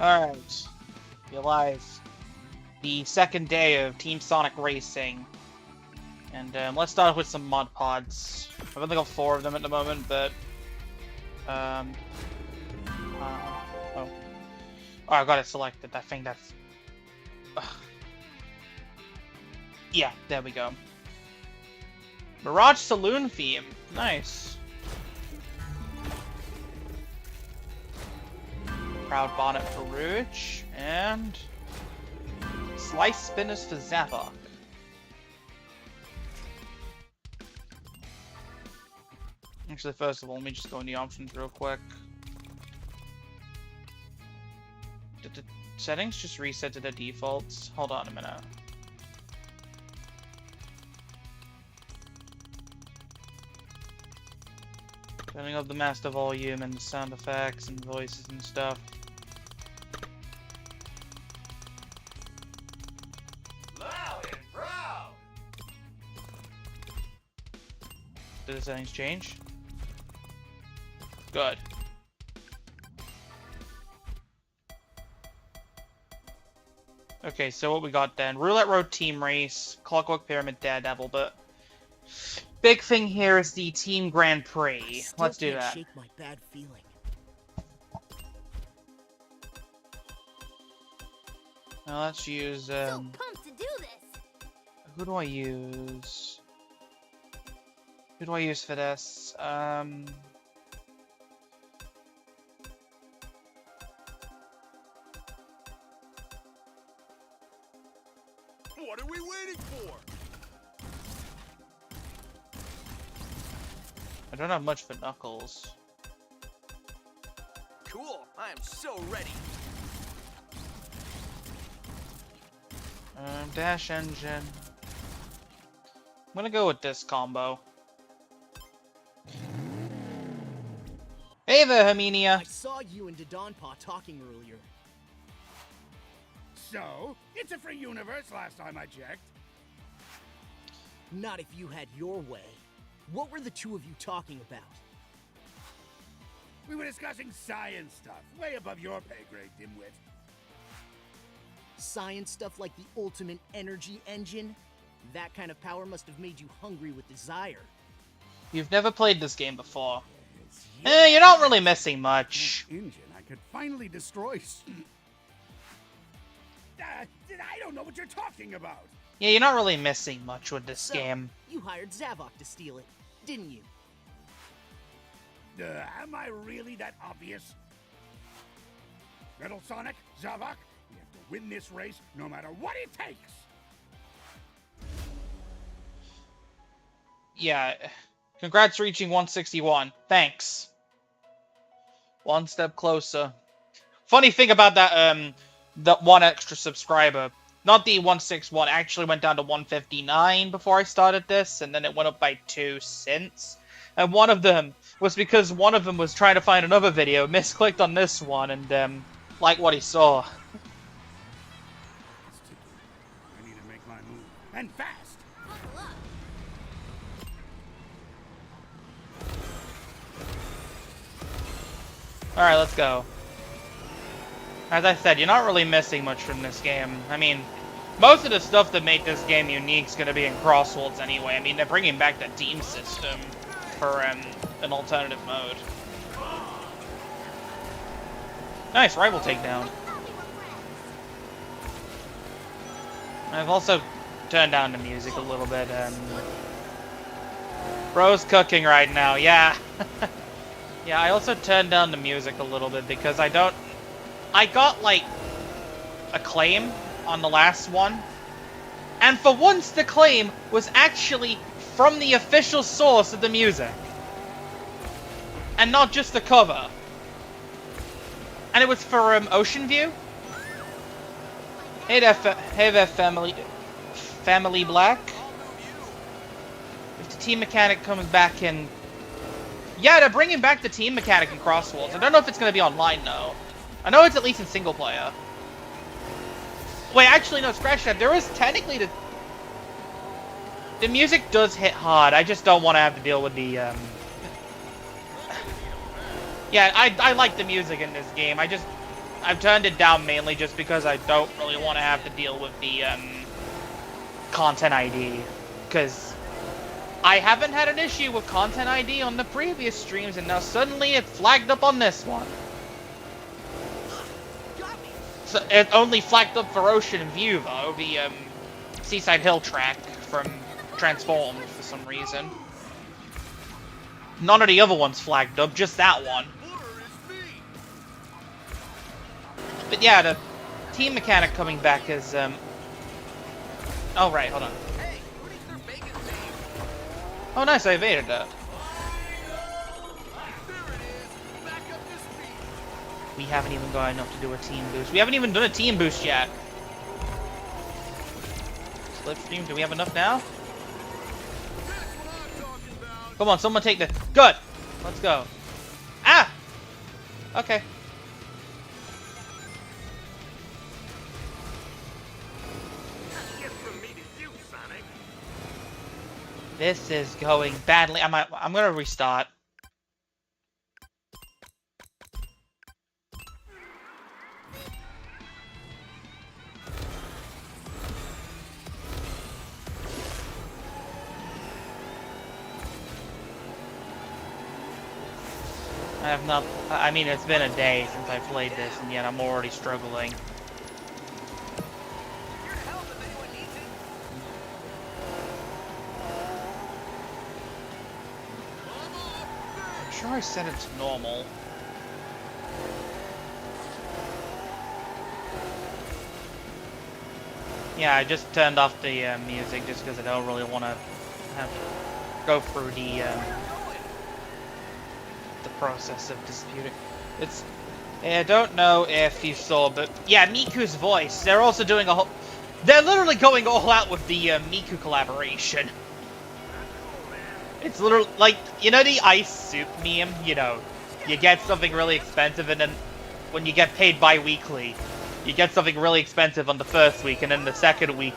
Alright. Realize the second day of Team Sonic Racing. And let's start with some mod pods. I've only got 4 of them at the moment, but... Oh, I got it selected. I think that's... Ugh. Yeah, there we go. Mirage Saloon theme. Nice. Proud Bonnet for Rouge. And... Slice Spinners for Zavok. Actually, first of all, let me just go in the options real quick. Did the settings just reset to the defaults? Hold on a minute. Turning up the master volume and the sound effects and voices and stuff. Loud and proud. Did the settings change? Good. Okay, so what we got then? Roulette Road Team Race, Clockwork Pyramid, Daredevil, but big thing here is the Team Grand Prix. Let's do that. Shake my bad feeling. Now let's use So pumped to do this. who do I use? Who do I use for this? What are we waiting for? I don't have much for Knuckles. Cool. I am so ready. Dash Engine. I'm gonna go with this combo. Hey there, Herminia. I saw you and Dodon Pa talking earlier. So, it's a free universe last time I checked. Not if you had your way. What were the two of you talking about? We were discussing science stuff, way above your pay grade, dimwit. Science stuff like the ultimate energy engine? That kind of power must have made you hungry with desire. You've never played this game before. It's You're not really missing much. engine I could finally destroy. I don't know what you're talking about. Yeah, you're not really missing much with this So, game. you hired Zavok to steal it, didn't you? Am I really that obvious? Metal Sonic, Zavok, we have to win this race no matter what it takes. Yeah, congrats reaching 161. Thanks. One step closer. Funny thing about that, that one extra subscriber, not the 161, actually went down to 159 before I started this, and then it went up by 2 since. And one of them was because one of them was trying to find another video, misclicked on this one, and liked what he saw. I need to make my move, and fast. Buckle up. Alright, let's go. As I said, you're not really missing much from this game. I mean, most of the stuff that made this game unique is going to be in Crossworlds anyway. I mean, they're bringing back the team system for an alternative mode. Nice, rival takedown. I've also turned down the music a little bit. Bro's cooking right now, yeah. Yeah, I also turned down the music a little bit because I got, like, acclaim on the last one. And for once, the claim was actually from the official source of the music. And not just the cover. And it was for Ocean View. Hey there, family Black. If the team mechanic comes back in... Yeah, they're bringing back the team mechanic in Crossworlds. I don't know if it's going to be online, though. I know it's at least in single player. Wait, actually, no, scratch that. There is technically the music does hit hard. I just don't want to have to deal with the, Yeah, I like the music in this game. I just... I've turned it down mainly just because I don't really want to have to deal with the content ID, because I haven't had an issue with content ID on the previous streams, and now suddenly it flagged up on this one. So it only flagged up for Ocean View though, the Seaside Hill track from Transformed for some reason. None of the other ones flagged up, just that one. But yeah, the team mechanic coming back is oh right, hold on. Oh nice, I evaded that. We haven't even got enough to do a team boost. We haven't even done a team boost yet. Slipstream, do we have enough now? Come on, someone take the... Good! Let's go. Ah! Okay. This is going badly. I'm gonna restart. I have not... I mean, it's been a day since I played this, and yet I'm already struggling. I'm sure I set it to normal. Yeah, I just turned off the music just because I don't really want to have to go through the process of disputing. It's... I don't know if you saw, but yeah, Miku's voice. They're also doing a whole... They're literally going all out with the Miku collaboration. It's literally like, you know the ice soup meme? You know, you get something really expensive and then when you get paid bi-weekly, you get something really expensive on the first week and then the second week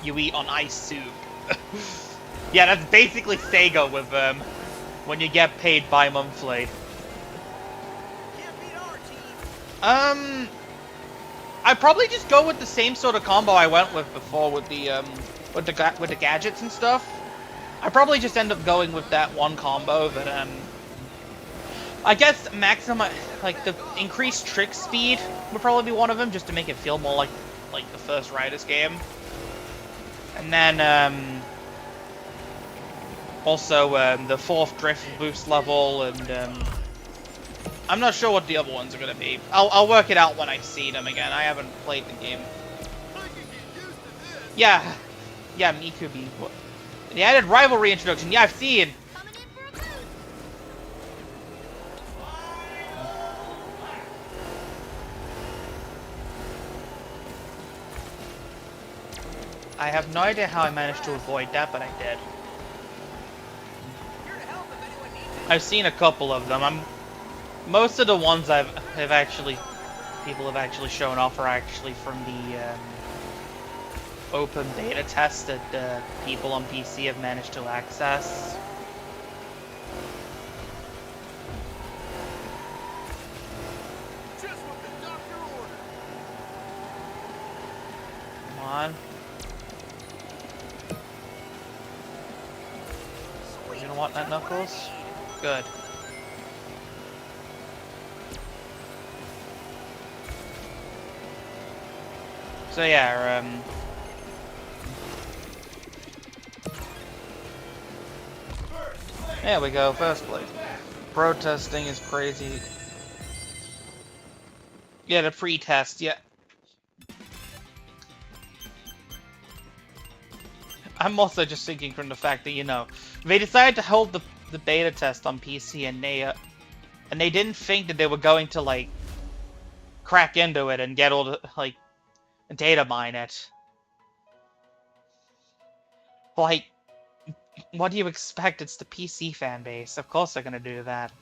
you eat on ice soup. Yeah, that's basically Sega with when you get paid bi-monthly. I'd probably just go with the same sort of combo I went with before with the gadgets and stuff. I'd probably just end up going with that one combo that I guess maximum like the increased trick speed would probably be one of them, just to make it feel more like the first Riders game. And then also the 4th drift boost level, and I'm not sure what the other ones are gonna be. I'll work it out when I see them again. I haven't played the game. Yeah, Miku be. The added rivalry introduction. Yeah, I've seen. Coming in for a boost. I have no idea how I managed to avoid that, but I did. I've seen a couple of them. Most of the ones people have actually shown off are actually from the open beta test that people on PC have managed to access. Just what the doctor ordered. Come on. You don't want that, Knuckles? Good. So yeah, there we go, first place. Protesting is crazy. Yeah, the pre-test, yeah. I'm also just thinking from the fact that, you know, they decided to hold the beta test on PC and they didn't think that they were going to, like, crack into it and get all the, like, data mine it. Like, what do you expect? It's the PC fan base. Of course they're gonna do that.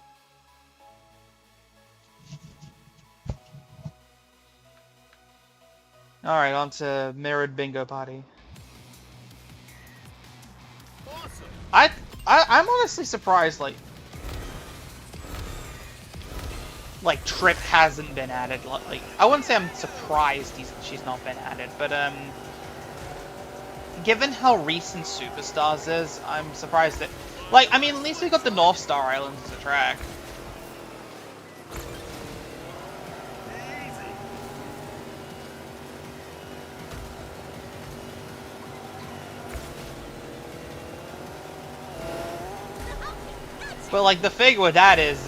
Alright, on to Mirrored Bingo Party. Awesome. I'm honestly surprised, like like Trip hasn't been added. Like I wouldn't say I'm surprised she's not been added, but given how recent Superstars is, I'm surprised that. Like I mean, at least we got the North Star Islands as a track. But like the thing with that is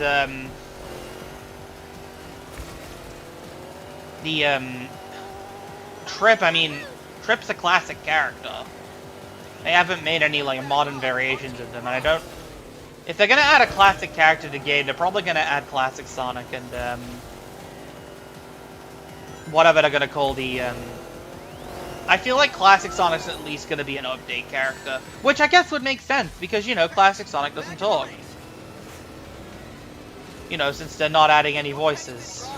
Trip. I mean, Trip's a classic character. They haven't made any like modern variations of them, and I don't. If they're gonna add a classic character to the game, they're probably gonna add classic Sonic and whatever they're gonna call the. I feel like classic Sonic's at least gonna be an update character, which I guess would make sense because you know classic Sonic doesn't talk. You know, since they're not adding any voices.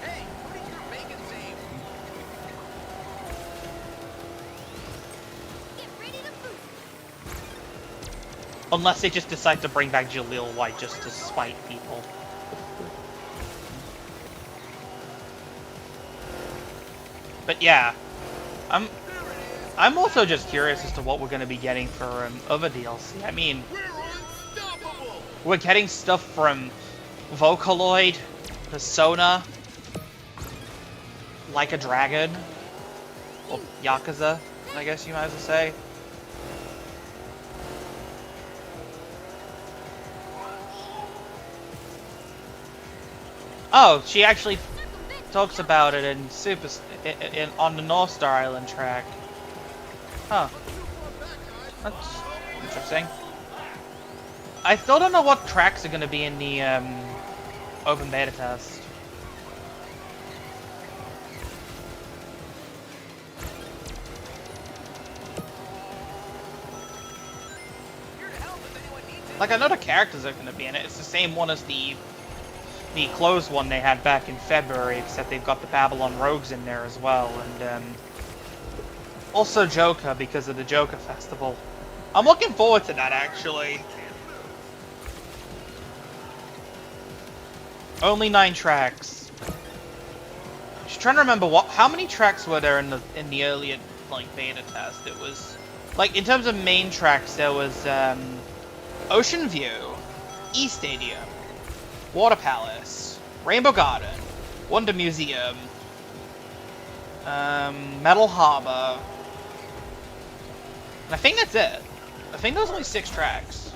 Hey, what is your bacon saying? Get ready to boost. Unless they just decide to bring back Jaleel White just to spite people. But yeah, I'm also just curious as to what we're going to be getting for other DLC. I mean, We're unstoppable! we're getting stuff from Vocaloid, Persona, Like a Dragon, or Yakuza, I guess you might as well say. Oh, she actually talks about it in on the North Star Island track. Huh. That's interesting. I still don't know what tracks are going to be in the open beta test. Like I know the characters are going to be in it. It's the same one as the closed one they had back in February, except they've got the Babylon Rogues in there as well, and also Joker because of the Joker Festival. I'm looking forward to that actually. Only 9 tracks. Just trying to remember how many tracks were there in the earlier like beta test. It was like in terms of main tracks there was Ocean View, E Stadium, Water Palace, Rainbow Garden, Wonder Museum, Metal Harbor, and I think that's it. I think there's only 6 tracks.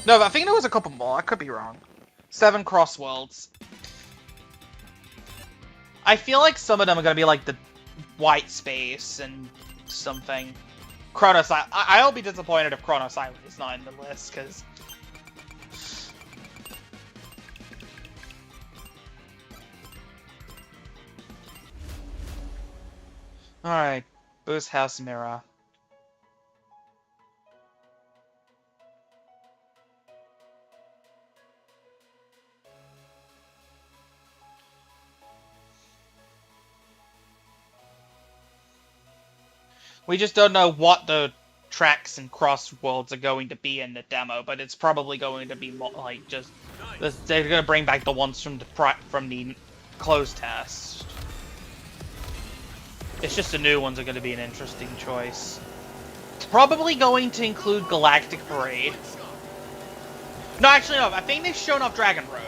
No, I think there was a couple more. I could be wrong. 7 Crossworlds. I feel like some of them are gonna be like the White Space and something. Chronos. I'll be disappointed if Chronos Island is not in the list, because alright, Boost House Mirror. We just don't know what the tracks and Crossworlds are going to be in the demo, but it's probably going to be more like just they're going to bring back the ones from the closed test. It's just the new ones are going to be an interesting choice. It's probably going to include Galactic Parade. No, actually no. I think they've shown off Dragon Road.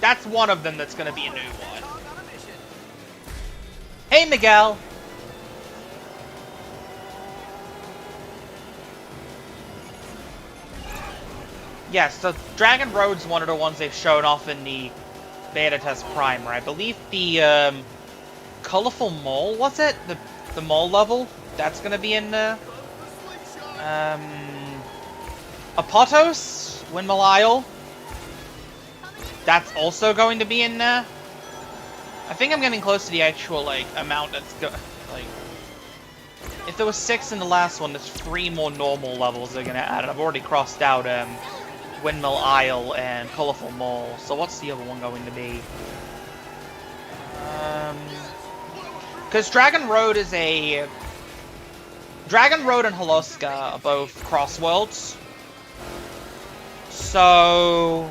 That's one of them that's going to be a new one. Hey, Miguel. Yes, so Dragon Road's one of the ones they've shown off in the beta test primer. I believe the Colorful Mall, was it? The mall level? That's gonna be in Apotos? Windmill Isle? That's also going to be in there. I think I'm getting close to the actual like amount that's like. If there was 6 in the last one, there's 3 more normal levels they're gonna add. And I've already crossed out Windmill Isle and Colorful Mall. So what's the other one going to be? Because Dragon Road is a... Dragon Road and Holoska are both Crossworlds. So...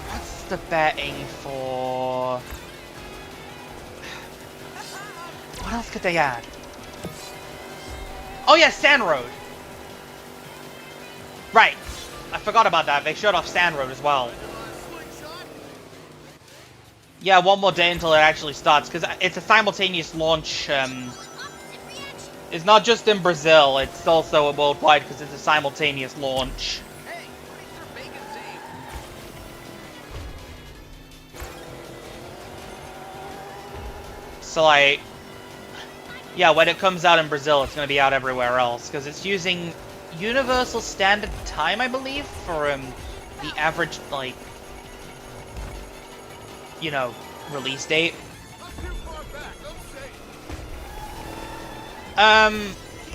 What's the betting for... What else could they add? Oh yeah, Sand Road! Right. I forgot about that. They showed off Sand Road as well. Yeah, one more day until it actually starts, because it's a simultaneous launch. It's not just in Brazil, it's also worldwide, because it's a simultaneous launch. So, like... Yeah, when it comes out in Brazil, it's going to be out everywhere else, because it's using Universal Standard Time, I believe, for the average, like, you know, release date.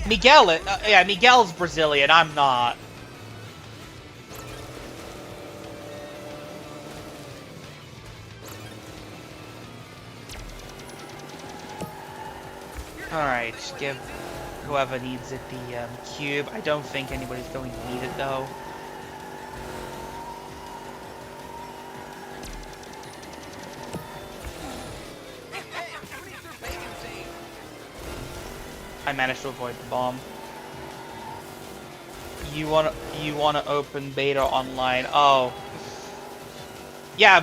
Miguel, yeah, Miguel's Brazilian, I'm not. Alright, give whoever needs it the cube. I don't think anybody's going to need it, though. I managed to avoid the bomb. You wanna open beta online? Oh, yeah.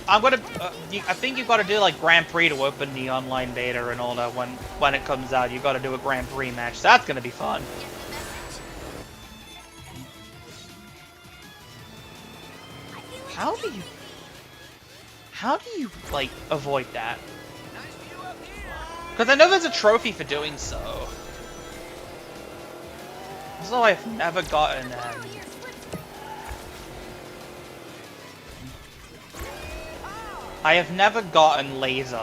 I'm gonna. I think you've got to do like Grand Prix to open the online beta and all that. When it comes out, you've got to do a Grand Prix match. So that's gonna be fun. How do you like avoid that? Because I know there's a trophy for doing so. Also, I've never gotten I have never gotten laser.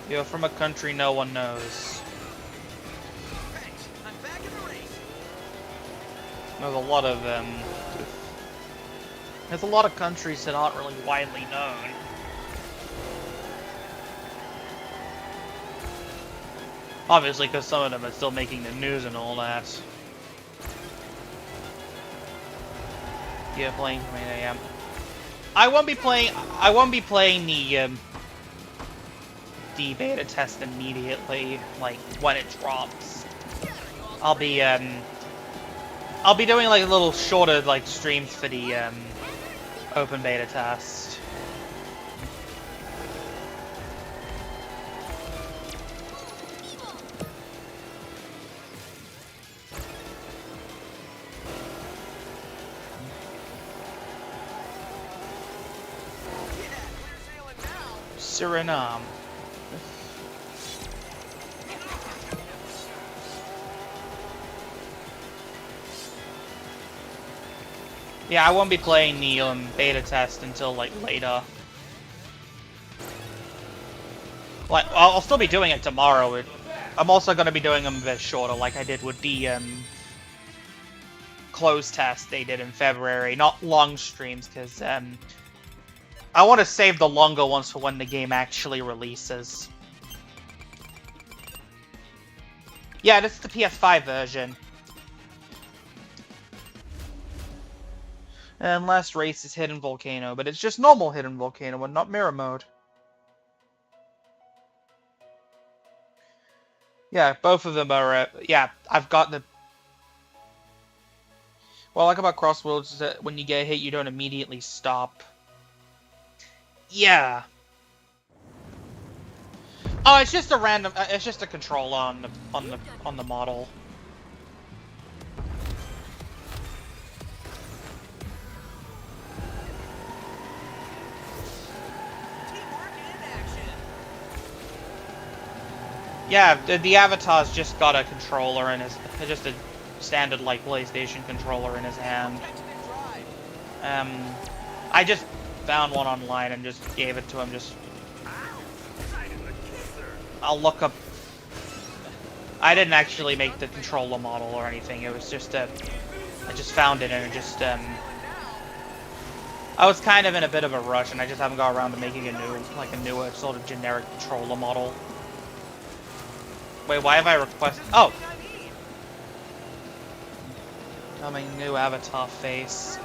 You're from a country no one knows. There's a lot of countries that aren't really widely known. Obviously, because some of them are still making the news and all that. Yeah, playing from 8 AM. I won't be playing the beta test immediately, like when it drops. I'll be doing like little shorter like streams for the open beta test. Suriname. Yeah, I won't be playing the beta test until like later. Like, I'll still be doing it tomorrow. I'm also going to be doing them a bit shorter, like I did with the closed test they did in February. Not long streams, because I want to save the longer ones for when the game actually releases. Yeah, this is the PS5 version. And last race is Hidden Volcano, but it's just normal Hidden Volcano and not mirror mode. Yeah, both of them are, yeah, I've got the... What I like about Crossworlds is that when you get hit, you don't immediately stop. Yeah. Oh, it's just a random. It's just a controller on the model. Yeah, the avatar's just got a controller in his, just a standard like PlayStation controller in his hand. I just found one online and just gave it to him. Just, I'll look up. I didn't actually make the controller model or anything. It was just I just found it and it just I was kind of in a bit of a rush, and I just haven't got around to making a newer sort of generic controller model. Wait, why have I requested? Oh! My new avatar face.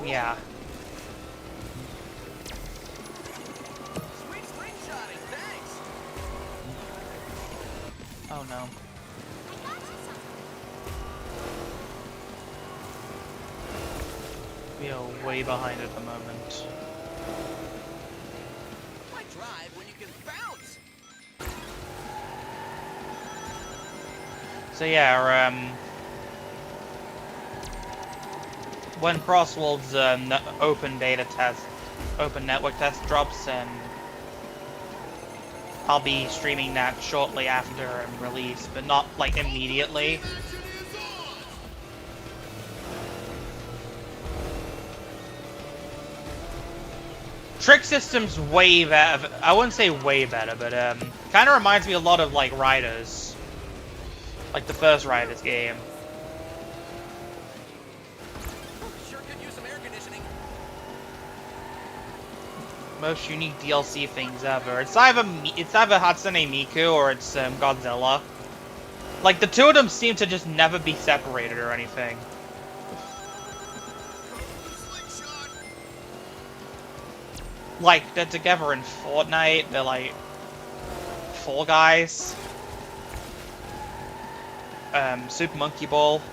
Yeah. Sweet slingshotting, thanks. Oh no. I got you something. We are way behind at the moment. Why drive when you can bounce? So yeah, when Crossworlds open network test drops, I'll be streaming that shortly after release, but not like immediately. Action is on! Trick System's way better. I wouldn't say way better, but kind of reminds me a lot of like Riders, like the first Riders game. Sure could use some air conditioning. Most unique DLC things ever. It's either Hatsune Miku or it's Godzilla. Like the two of them seem to just never be separated or anything. Slingshot! Like they're together in Fortnite. They're like Fall Guys. Super Monkey Ball. Who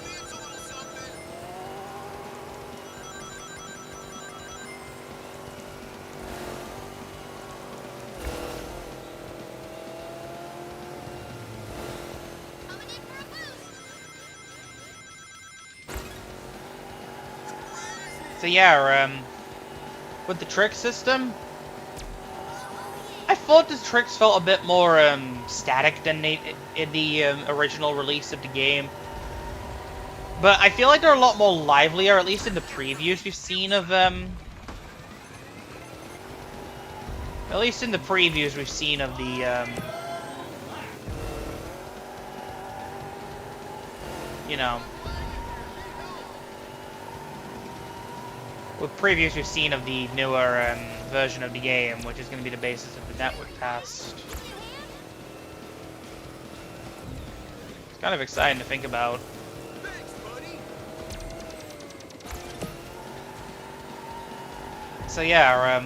needs a little something? Coming in for a boost. So yeah, with the trick system, I thought the tricks felt a bit more static than in the original release of the game. But I feel like they're a lot more livelier, at least in the previews we've seen of them. At least in the previews we've seen of the, you know, with previews we've seen of the newer version of the game, which is going to be the basis of the network test. It's kind of exciting to think about. Thanks, buddy. So yeah,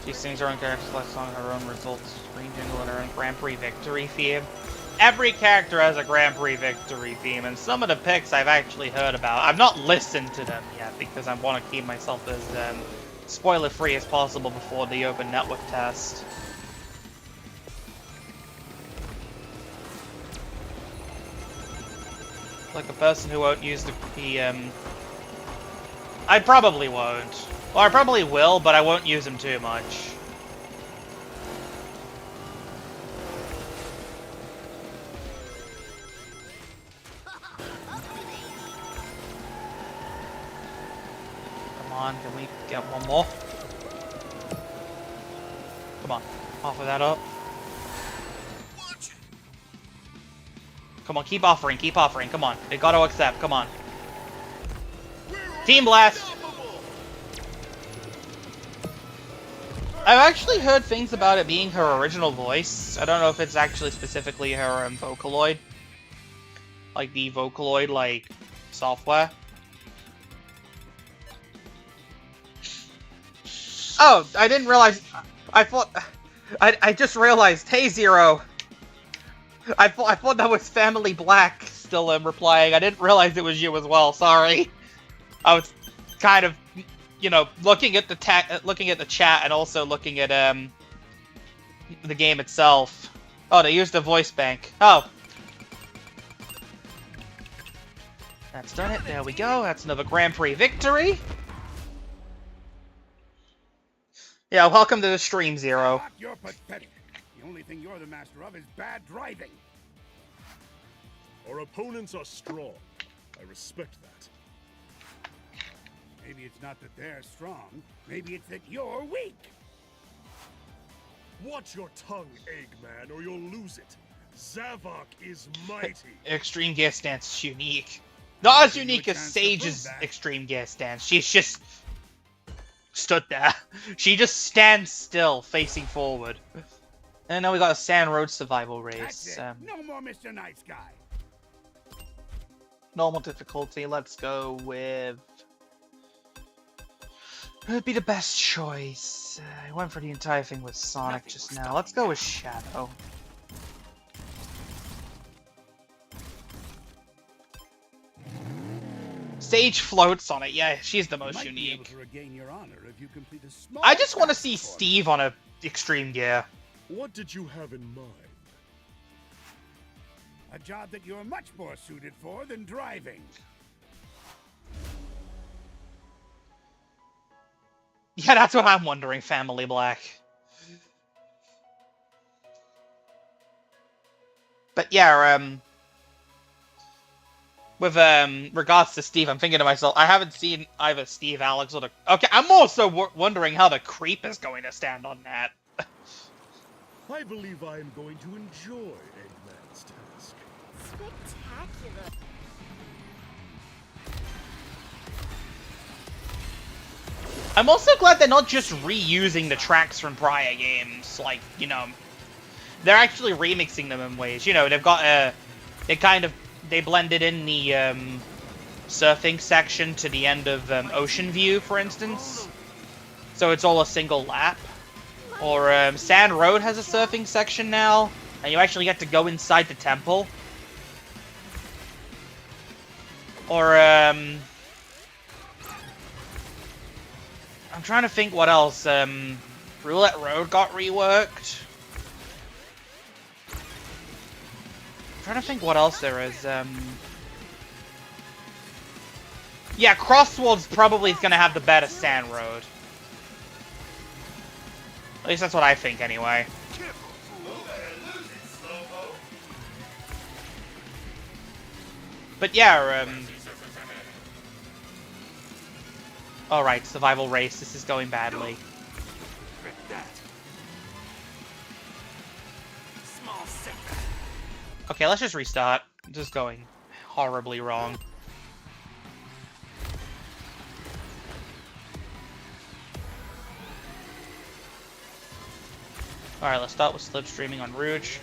these things are on character select on her own results, screen jingle, and her own Grand Prix victory theme. Every character has a Grand Prix victory theme, and some of the picks I've actually heard about. I've not listened to them yet because I want to keep myself as spoiler-free as possible before the open network test. Like a person who won't use the I probably won't. Well, I probably will, but I won't use them too much. Come on, can we get one more? Come on, offer that up. Watch it. Come on, keep offering, come on. They gotta accept, come on. We're Team Blast! unstoppable. I've actually heard things about it being her original voice. I don't know if it's actually specifically her Vocaloid. Like the Vocaloid, like, software. Oh, I didn't realize... I thought... I just realized, hey Zero! I thought that was Family Black still replying. I didn't realize it was you as well, sorry. I was kind of, you know, looking at the chat and also looking at the game itself. Oh, they used the voice bank. Oh. That's done it. There we go. That's another Grand Prix victory. Yeah, welcome to the stream, Zero. Doc, you're pathetic. The only thing you're the master of is bad driving. Our opponents are strong. I respect that. Maybe it's not that they're strong. Maybe it's that you're weak. Watch your tongue, Eggman, or you'll lose it. Zavok is mighty. Extreme gear stance is unique. Not as Give you unique a as chance to prove Sage's that. extreme gear stance. She's just stood there. She just stands still, facing forward. And now we got a Sand Road survival That's race. it. No more Mr. Nice Guy. Normal difficulty. Let's go with. Who'd be the best choice? I went for the entire thing with Sonic Nothing just will now. stop Let's me go now. with Shadow. Sage floats on it. Yeah, she's the You most might be able unique. to regain your honor if you complete a small I just want to task see for me. Steve on a extreme gear. What did you have in mind? A job that you're much more suited for than driving. Yeah, that's what I'm wondering, Family Black. But yeah, with regards to Steve, I'm thinking to myself, I haven't seen either Steve, Alex, or the. Okay, I'm also wondering how the creep is going to stand on that. I believe I am going to enjoy Eggman's task. Spectacular. I'm also glad they're not just reusing the tracks from prior games. Like, you know, they're actually remixing them in ways. You know, they've got they blended in the surfing section to the end of Ocean View, for instance. So it's all a single lap. Or Sand Road has a surfing section now, and you actually get to go inside the temple. Or I'm trying to think what else. Roulette Road got reworked. I'm trying to think what else there is. Yeah, Crossworlds probably is going to have the better Sand Road. At least that's what I think, anyway. But yeah, alright, survival race. This is going badly. Okay, let's just restart. This is going horribly wrong. Alright, let's start with slipstreaming on Rouge.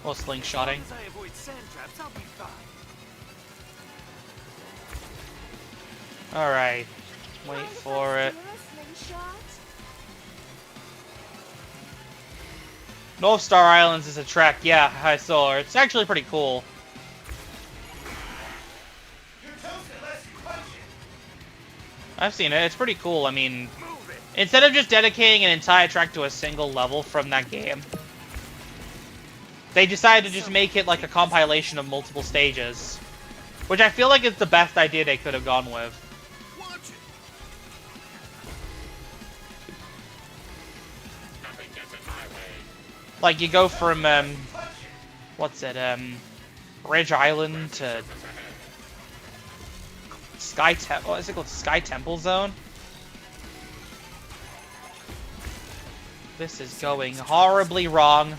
Or slingshotting. I avoid sand traps, I'll be fine. Alright. Wait Mind if for I it. steal a slingshot? North Star Islands is a track. Yeah, I saw her. It's actually pretty cool. I've seen it. It's pretty cool. I mean, instead of just dedicating an entire track to a single level from that game, they decided to just make it like a compilation of multiple stages. Which I feel like is the best idea they could have gone with. Watch it. Like, you go from, what's it, Ridge Island to what is it called? Sky Temple Zone? This is going horribly wrong.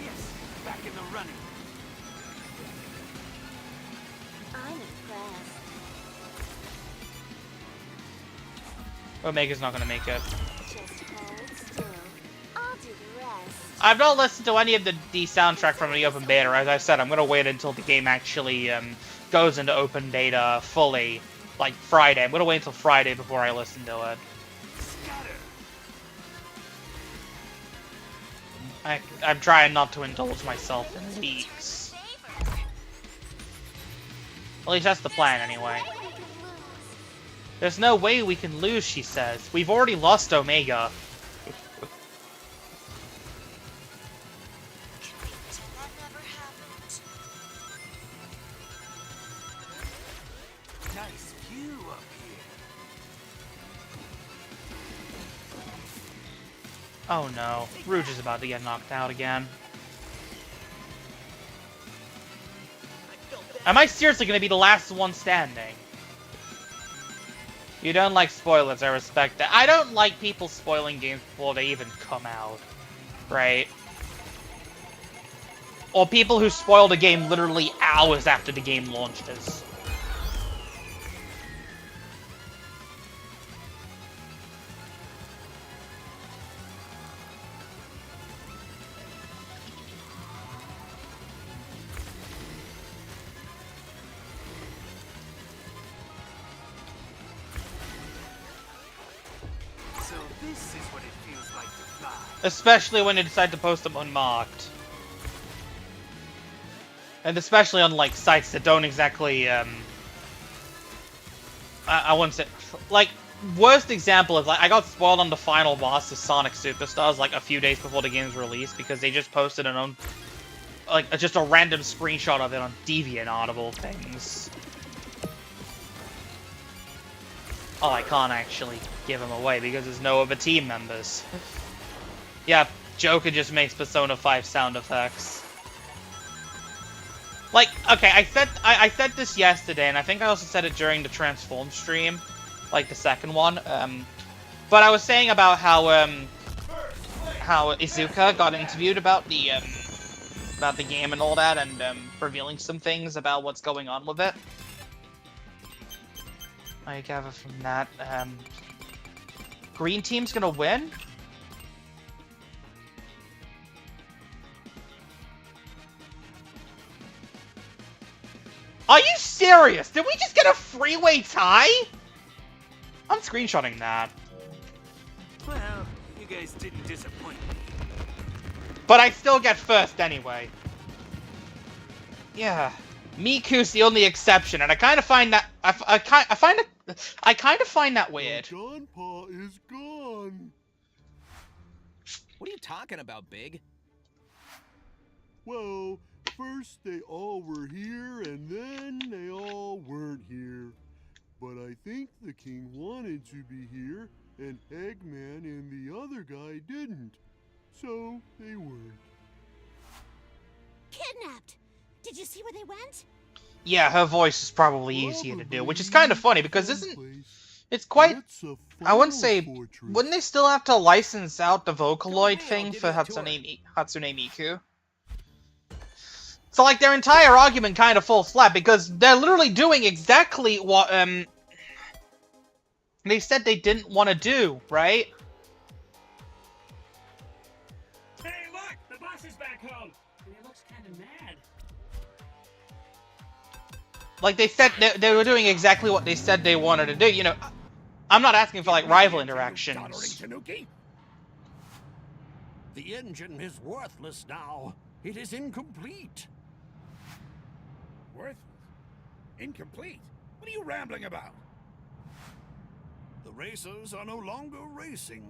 Yes, back in the running. I'm impressed. Omega's not gonna make it. Just hold still. I'll do the rest. I've not listened to any of the soundtrack from the open beta. As I said, I'm gonna wait until the game actually goes into open beta fully, like Friday. I'm gonna wait until Friday before I listen to it. Scatter. I'm trying not to indulge myself in leaks. At least that's the plan, anyway. We can lose. There's no way we can lose, she says. We've already lost Omega. That never happened. Nice view up here. Oh no, Rouge is about to get knocked out again. Am I seriously gonna be the last one standing? You don't like spoilers, I respect that. I don't like people spoiling games before they even come out. Right? Or people who spoiled a game literally hours after the game launches. So this is what it feels like to fly. Especially when they decide to post them unmarked. And especially on, like, sites that don't exactly, I wouldn't say... Like, worst example is, like, I got spoiled on the final boss of Sonic Superstars, like, a few days before the game's release, because they just posted an own... Like, just a random screenshot of it on DeviantArt of all things. Oh, I can't actually give him away, because there's no other team members. Yeah, Joker just makes Persona 5 sound effects. Like, okay, I said this yesterday, and I think I also said it during the Transform stream, like the second one. But I was saying about how Izuka got interviewed about the game and all that, and revealing some things about what's going on with it. I gather from that, Green Team's gonna win. Are you serious? Did we just get a freeway tie? I'm screenshotting that. Well, you guys didn't disappoint me. But I still get first anyway. Yeah. Miku's the only exception, and I kind of find that... I kind of find that weird. Dodon Pa is gone. What are you talking about, Big? Well, first they all were here, and then they all weren't here. But I think the king wanted to be here, and Eggman and the other guy didn't. So they weren't. Kidnapped! Did you see where they went? Yeah, her voice is probably easier to do, which is kind of funny, because it's quite... I wouldn't say... Wouldn't they still have to license out the Vocaloid thing for Hatsune Miku? So, like, their entire argument kind of falls flat, because they're literally doing exactly what, they said they didn't want to do, right? Hey, look! The boss is back home! And he looks kind of mad. Like, they said they were doing exactly what they said they wanted to do, you know... I'm not asking for, like, rival interactions. The engine is worthless now. It is incomplete. Worthless? Incomplete? What are you rambling about? The racers are no longer racing.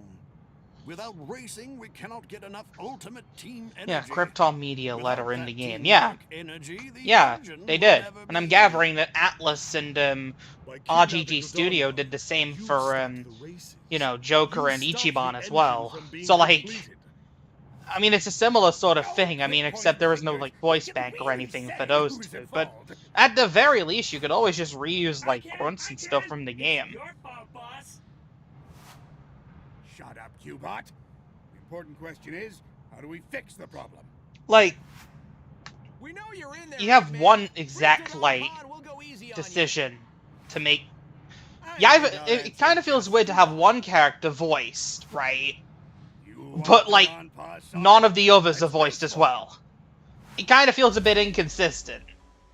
Without racing, we cannot get enough ultimate team energy. Yeah, Krypton Media let her in the Without game. that Yeah. teamwork energy, the Yeah, engine they will did. never And I'm be- gathering that Atlas and, By RGG kidnapping Studio Dodon Pa, did the same you for, stopped the races. you know, Joker You and stopped Ichiban the as engine well. from being So, like... completed. I mean, it's a similar sort of thing. I mean, except there was no, like, voice bank or anything for those two. But at the very least, you could always just reuse, like, grunts and stuff from the game. Your fault, boss. Shut up, Cubot. The important question is, how do we fix the problem? Like, We know you're in there. you have Eggman. one Bring exact, Dodon like, Pa and we'll go easy on you. decision to make... Yeah, it kind of feels weird to have one character voiced, right? You But, want like, Dodon Pa solved? none of the others are Let's voiced fight as for well. It kind of feels a bit inconsistent.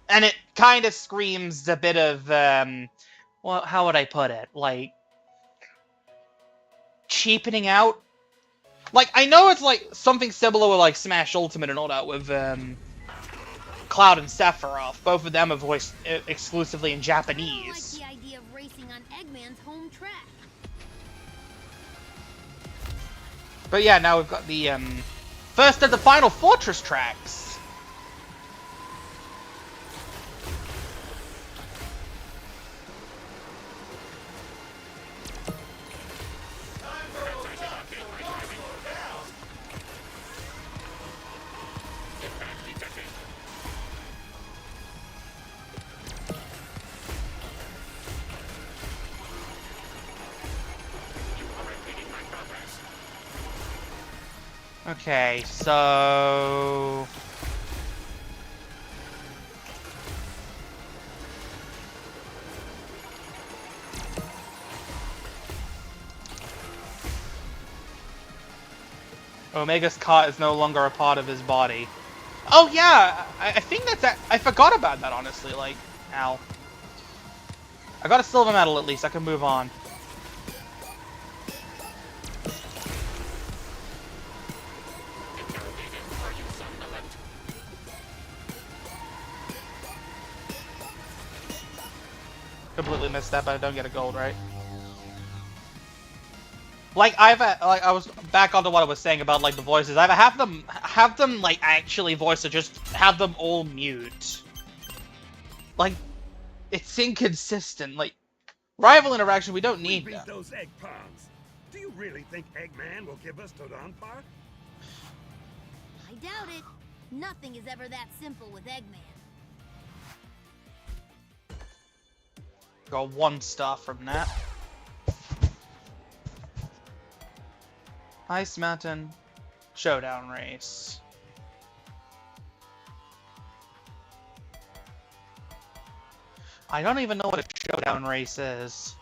And it kind of screams a bit of, well, how would I put it? Like, cheapening out? Like, I know it's, like, something similar with, like, Smash Ultimate and all that with, Cloud and Sephiroth. Both of them are voiced exclusively in I Japanese. don't like the idea of racing on Eggman's home track. But yeah, now we've got the, first of the Final Fortress tracks. Okay, so... Omega's cot is no longer a part of his body. Oh yeah, I think that's... I forgot about that, honestly, like... Ow. I got a silver medal at least, I can move on. Completely missed that, but I don't get a gold, right? Like I was back onto what I was saying about like the voices. Either have them like actually voice or just have them all mute. Like it's inconsistent. Like rival interaction, we don't need beat that. those egg pawns. Do you really think Eggman will give us Dodon Pa? I doubt it. Nothing is ever that simple with Eggman. Got 1 star from that. Ice Mountain Showdown Race. I don't even know what a showdown race is.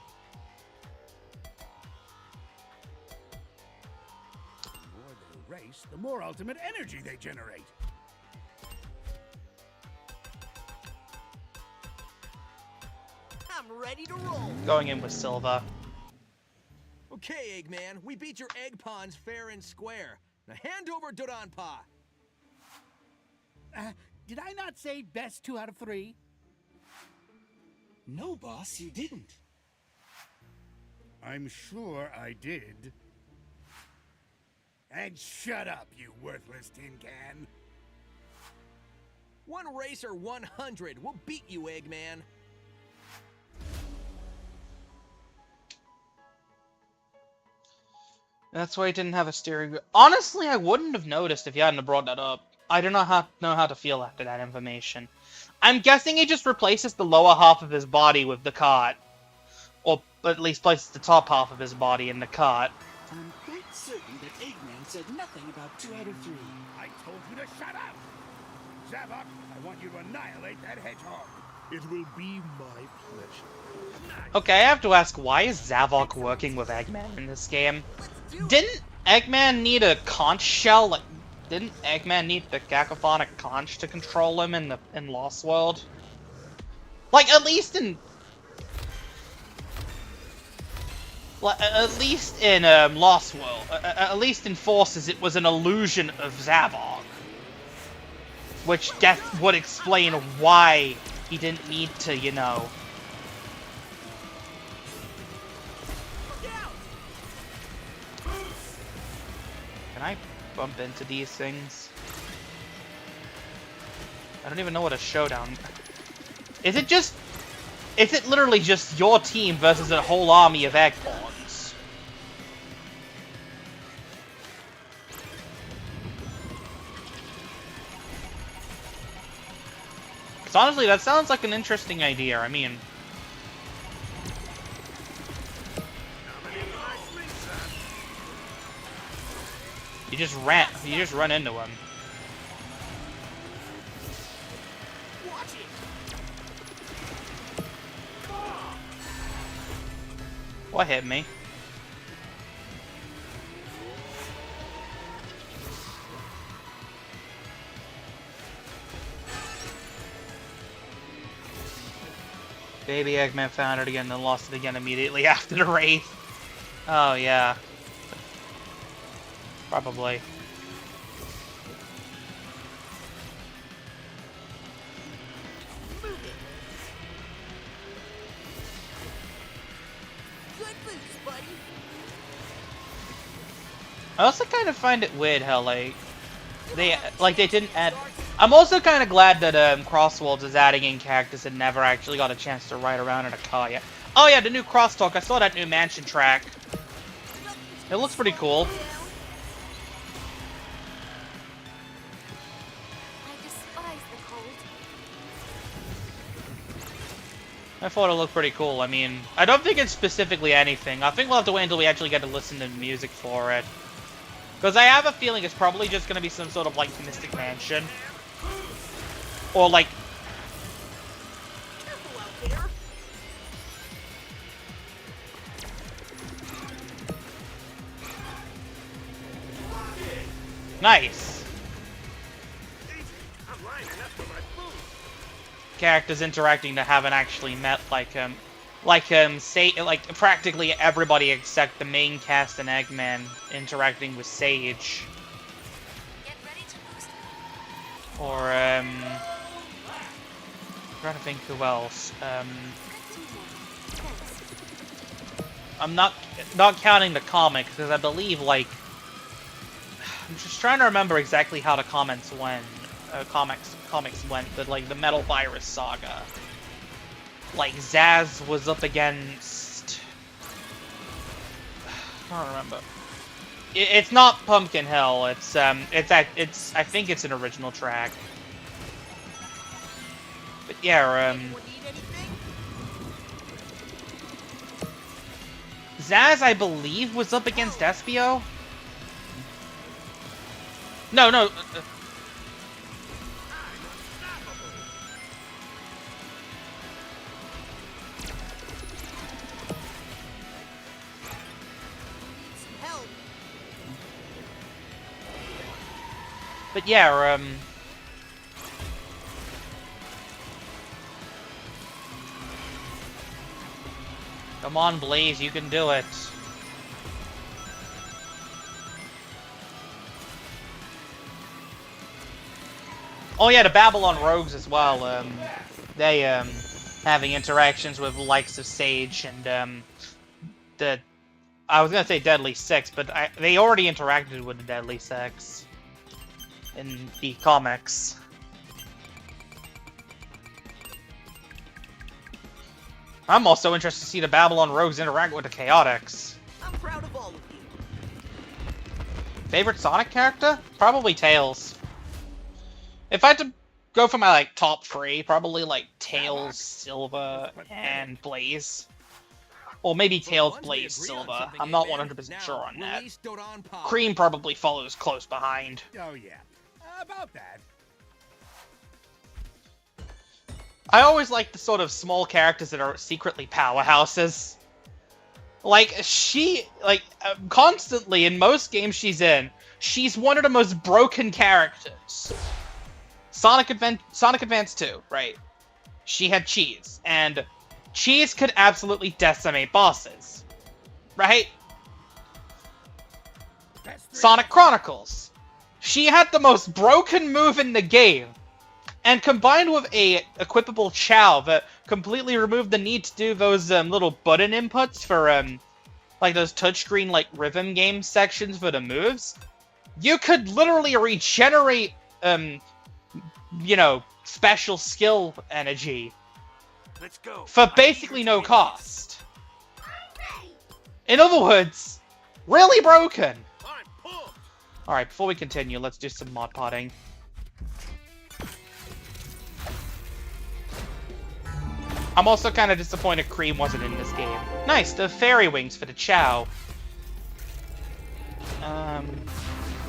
The more they race, the more ultimate energy they generate. I'm ready to roll. Going in with Silva. Okay, Eggman, we beat your egg pawns fair and square. Now hand over Dodon Pa. Did I not say best 2 out of 3? No, boss, you didn't. I'm sure I did. And shut up, you worthless tin can. 1 racer 100. We'll beat you, Eggman. That's why he didn't have a steering wheel. Honestly, I wouldn't have noticed if you hadn't have brought that up. I do not know how to feel after that information. I'm guessing he just replaces the lower half of his body with the cart. Or at least places the top half of his body in the cart. I'm quite certain that Eggman said nothing about 2 out of 3. I told you to shut up! Zavok, I want you to annihilate that hedgehog. It will be my pleasure. Okay, I have to ask, why is Zavok working with Eggman in this game? Didn't Eggman need a conch shell? Like, didn't Eggman need the cacophonic conch to control him in Lost World? Like, at least in Lost World, at least in Forces, it was an illusion of Zavok, which would explain why he didn't need to, you know. Can I bump into these things? I don't even know what a showdown... Is it literally just your team versus a whole army of egg pawns? Because honestly, that sounds like an interesting idea. I mean... You just run into him. What hit me? Baby Eggman found it again, then lost it again immediately after the race. Oh yeah. Probably. Good boost, buddy. I also kind of find it weird how they didn't add. I'm also kind of glad that Crossworlds is adding in characters that never actually got a chance to ride around in a car yet. Oh yeah, the new Crosstalk. I saw that new mansion track. It looks pretty cool. I thought it looked pretty cool. I mean, I don't think it's specifically anything. I think we'll have to wait until we actually get to listen to music for it. Because I have a feeling it's probably just going to be some sort of, like, Mystic Mansion. Or, like... Nice! Characters interacting that haven't actually met, like practically everybody except the main cast and Eggman interacting with Sage. Get ready to boost. Or, I'm trying to think who else. I'm not counting the comics, because I believe, like... I'm just trying to remember exactly how the comics went, but, like, the Metal Virus saga. Like, Zaz was up against... I don't remember. It's not Pumpkin Hill. I think it's an original track. But yeah, Zaz, I believe, was up against Espio. No. But yeah, come on, Blaze, you can do it. Oh yeah, the Babylon Rogues as well. They having interactions with the likes of Sage and I was gonna say Deadly Six, but they already interacted with the Deadly Six in the comics. I'm also interested to see the Babylon Rogues interact with the Chaotix. I'm proud of all of you. Favorite Sonic character? Probably Tails. If I had to go for my, like, top three, probably, like, Tails, Silver, and Blaze. Or maybe Tails, Blaze, Silver. I'm not 100% sure on that. Cream probably follows close behind. Oh, yeah. About that. I always like the sort of small characters that are secretly powerhouses. Like, constantly in most games she's in, she's one of the most broken characters. Sonic Advance 2, right? She had Cheese, and Cheese could absolutely decimate bosses. Right? Sonic Chronicles. She had the most broken move in the game. And combined with a equipable Chow that completely removed the need to do those little button inputs for like those touchscreen like rhythm game sections for the moves, you could literally regenerate you know, special skill energy for basically no cost. In other words, really broken. Alright, before we continue, let's do some mod podding. I'm also kind of disappointed Cream wasn't in this game. Nice, the fairy wings for the Chow.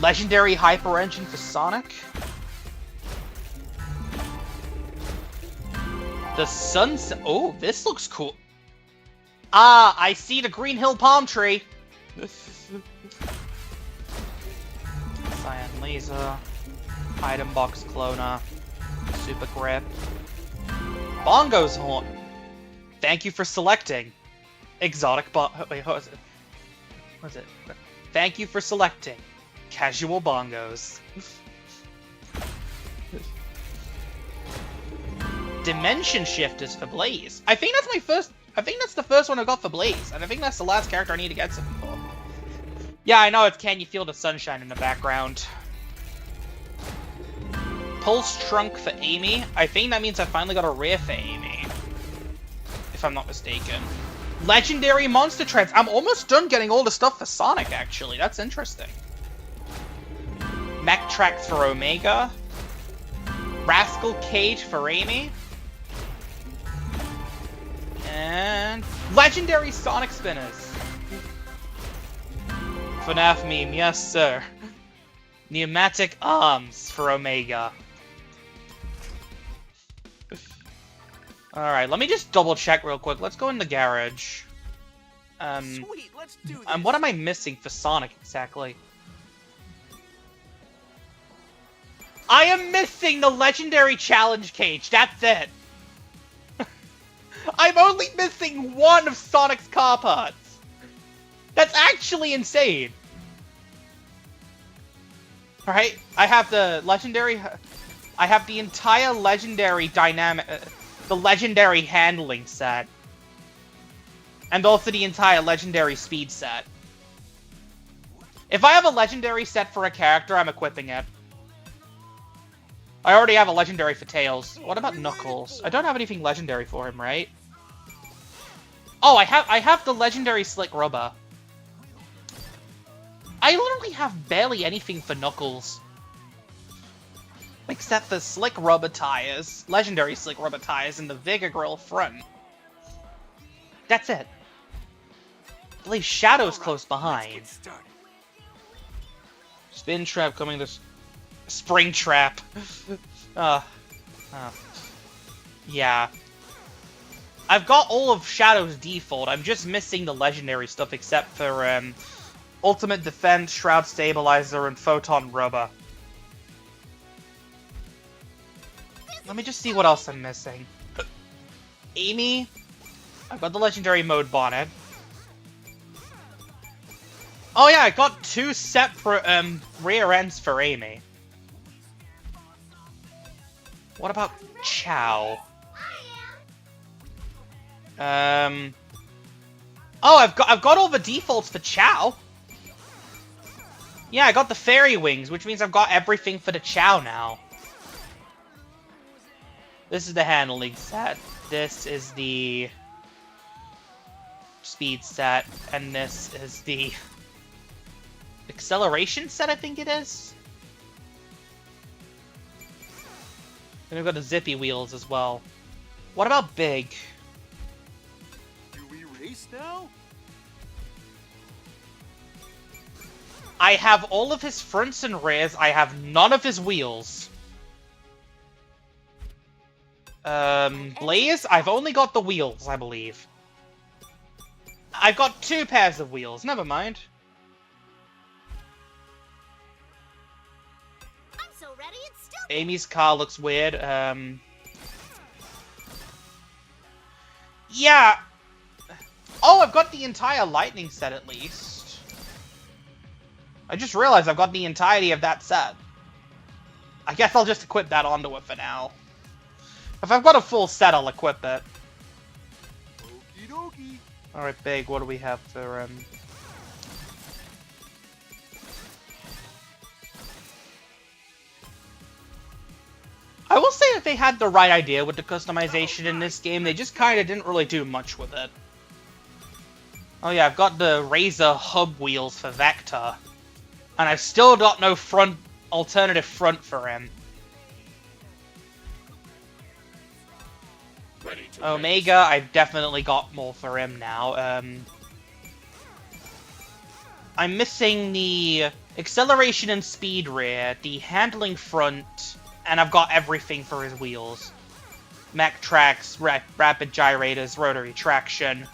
Legendary Hyper Engine for Sonic. The sunset. Oh, this looks cool. Ah, I see the Green Hill palm tree. Cyan laser. Item box cloner. Super grip. Bongo's horn. Thank you for selecting. Exotic wait, what was it? What was it? Thank you for selecting. Casual bongos. Dimension shifters for Blaze. I think that's the first one I got for Blaze, and I think that's the last character I need to get something for. Yeah, I know it's Can You Feel the Sunshine in the background. Pulse Trunk for Amy. I think that means I finally got a rare for Amy. If I'm not mistaken. Legendary Monster Treads. I'm almost done getting all the stuff for Sonic, actually. That's interesting. Mech Tracks for Omega. Rascal Cage for Amy. And Legendary Sonic Spinners. FNAF meme, yes sir. Pneumatic arms for Omega. Alright, let me just double check real quick. Let's go in the garage. Sweet, let's do this. And what am I missing for Sonic exactly? I am missing the legendary challenge cage. That's it. I'm only missing one of Sonic's car parts. That's actually insane. Alright, I have the legendary... I have the entire legendary dynamic... the legendary handling set. And also the entire legendary speed set. If I have a legendary set for a character, I'm equipping it. I already have a legendary for Tails. What about Knuckles? I don't have anything legendary for him, right? Oh, I have the legendary Slick Rubber. I literally have barely anything for Knuckles. Except for Slick Rubber tires, legendary Slick Rubber tires, and the Vigor Grill front. That's it. I believe Shadow's close behind. Spin Trap coming this... Spring Trap. Yeah. I've got all of Shadow's default. I'm just missing the legendary stuff except for Ultimate Defense, Shroud Stabilizer, and Photon Rubber. Let me just see what else I'm missing. Amy. I've got the legendary mode bonnet. Oh yeah, I got 2 separate rear ends for Amy. What about Chow? Oh, I've got all the defaults for Chow. Yeah, I got the fairy wings, which means I've got everything for the Chow now. This is the handling set. This is the speed set, and this is the acceleration set, I think it is. And we've got the zippy wheels as well. What about Big? Do we race now? I have all of his fronts and rears. I have none of his wheels. Blaze? I've only got the wheels, I believe. I've got 2 pairs of wheels. Never mind. I'm so ready, it's still... Amy's car looks weird. Yeah. Oh, I've got the entire lightning set at least. I just realized I've got the entirety of that set. I guess I'll just equip that onto it for now. If I've got a full set, I'll equip it. Okie dokie. Alright, Big, what do we have for, I will say that they had the right idea with the customization in this game. They just kind of didn't really do much with it. Oh yeah, I've got the Razor hub wheels for Vector. And I've still got no alternative front for him. Omega, I've definitely got more for him now. I'm missing the acceleration and speed rear, the handling front, and I've got everything for his wheels. Mech tracks, rapid gyrators, rotary traction.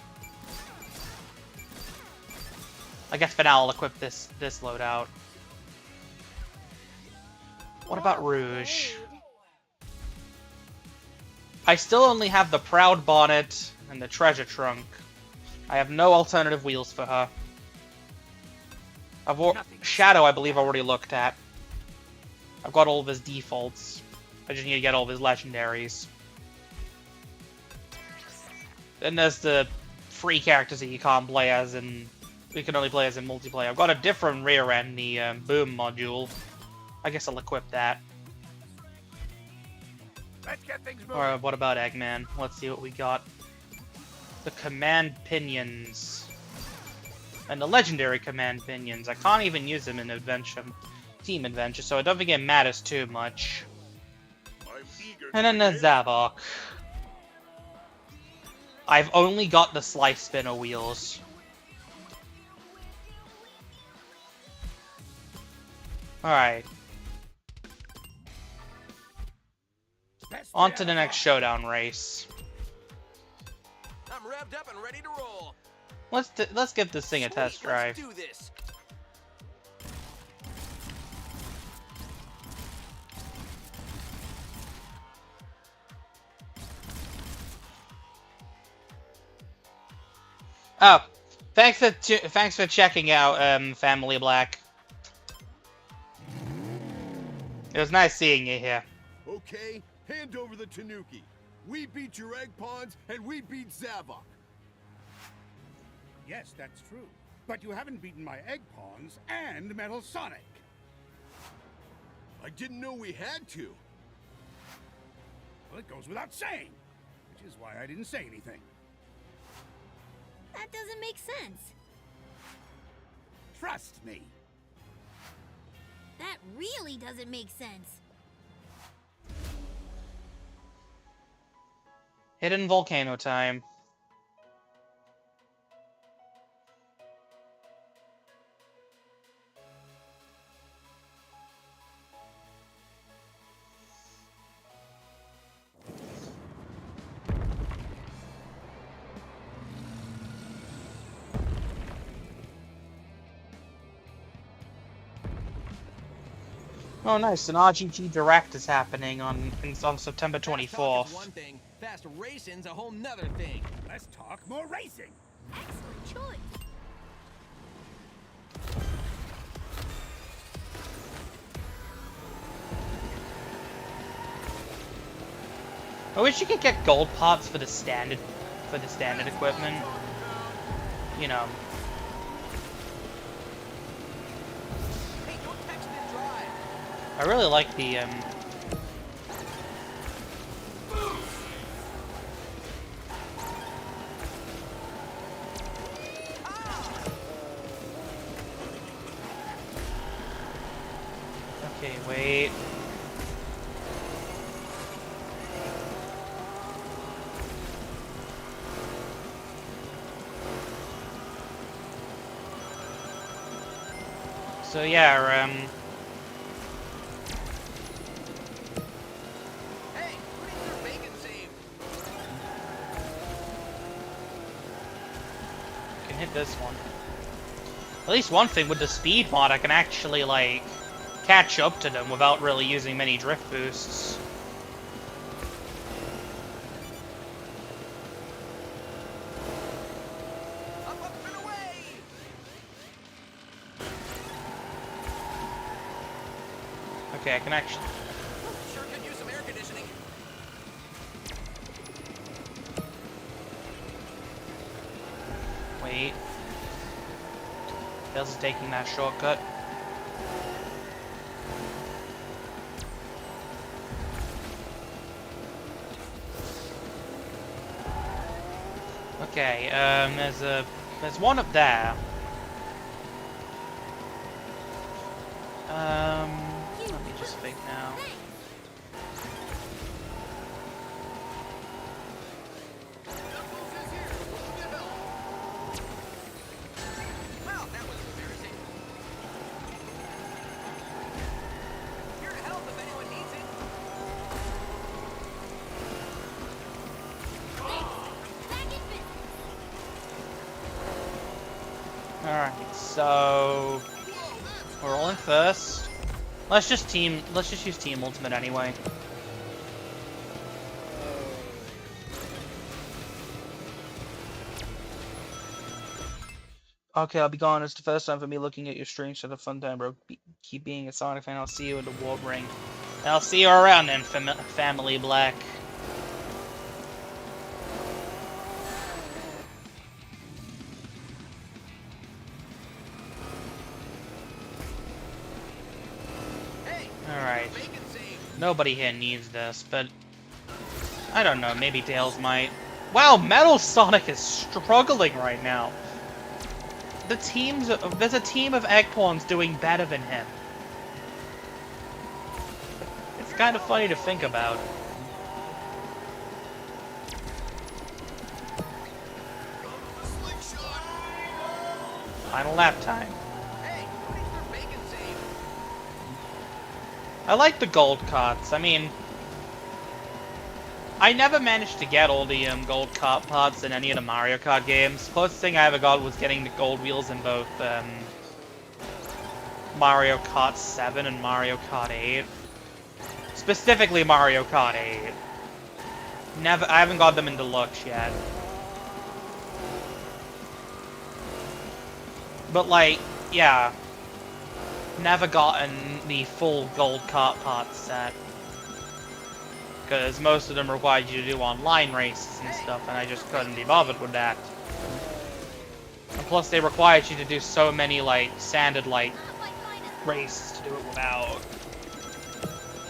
I guess for now I'll equip this loadout. What about Rouge? I still only have the Proud Bonnet and the Treasure Trunk. I have no alternative wheels for her. Shadow, I believe I already looked at. I've got all of his defaults. I just need to get all of his legendaries. Then there's the free characters that you can't play as in... We can only play as in multiplayer. I've got a different rear end, the Boom module. I guess I'll equip that. Let's get things moving. Alright, what about Eggman? Let's see what we got. The Command Pinions. And the Legendary Command Pinions. I can't even use them in Team Adventure, so I don't think it matters too much. And then there's Zavok. I've only got the Slice Spinner wheels. Alright. Best On three to out the of next 5. showdown race. I'm revved up and ready to roll. Let's give this thing a Sweet, test drive. Let's do this. Oh, thanks for checking out, Family Black. It was nice seeing you here. Okay, hand over the Tanuki. We beat your egg pawns, and we beat Zavok. Yes, that's true. But you haven't beaten my egg pawns and Metal Sonic. I didn't know we had to. Well, it goes without saying. Which is why I didn't say anything. That doesn't make sense. Trust me. That really doesn't make sense. Hidden volcano time. Oh, nice. An RGG Direct is happening on September 24th. One thing, fast racing's a whole nother thing. Let's talk more racing. Excellent choice. I wish you could get gold parts for the standard equipment. You know. Hey, don't text and drive. I really like the Okay, wait. So yeah, Hey, who needs their bacon saved? can hit this one. At least one thing with the speed mod, I can actually like catch up to them without really using many drift boosts. Up and away! Okay, I can actually. Sure could use some air conditioning. Wait. Tails is taking that shortcut. Okay, there's one up there. Let me just think now. Well, that was embarrassing. Here to help if anyone needs it. Alright, so we're all in first. Let's just use Team Ultimate anyway. Okay, I'll be gone. It's the first time for me looking at your stream, so the fun time, bro. Keep being a Sonic fan. I'll see you in the Warp Ring. I'll see you around then, Family Black. Alright. Nobody here needs this, but I don't know, maybe Tails might. Wow, Metal Sonic is struggling right now. There's a team of Eggpawns doing better than him. It's kind of funny to think about. Final lap time. Hey, who needs their bacon saved? I like the gold carts. I mean, I never managed to get all the gold kart parts in any of the Mario Kart games. Closest thing I ever got was getting the gold wheels in both Mario Kart 7 and Mario Kart 8. Specifically Mario Kart 8. I haven't got them in Deluxe yet. But like, yeah. Never gotten the full gold kart parts set. Because most of them required you to do online races and stuff, and I just couldn't be bothered with that. And plus they required you to do so many, like, standard, like, races to do it without.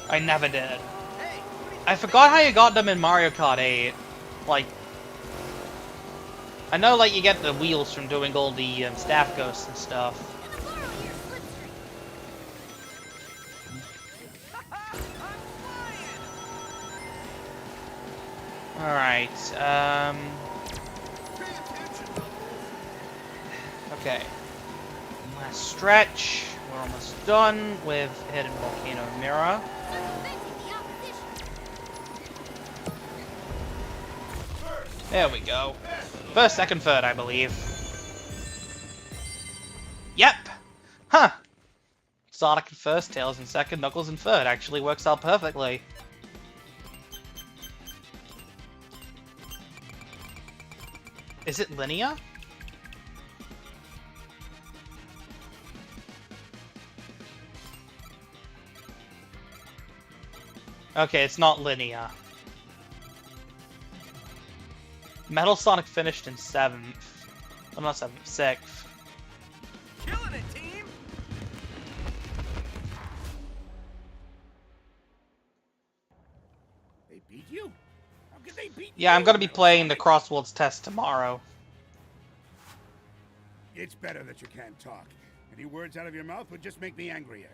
I never did. I forgot how you got them in Mario Kart 8. Like, I know, like, you get the wheels from doing all the staff ghosts and stuff. Alright, okay. Last stretch. We're almost done with Hidden Volcano Mirror. There we go. First, second, third, I believe. Yep! Huh! Sonic in first, Tails in second, Knuckles in third. Actually works out perfectly. Is it linear? Okay, it's not linear. Metal Sonic finished in 7th. I'm not 7th, 6th. Killing it, team! They beat you? How could they beat you? Yeah, I'm gonna be playing the Crossworlds test tomorrow. It's better that you can't talk. Any words out of your mouth would just make me angrier.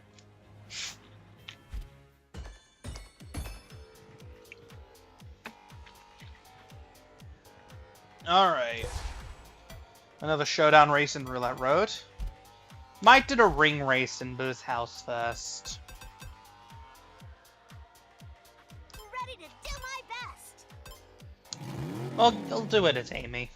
Alright. Another showdown race in Roulette Road. Might do a ring race in Boo's house first. Ready to do my best. Well, I'll do it at Amy.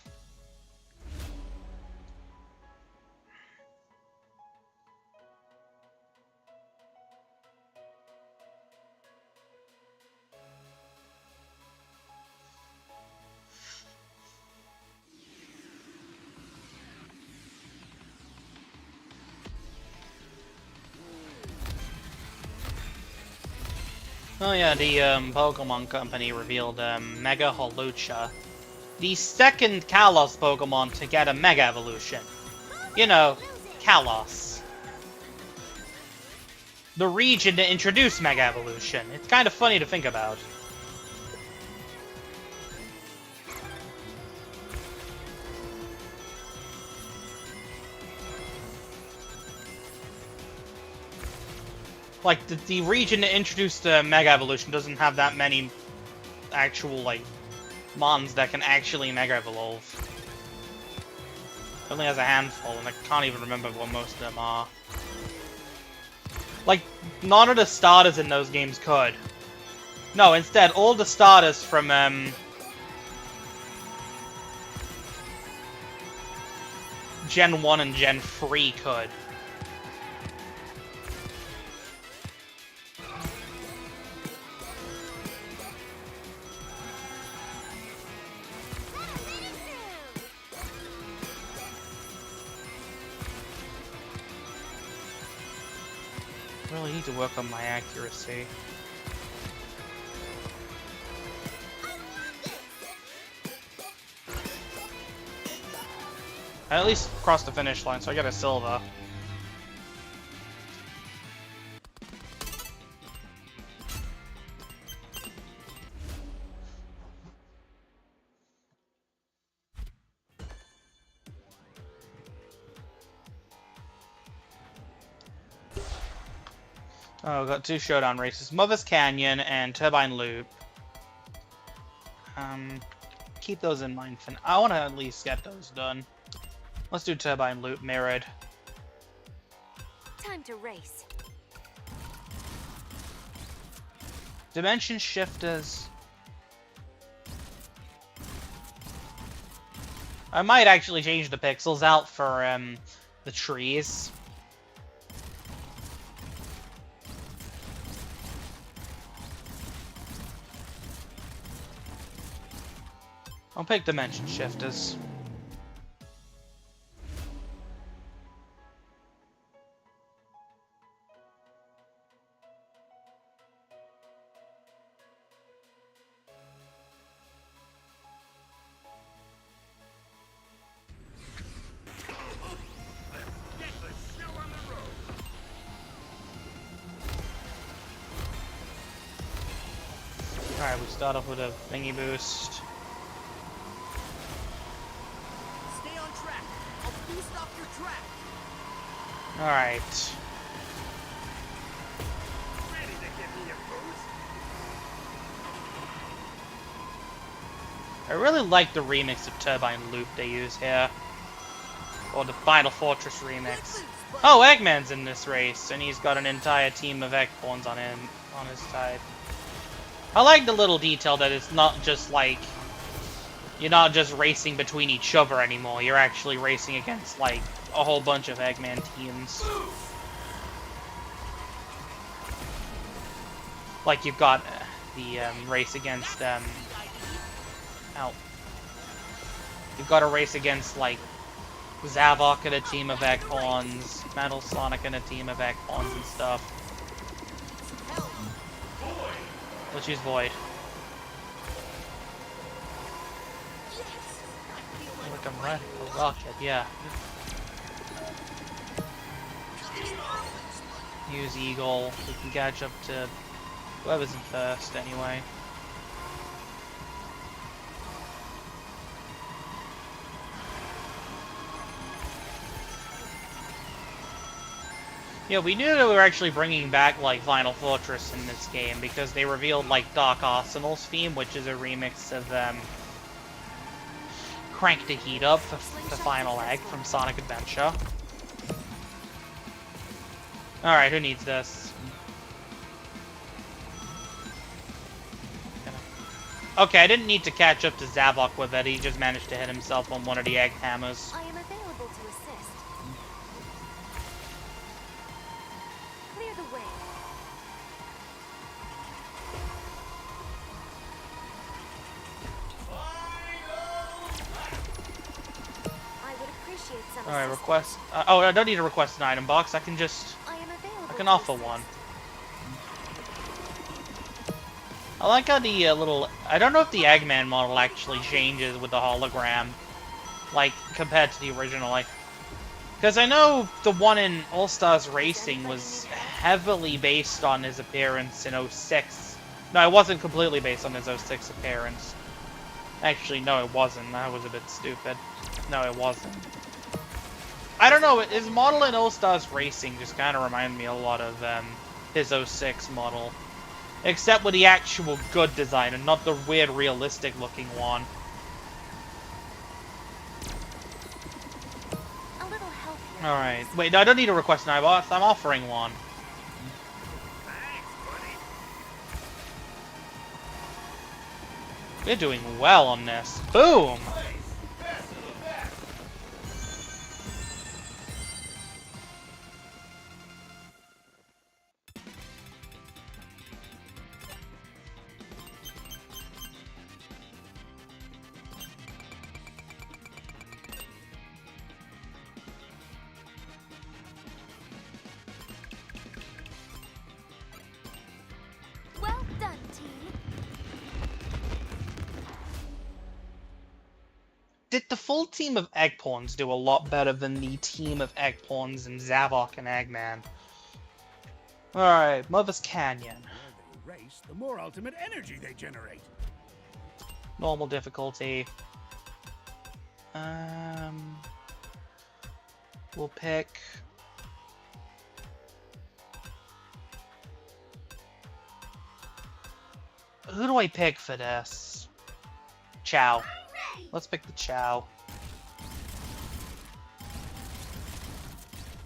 Oh yeah, the Pokemon Company revealed Mega Holucha, the second Kalos Pokemon to get a Mega Evolution. You know, Kalos. The region to introduce Mega Evolution. It's kind of funny to think about. Like, the region that introduced the Mega Evolution doesn't have that many actual, like, mons that can actually Mega Evolve. It only has a handful, and I can't even remember what most of them are. Like, none of the starters in those games could. No, instead, all the starters from, Gen 1 and Gen 3 could. Really need to work on my accuracy. I at least crossed the finish line, so I get a silver. Oh, got two showdown races. Mother's Canyon and Turbine Loop. Keep those in mind for now. I want to at least get those done. Let's do Turbine Loop mirrored. Time to race. Dimension shifters. I might actually change the pixels out for the trees. I'll pick dimension shifters. Alright, we start off with a thingy boost. Stay on track. I'll boost off your track. Alright. Ready to give me a boost? I really like the remix of Turbine Loop they use here. Or the Final Fortress remix. Oh, Eggman's in this race, and he's got an entire team of Eggpawns on his side. I like the little detail that it's not just like... You're not just racing between each other anymore, you're actually racing against, like, a whole bunch of Eggman teams. Like, you've got the race against, Ow. You've got a race against, like, Zavok and a team of Eggpawns, Metal Sonic and a team of Eggpawns and stuff. Let's use Void. Like I'm ready for Rocket, yeah. Use Eagle. We can catch up to whoever's in first anyway. Yeah, we knew that we were actually bringing back, like, Final Fortress in this game, because they revealed, like, Dark Arsenal's theme, which is a remix of, Crank the Heat Up for the Final Egg from Sonic Adventure. Alright, who needs this? Okay, I didn't need to catch up to Zavok with it, he just managed to hit himself on one of the egg hammers. I am available to assist. Clear the way. I would appreciate some Alright, assistance. request... oh, I don't need to request an item box, I can just... I am available I can to offer assist. one. I like how the little... I don't know if the Eggman model actually changes with the hologram. Like, compared to the original. Because I know the one in All-Stars Racing was heavily based on his appearance in 06. No, it wasn't completely based on his 06 appearance. Actually, no, it wasn't. That was a bit stupid. No, it wasn't. I don't know, his model in All-Stars Racing just kind of reminded me a lot of his 06 model. Except with the actual good design and not the weird realistic looking one. A little help here. Alright. Wait, no, I don't need to request an iBox. I'm offering one. Thanks, buddy. We're doing well on this. Boom! Well done, team. Did the full team of Eggpawns do a lot better than the team of Eggpawns and Zavok and Eggman? Alright, Mother's Canyon. The more they race, the more ultimate energy they generate. Normal difficulty. We'll pick... Who do I pick for this? Chow. Let's pick the Chow.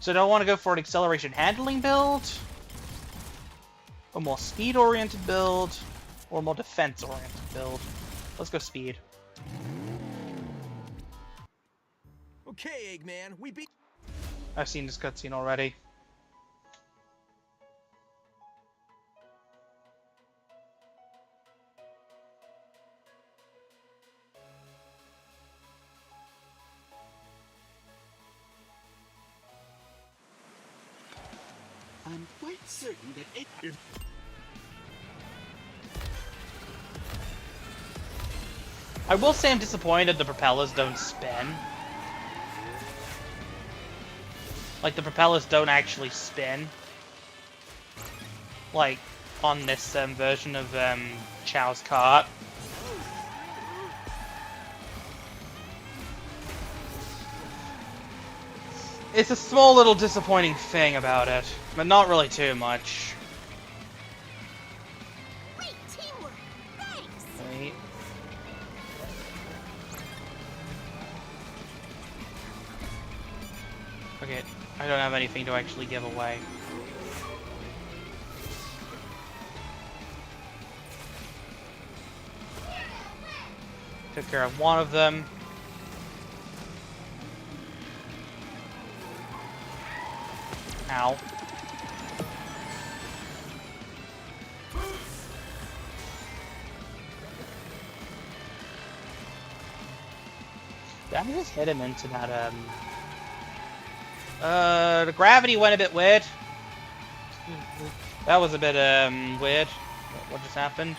So do I want to go for an acceleration handling build? A more speed-oriented build, or a more defense-oriented build? Let's go speed. Okay, Eggman, we beat. I've seen this cutscene already. I'm quite certain that it. I will say I'm disappointed the propellers don't spin. Like, the propellers don't actually spin. Like, on this version of Chow's cart. It's a small little disappointing thing about it, but not really too much. Great teamwork. Thanks. Wait. Okay, I don't have anything to actually give away. Took care of one of them. Ow. Did I just hit him into that, the gravity went a bit weird. That was a bit, weird. What just happened?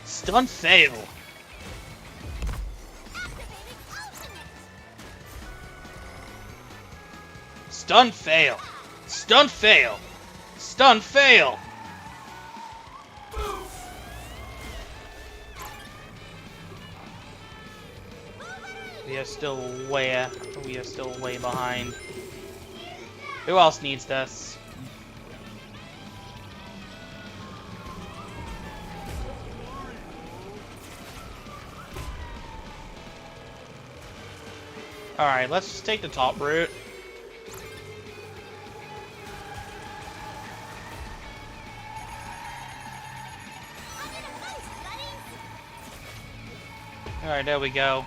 Stunt fail. Stunt fail. Stunt fail. Stunt fail. We are still way behind. Who else needs this? Alright, let's just take the top route. Alright, there we go.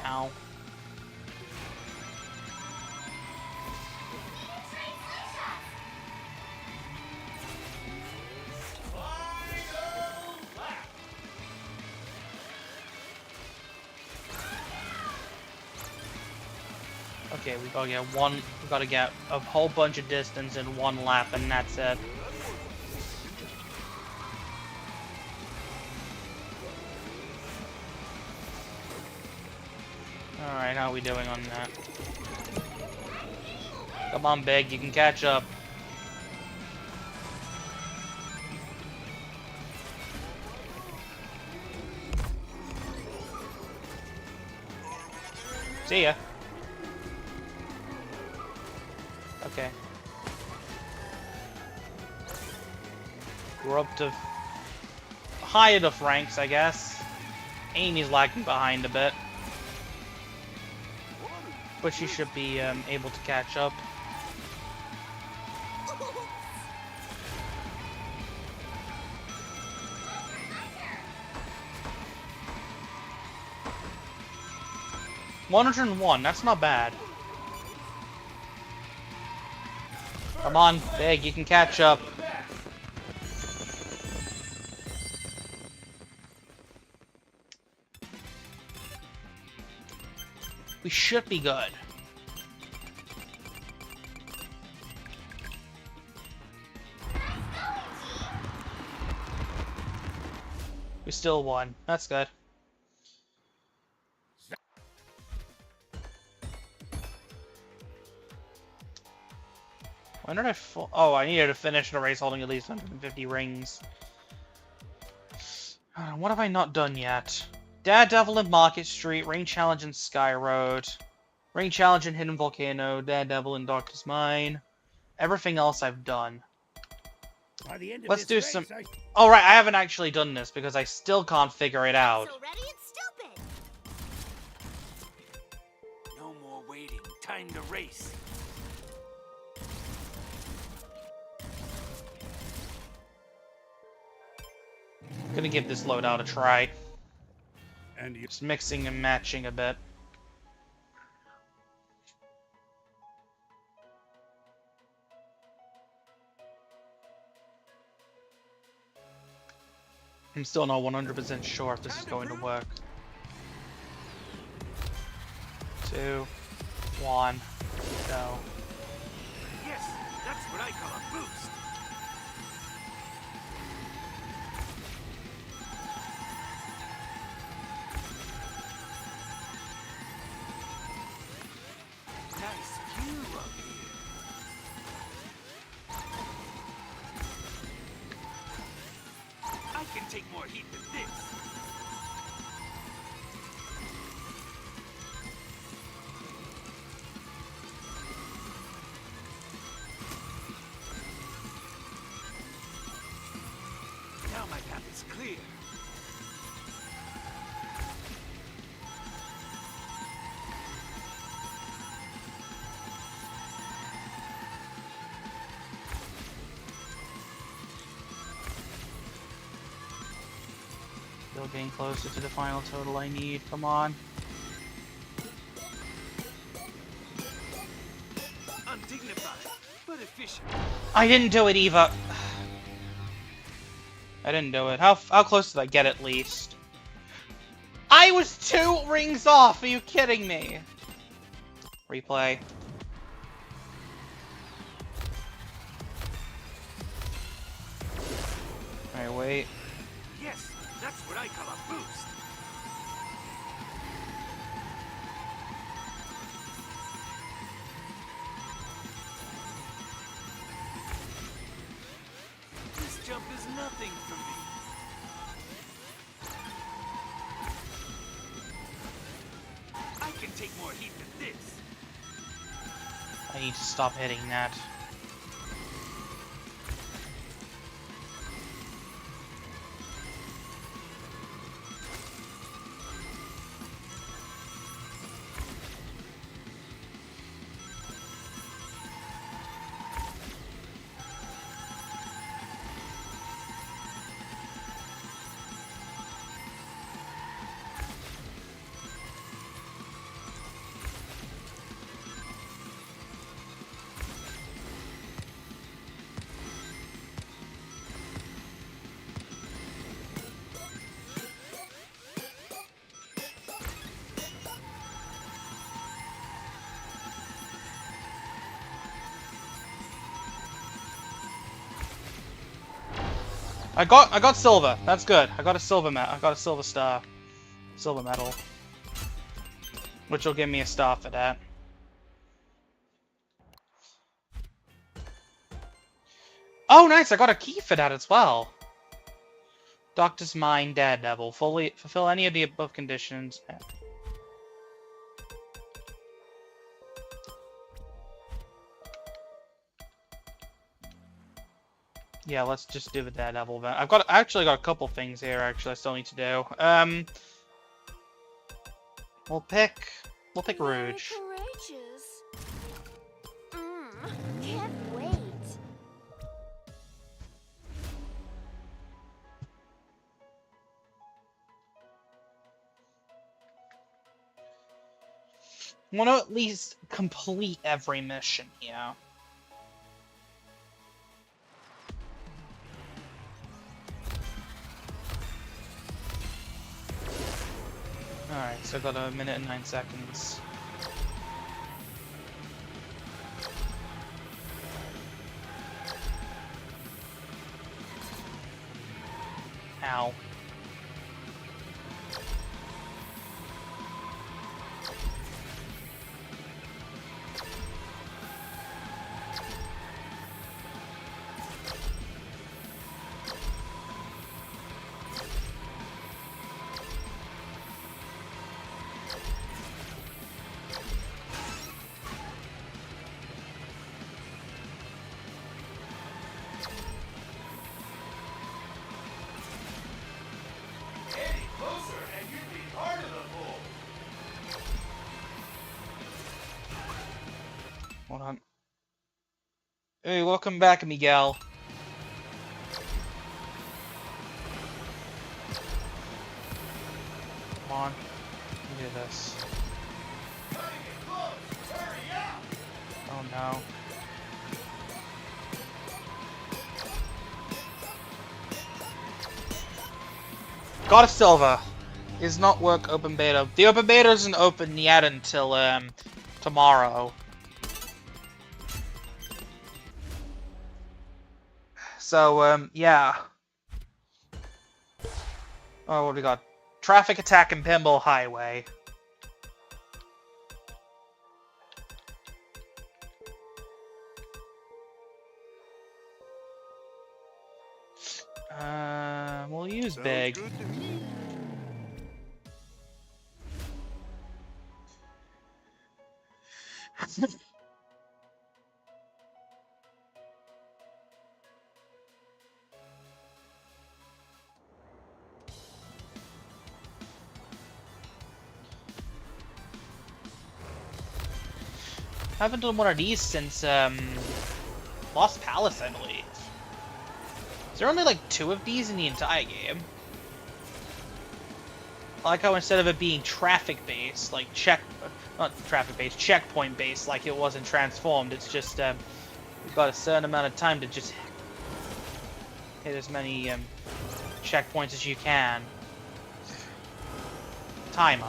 Ow. Okay, we gotta get a whole bunch of distance in one lap, and that's it. Alright, how are we doing on that? Come on, Big, you can catch up. See ya. Okay. We're up to high enough ranks, I guess. Amy's lagging behind a bit. But she should be able to catch up. $101, that's not bad. Come on, Big, you can catch up. We should be good. We still won. That's good. When did I fall? Oh, I needed to finish the race holding at least 150 rings. What have I not done yet? Daredevil in Market Street, Ring Challenge in Sky Road, Ring Challenge in Hidden Volcano, Daredevil in Doctor's Mine. Everything else I've done. By the end of Let's this do race, some... Oh, right, I haven't actually done this because I still can't figure it out. So ready and stupid. No more waiting. Time to race. Gonna give this loadout a try. And you Just mixing and matching a bit. I'm still not 100% sure if this is going to work. 2, 1, go. Yes, that's what I call a boost. Nice view up here. I can take more heat than this. Now my path is clear. Still getting closer to the final total I need. Come on. Undignified, but efficient. I didn't do it, Eva. I didn't do it. How close did I get at least? I was 2 rings off! Are you kidding me? Replay. Alright, wait. Yes, that's what I call a boost. This jump is nothing for me. I can take more heat than this. I need to stop hitting that. I got silver. That's good. I got a silver I got a silver star. Silver medal. Which will give me a star for that. Oh, nice! I got a key for that as well. Doctor's Mind, Daredevil. Fulfill any of the above conditions. Yeah, let's just do the Daredevil event. I actually got a couple things here. Actually, I still need to do. We'll pick Rouge. Courageous. Can't wait. I want to at least complete every mission here. Alright, so I got 1 minute and 9 seconds. Ow. Hey, welcome back, Miguel. Come on. Look at this. Oh no. God of Silva is not work open beta. The open beta isn't open yet until tomorrow. So yeah. Oh, what do we got? Traffic Attack and Pinball Highway. We'll use Sounds big. good to me. I haven't done one of these since Lost Palace, I believe. Is there only like 2 of these in the entire game? I like how instead of it being traffic-based, like not traffic-based, checkpoint-based, like it was in Transformed, it's just you've got a certain amount of time to just hit as many checkpoints as you can. Timer.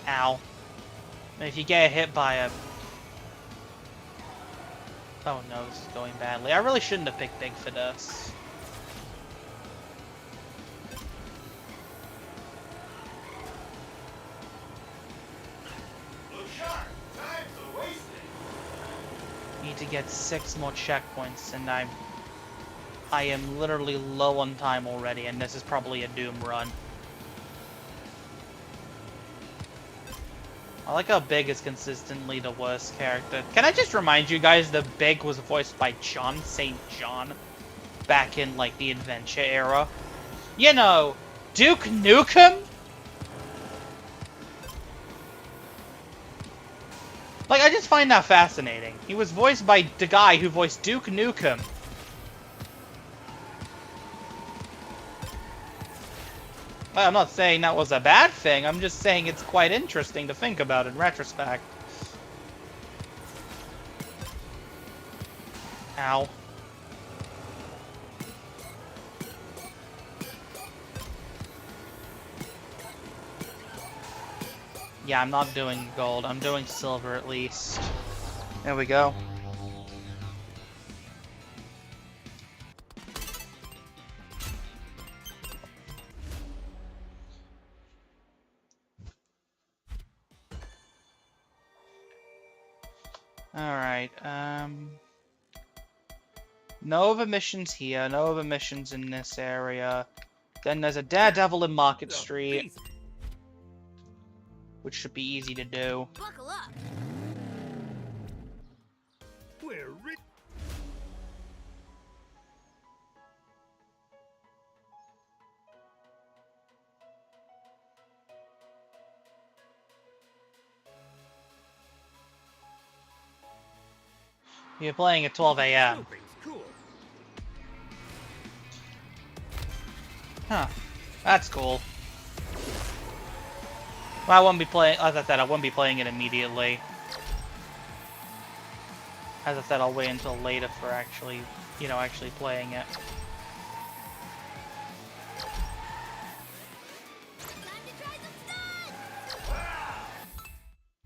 Ow. And if you get hit by a... Oh no, this is going badly. I really shouldn't have picked big for this. Look sharp. Time's a wasted. Need to get 6 more checkpoints, and I am literally low on time already, and this is probably a doom run. I like how Big is consistently the worst character. Can I just remind you guys that Big was voiced by John St. John back in, like, the Adventure era? You know, Duke Nukem? Like, I just find that fascinating. He was voiced by the guy who voiced Duke Nukem. Well, I'm not saying that was a bad thing, I'm just saying it's quite interesting to think about in retrospect. Ow. Yeah, I'm not doing gold, I'm doing silver at least. There we go. Alright, no other missions here, no other missions in this area. Then there's a Daredevil in Market Street, which should be easy to do. Buckle up. We're rich. You're playing at 12 a.m. Cool. Huh. That's cool. Well, I won't be playing, as I said, I won't be playing it immediately. As I said, I'll wait until later for actually, you know, actually playing it.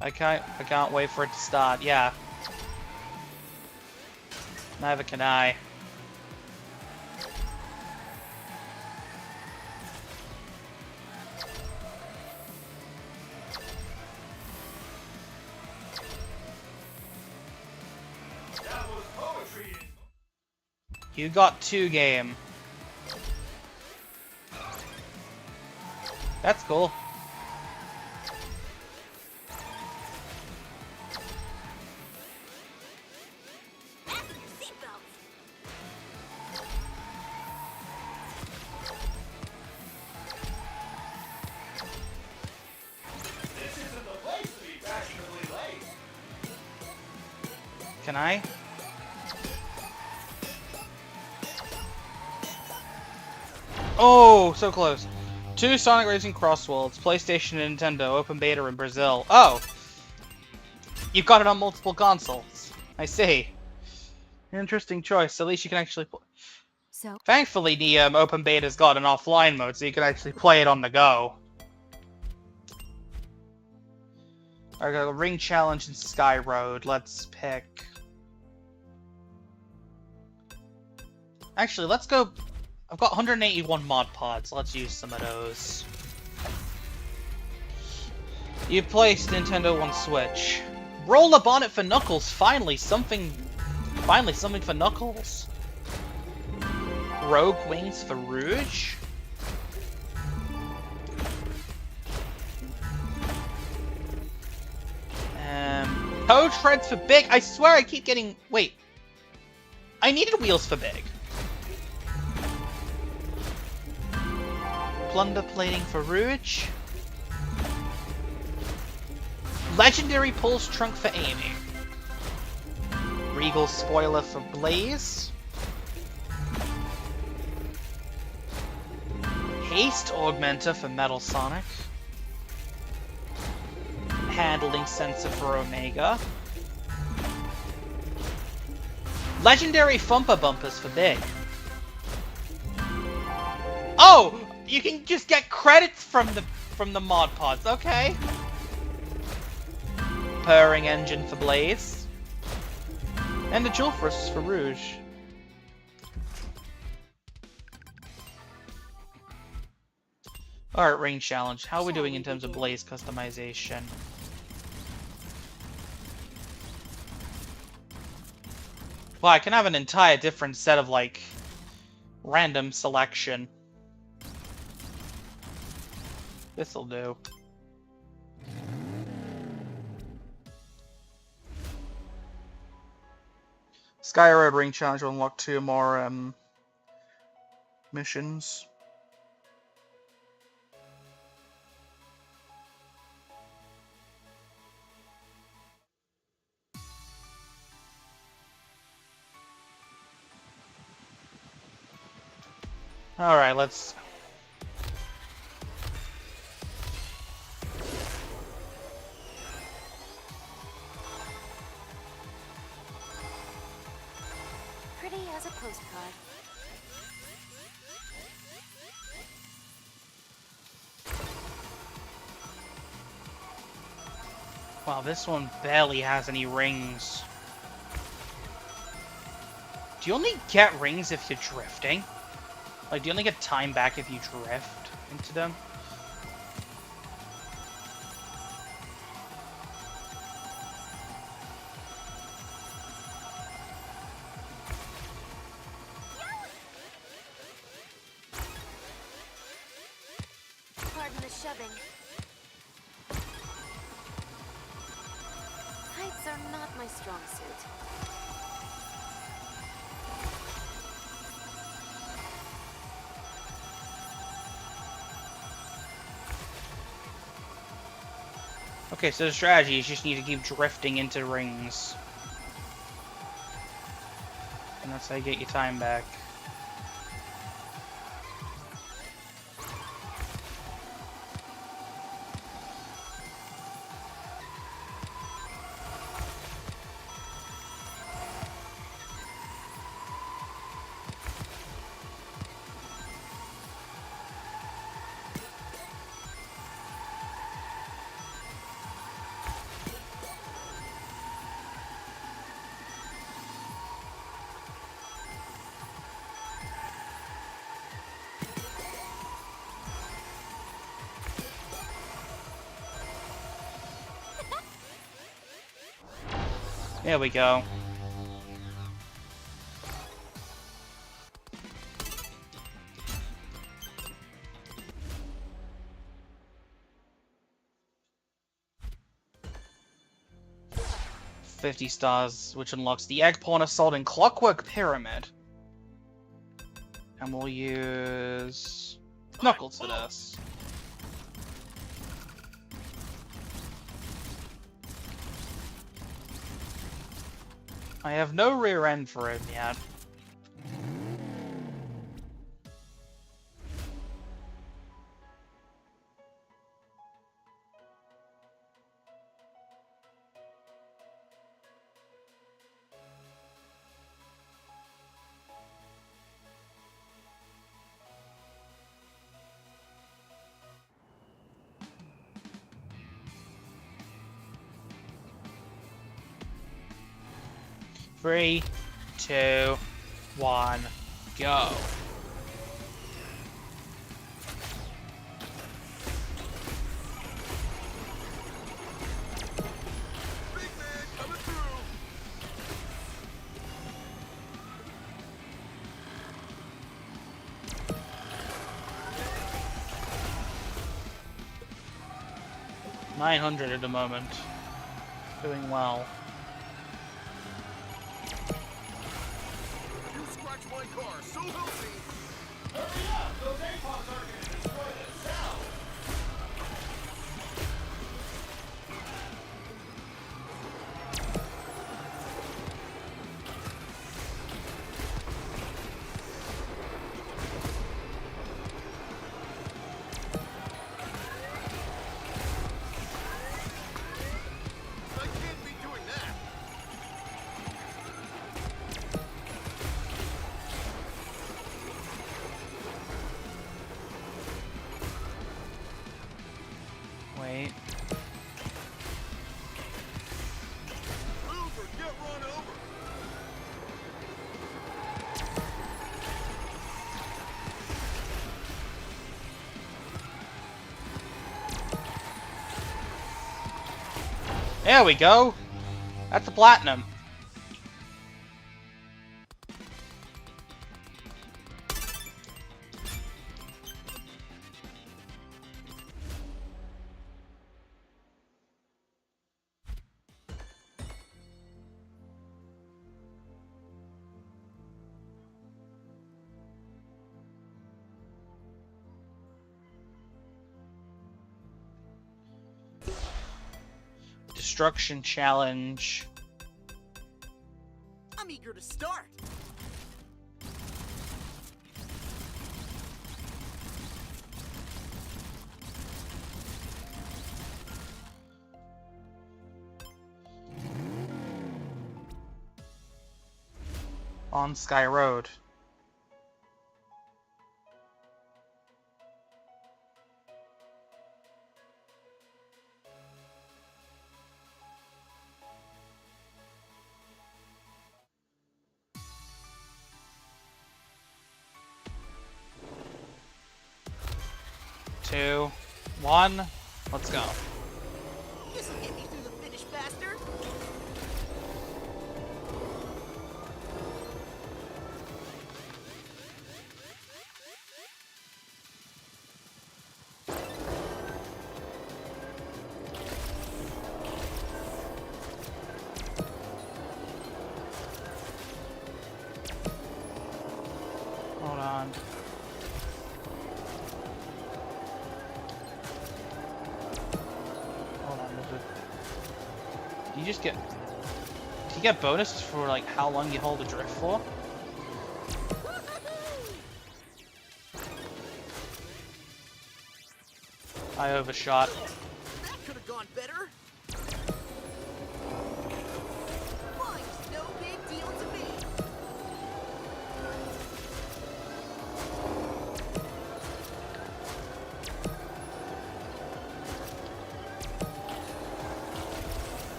I can't wait for it to start, yeah. Neither can I. That was poetry. You got 2 game. That's cool. Can I? Oh, so close. 2 Sonic Racing Crossworlds, PlayStation and Nintendo, open beta in Brazil. Oh! You've got it on multiple consoles. I see. Interesting choice. At least you can actually play. So, Thankfully, the open beta's got an offline mode, so you can actually play it on the go. I got a Ring Challenge and Sky Road. Let's pick... Actually, let's go... I've got 181 mod pods. Let's use some of those. You placed Nintendo on Switch. Roll the bonnet for Knuckles. Finally something for Knuckles. Rogue Wings for Rouge. Toad Shreds for Big. I swear I keep getting... Wait. I needed wheels for Big. Plunder Plating for Rouge. Legendary Pulse Trunk for Amy. Regal Spoiler for Blaze. Haste Augmenter for Metal Sonic. Handling Sensor for Omega. Legendary Thumper Bumpers for Big. Oh! You can just get credits from the mod pods, okay. Purring Engine for Blaze. And the Jewelfrus for Rouge. Alright, Ring Challenge. How are we doing in terms of Blaze customization? Well, I can have an entire different set of, like, random selection. This'll do. Sky Road Ring Challenge will unlock 2 more, missions. Alright, let's... pretty as a postcard. Wow, this one barely has any rings. Do you only get rings if you're drifting? Like, do you only get time back if you drift into them? Pardon the shoving. Heights are not my strong suit. Okay, so the strategy is just need to keep drifting into rings. And that's how you get your time back. There we go. $50, which unlocks the Egg Pawn Assault and Clockwork Pyramid. And we'll use Knuckles for this. I have no rear end for him yet. Three, 2, 1, go. Big man coming through. $900 at the moment. Doing well. You scratch my car, so healthy. Hurry up! Those APOCs aren't gonna destroy the cell. I can't be doing that. Wait. Move or get run over. There we go. That's a platinum. Destruction challenge. I'm eager to start. On Sky Road. Two, 1, let's go. This'll get me through the finish faster. Hold on. Hold on, do you just get... Do you get bonuses for, like, how long you hold a drift for? I overshot. That could have gone better. Flying's no big deal to me.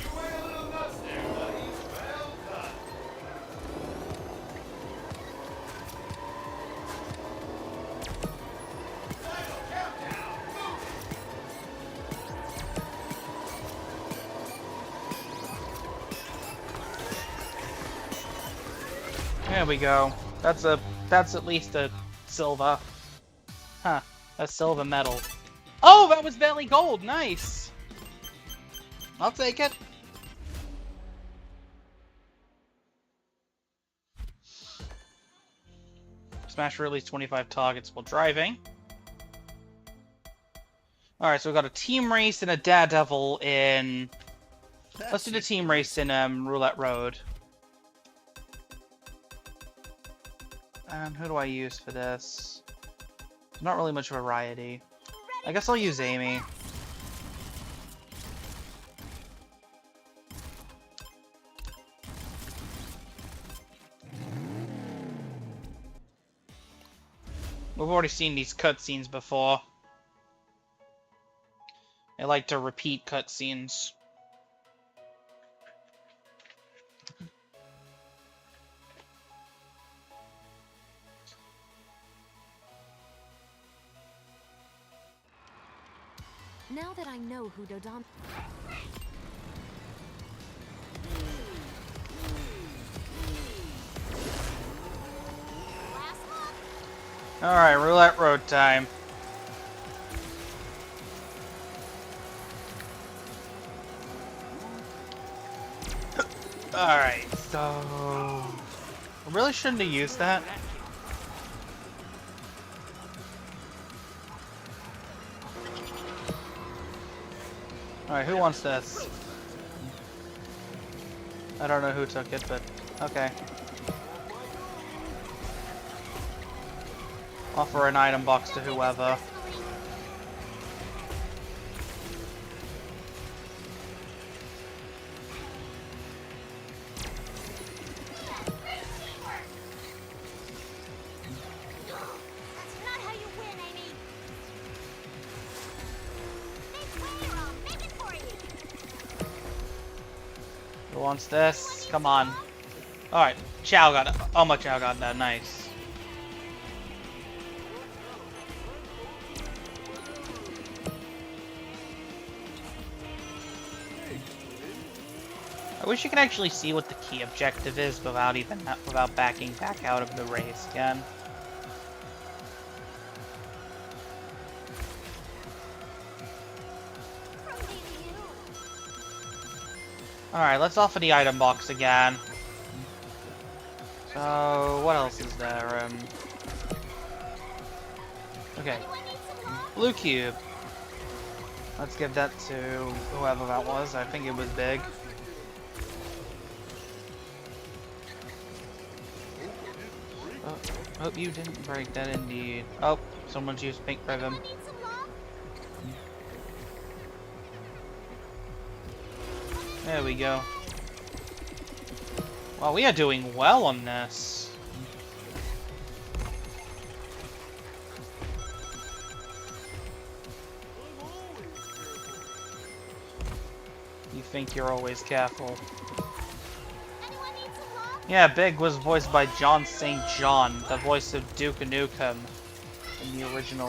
You went a little nuts there, buddy. Well done. Final countdown. Move it. There we go. That's at least a silver. Huh. A silver medal. Oh, that was barely gold. Nice. I'll take it. Smash release 25 targets while driving. Alright, so we've got a team race and a Daredevil in... Let's do the team race in Roulette Road. And who do I use for this? Not really much variety. I guess I'll use Amy. We've already seen these cutscenes before. I like to repeat cutscenes. Now that I know who Dodon... Alright, Roulette Road time. Alright, so... I really shouldn't have used that. Alright, who wants this? I don't know who took it, but okay. Offer an item box to whoever. Who wants this? Come on. Alright, Chow got it. Oh, my Chow got that. Nice. I wish you could actually see what the key objective is without backing back out of the race again. Alright, let's offer the item box again. So, what else is there? Okay. Blue cube. Let's give that to whoever that was. I think it was big. Oh, you didn't break that indeed. Oh, someone's used pink ribbon. There we go. Well, we are doing well on this. You think you're always careful. Yeah, Big was voiced by John St. John, the voice of Duke Nukem in the original,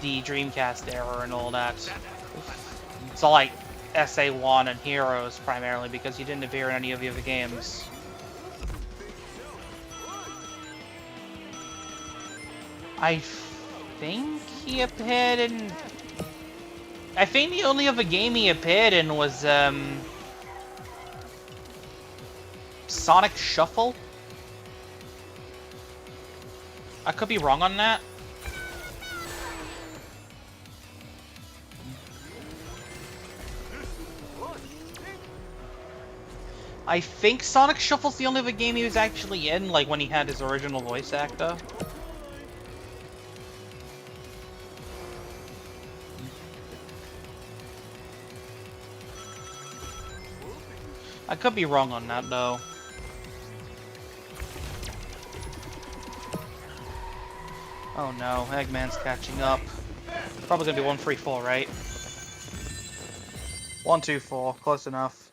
the Dreamcast era and all that. It's all like SA1 and Heroes primarily because he didn't appear in any of the other games. I think he appeared in... I think the only other game he appeared in was, Sonic Shuffle? I could be wrong on that. I think Sonic Shuffle's the only other game he was actually in, like when he had his original voice actor. I could be wrong on that though. Oh no, Eggman's catching up. Probably gonna be 1-3-4, right? 1-2-4, close enough.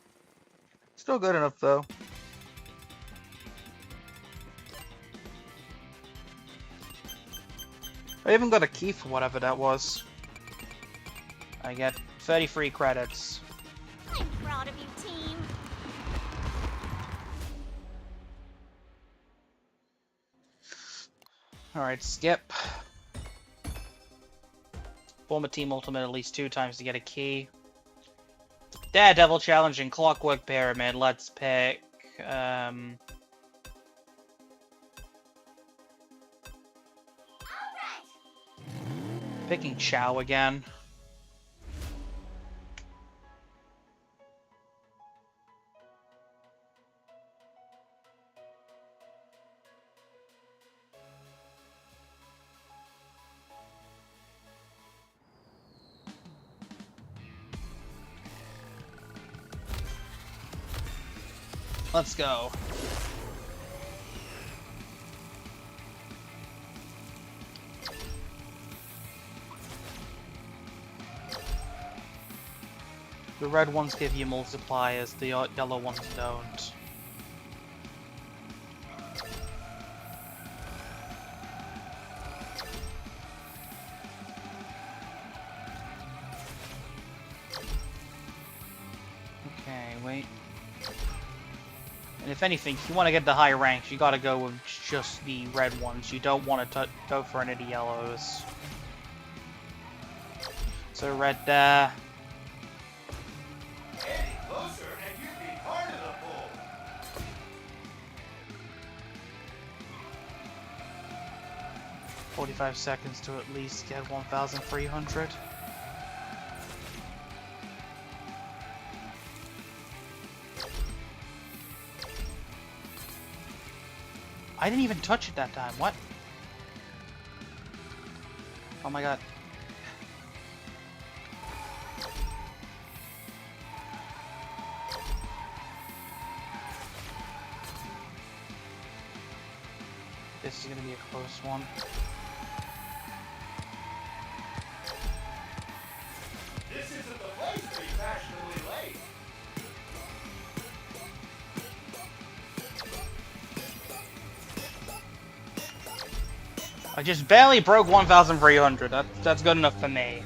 Still good enough though. I even got a key for whatever that was. I get 33 credits. I'm proud of you, team. Alright, skip. Form a team ultimate at least 2 times to get a key. Daredevil Challenge and Clockwork Pyramid. Let's pick... Picking Chow again. Let's go. The red ones give you multipliers, the yellow ones don't. Okay, wait. And if anything, if you want to get the high ranks, you gotta go with just the red ones. You don't want to go for any of the yellows. So red there. Any closer and you'd be part of the pool. "45 seconds to at least get 1,300. I didn't even touch it that time. What? Oh my god. This is gonna be a close one. This isn't the place to be fashionably late. I just barely broke 1,300. That's good enough for me.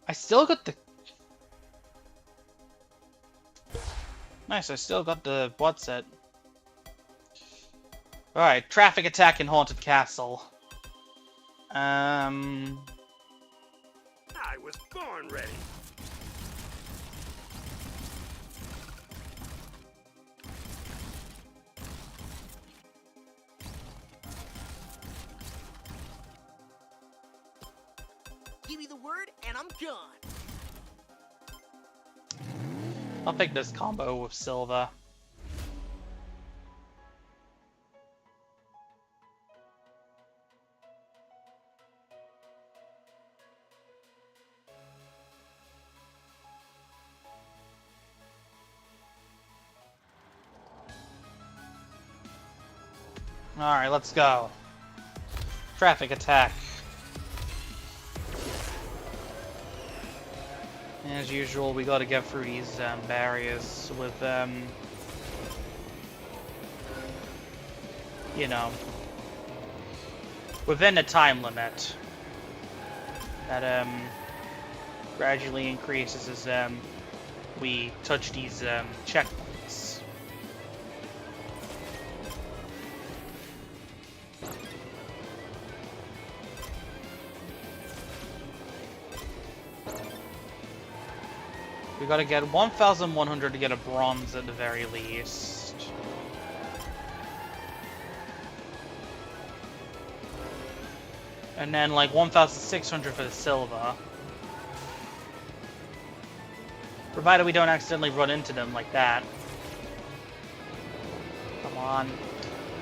I still got the... Nice, I still got the blood set. Alright, traffic attack in Haunted Castle. I was born ready. Give me the word, and I'm gone. I'll pick this combo with Silva. Alright, let's go. Traffic attack. As usual, we gotta get through these barriers with, you know, within a time limit that gradually increases as we touch these checkpoints. We gotta get 1,100 to get a bronze at the very least. And then like 1,600 for the silver. Provided we don't accidentally run into them like that. Come on.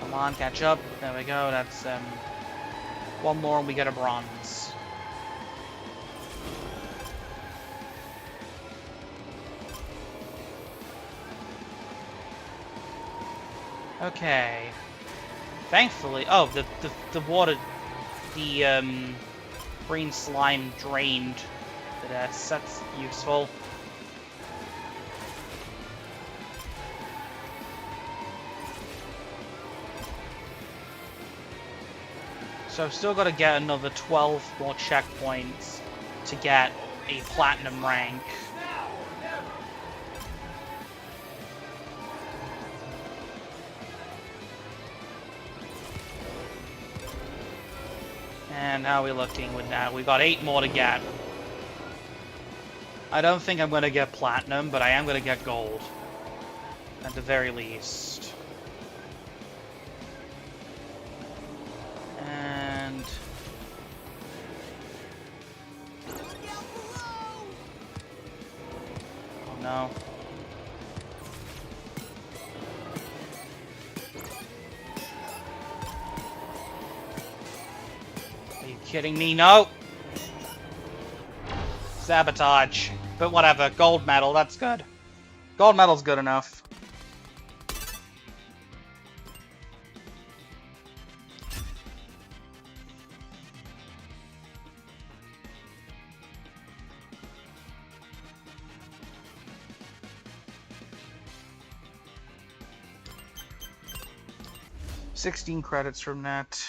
Come on, catch up. There we go, that's one more and we get a bronze. Okay. Thankfully, oh, the water, the green slime drained. That's useful. So I've still got to get another 12 more checkpoints to get a platinum rank. And how are we looking with that? We've got 8 more to get. I don't think I'm gonna get platinum, but I am gonna get gold. At the very least. And... oh no. Are you kidding me? No! Sabotage. But whatever, gold medal, that's good. Gold medal's good enough. $16 credits from that.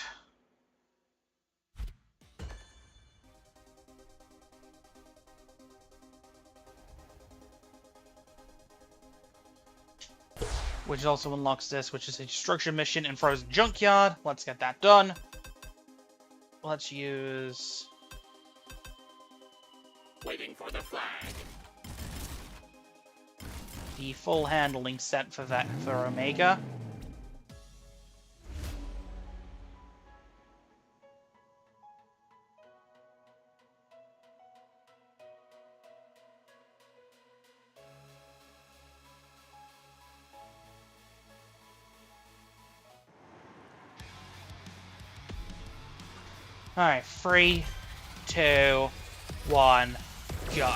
Which also unlocks this, which is a destruction mission in Frozen Junkyard. Let's get that done. Let's use... Waiting for the flag. the full handling set for that for Omega. Alright, 3, 2, 1, go.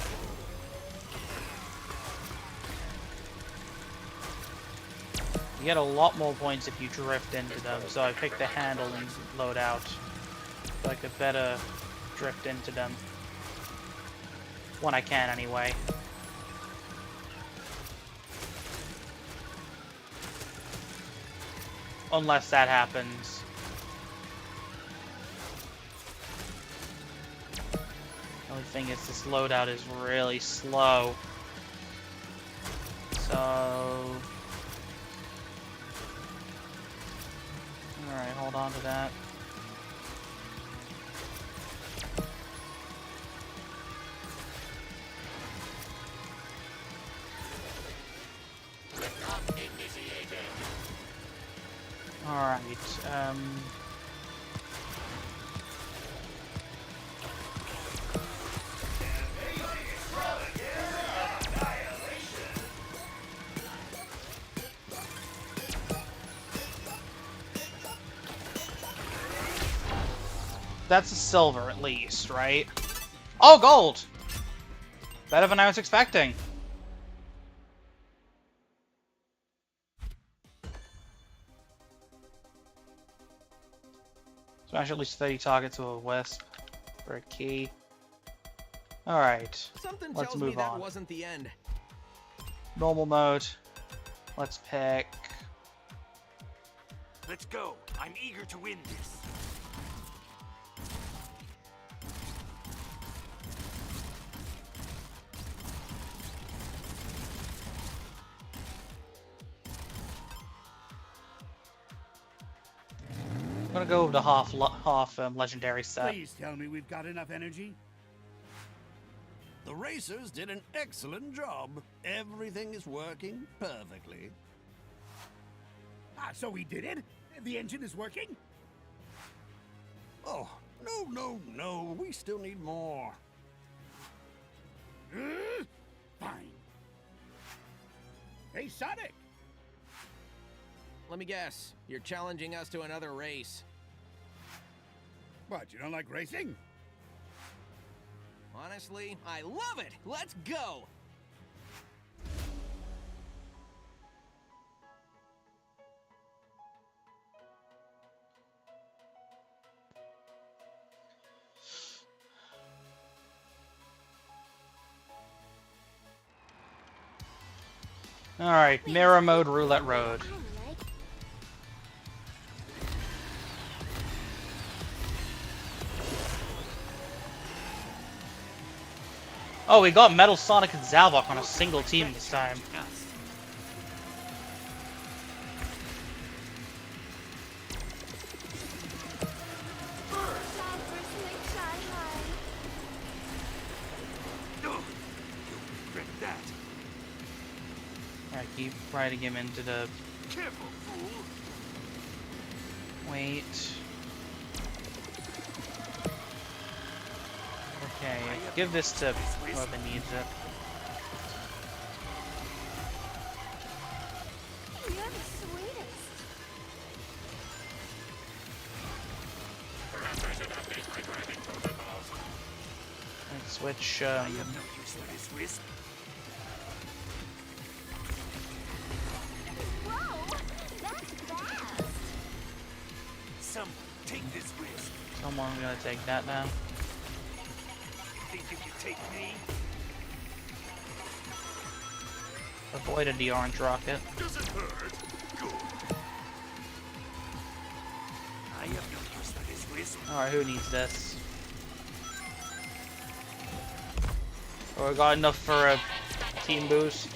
You get a lot more points if you drift into them, so I picked the handling loadout. So I could better drift into them. When I can, anyway. Unless that happens. The only thing is this loadout is really slow. So... alright, hold on to that. Alright, that's a silver, at least, right? Oh, gold! Better than I was expecting. Smash at least 30 targets with a wisp for a key. Alright, Something let's tells me move that on. wasn't the end. Normal mode. Let's pick... Let's go. I'm eager to win this. I'm gonna go with the half legendary set. Please tell me we've got enough energy. The racers did an excellent job. Everything is working perfectly. Ah, so we did it? The engine is working? Oh, no. We still need more. Fine. Hey, Sonic! Let me guess, you're challenging us to another race. What, you don't like racing? Honestly, I love it! Let's go! Alright, mirror mode, roulette road. Oh, we got Metal Sonic and Zavok on a single team this time. I keep riding him into the... Careful, fool. Wait. Okay, give this to whoever needs it. You're the sweetest. Let's switch, I have no use for this wisp. Whoa, that's fast. Someone, take this wisp. someone's gonna take that now. Think you can take me? Avoided the orange rocket. Does it hurt? Good. I have no use for this wisp. Alright, who needs this? Oh, we got enough for a team boost.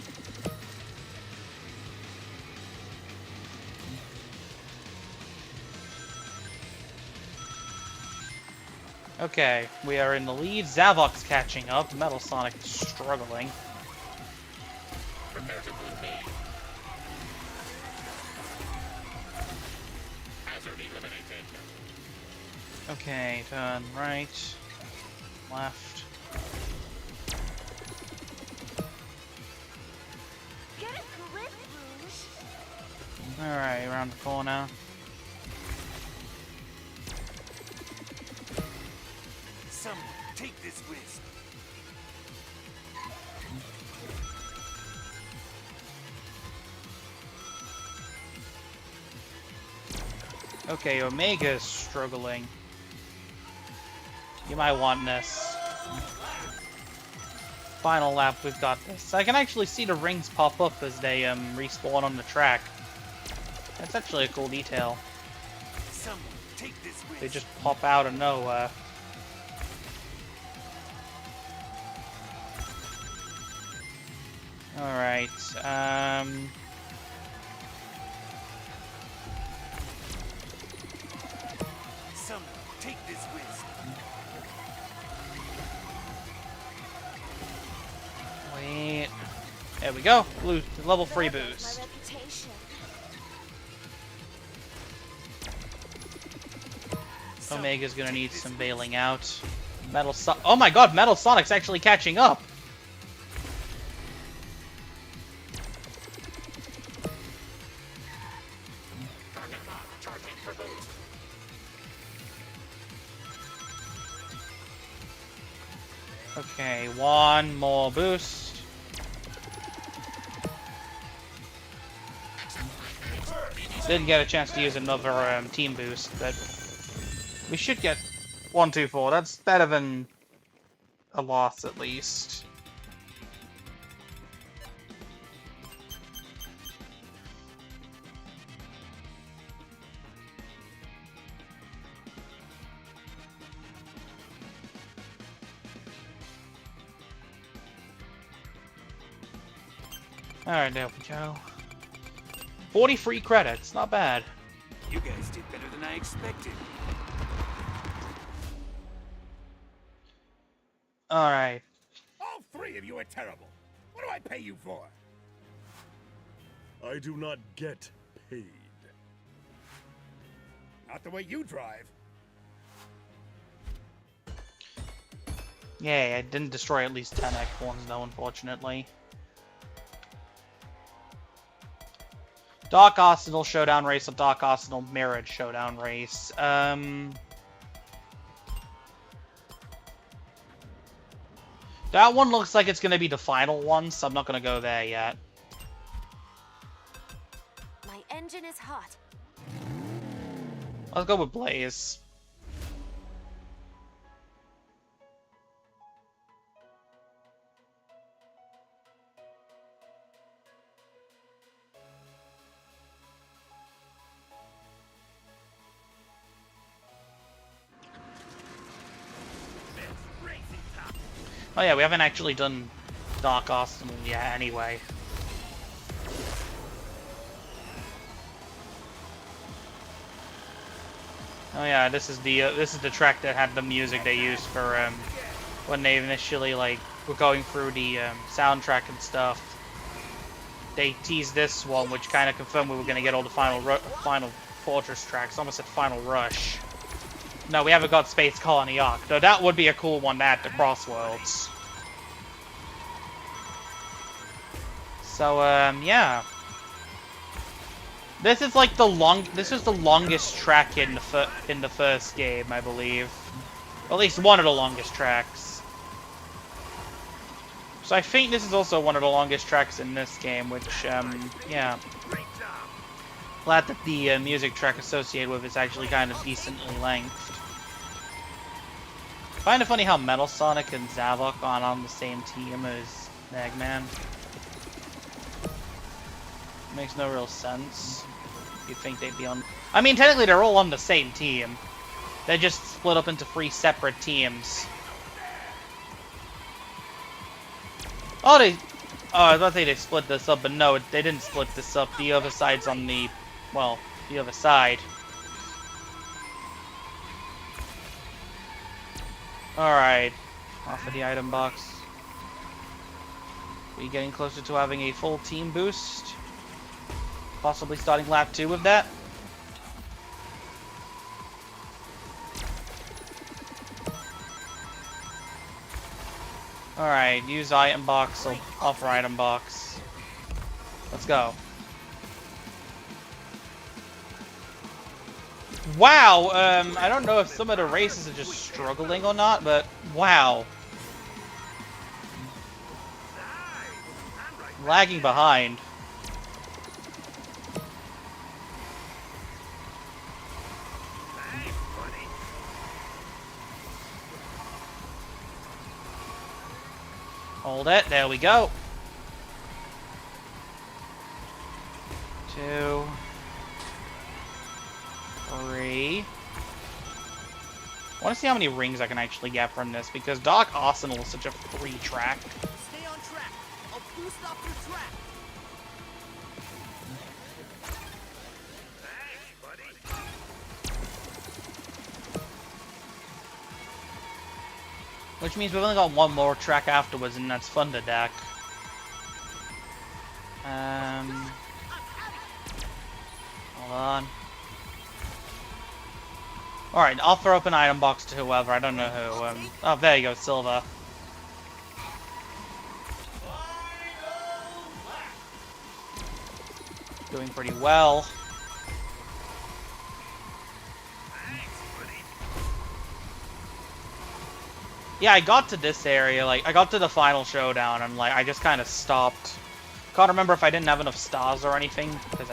Okay, we are in the lead. Zavok's catching up. Metal Sonic is struggling. Prepare to move me. Hazard eliminated. Okay, turn right, left. Get a grip, Rouge. Alright, around the corner. Someone, take this wisp. Okay, Omega's struggling. You might want this. Final lap, we've got this. I can actually see the rings pop up as they respawn on the track. That's actually a cool detail. Someone, take this wisp. They just pop out of nowhere. Alright, Someone, take this wisp. wait. There we go. Blue level 3 boost. My reputation. Omega's gonna need some bailing out. Oh my god, Metal Sonic's actually catching up! Okay, one more boost. Didn't get a chance to use another team boost, but we should get 1, 2, 4. That's better than a loss, at least. Alright, there we go. 40 free credits, not bad. You guys did better than I expected. Alright. All three of you are terrible. What do I pay you for? I do not get paid. Not the way you drive. Yay, I didn't destroy at least 10 X-Ones though, unfortunately. Dark Arsenal Showdown Race or Dark Arsenal Mirage Showdown Race. That one looks like it's going to be the final one, so I'm not going to go there yet. My engine is hot. Let's go with Blaze. Oh yeah, we haven't actually done Dark Arsenal yet anyway. Oh yeah, this is the track that had the music they used for when they initially like were going through the soundtrack and stuff. they teased this one, which kind of confirmed we were going to get all the final Fortress tracks. Almost said Final Rush. No, we haven't got Space Colony Arc, though that would be a cool one to add to Crossworlds. So, yeah. This is like this is the longest track in the first game, I believe. Or at least one of the longest tracks. So I think this is also one of the longest tracks in this game, which, yeah. Glad that the music track associated with it's actually kind of decently length. Kind of funny how Metal Sonic and Zavok are on the same team as Eggman. Makes no real sense. You'd think they'd be on... I mean, technically they're all on the same team. They're just split up into 3 separate teams. Oh, I was about to say they split this up, but no, they didn't split this up. The other side's on the... well, the other side. Alright. Off of the item box. Are you getting closer to having a full team boost? Possibly starting lap 2 with that? Alright, use item box, so offer item box. Let's go. Wow, I don't know if some of the races are just struggling or not, but wow. Lagging behind. Hold it, there we go. 2, 3. I want to see how many rings I can actually get from this, because Dock Arsenal is such a free track. Stay on track. I'll boost off your track. Which means we've only got one more track afterwards, and that's Thunder Deck. Hold on. Alright, I'll throw up an item box to whoever, I don't know who. Oh, there you go, Silva. Doing pretty well. Yeah, I got to this area, like, I got to the final showdown, and, like, I just kind of stopped. Can't remember if I didn't have enough stars or anything, because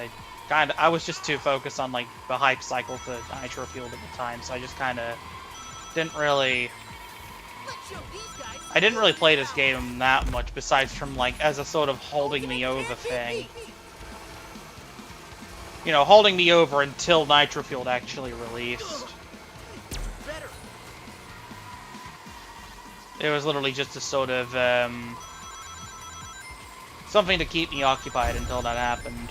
I was just too focused on, like, the hype cycle for Nitro Fueled at the time, so I just kind of didn't really... I didn't really play this game that much, besides from, like, as a sort of holding me over thing. You know, holding me over until Nitro Fueled actually released. It was literally just a sort of, something to keep me occupied until that happened.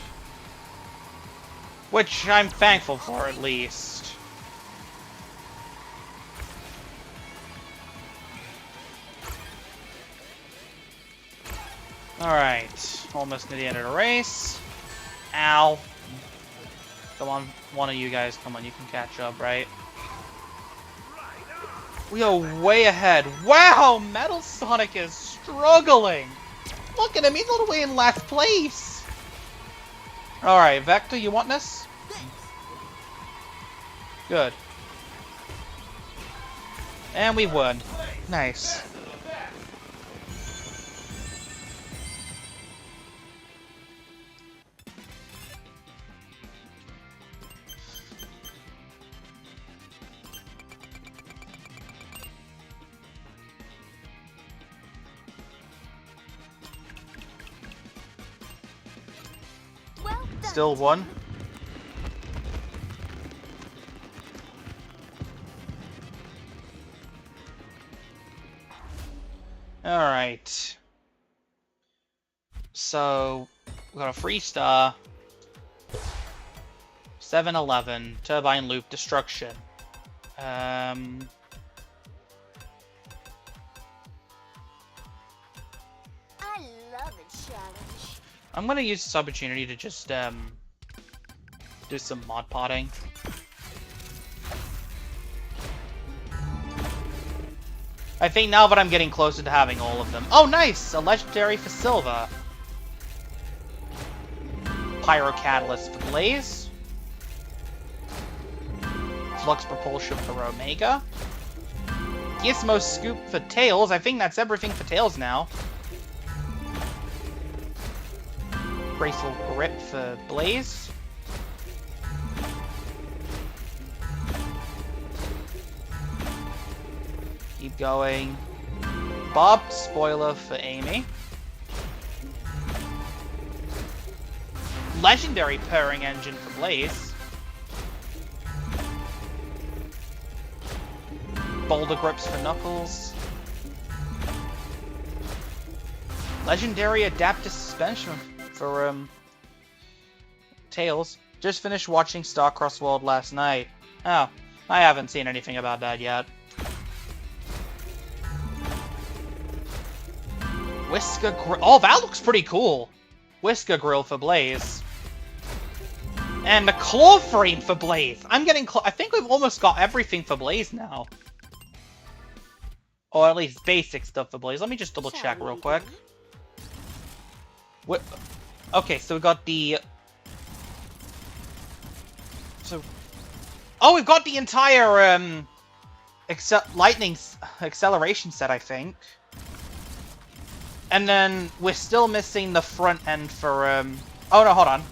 Which I'm thankful for, at least. Alright, almost near the end of the race. Ow. Come on, one of you guys, come on, you can catch up, right? We are way ahead. Wow, Metal Sonic is struggling. Look at him, he's all the way in last place. Alright, Vector, you want this? Good. And we won. Nice. Still one. Alright. So, we got a free star. 7-11. Turbine Loop Destruction. I love a challenge. I'm gonna use this opportunity to just do some mod potting. I think now that I'm getting closer to having all of them. Oh, nice! A legendary for Silva. Pyro Catalyst for Blaze. Flux Propulsion for Omega. Gizmo Scoop for Tails. I think that's everything for Tails now. Graceful Grip for Blaze. Keep going. Bob Spoiler for Amy. Legendary Purring Engine for Blaze. Boulder Grips for Knuckles. Legendary Adaptive Suspension for Tails. Just finished watching Star Crossworld last night. Oh, I haven't seen anything about that yet. Whisker Grill. Oh, that looks pretty cool. Whisker Grill for Blaze. And the Claw Frame for Blaze. I'm getting I think we've almost got everything for Blaze now. Or at least basic stuff for Blaze. Let me just double check real quick. What? Okay, so we got the... Oh, we've got the entire, lightning acceleration set, I think. And then we're still missing the front end for, Oh, no, hold on.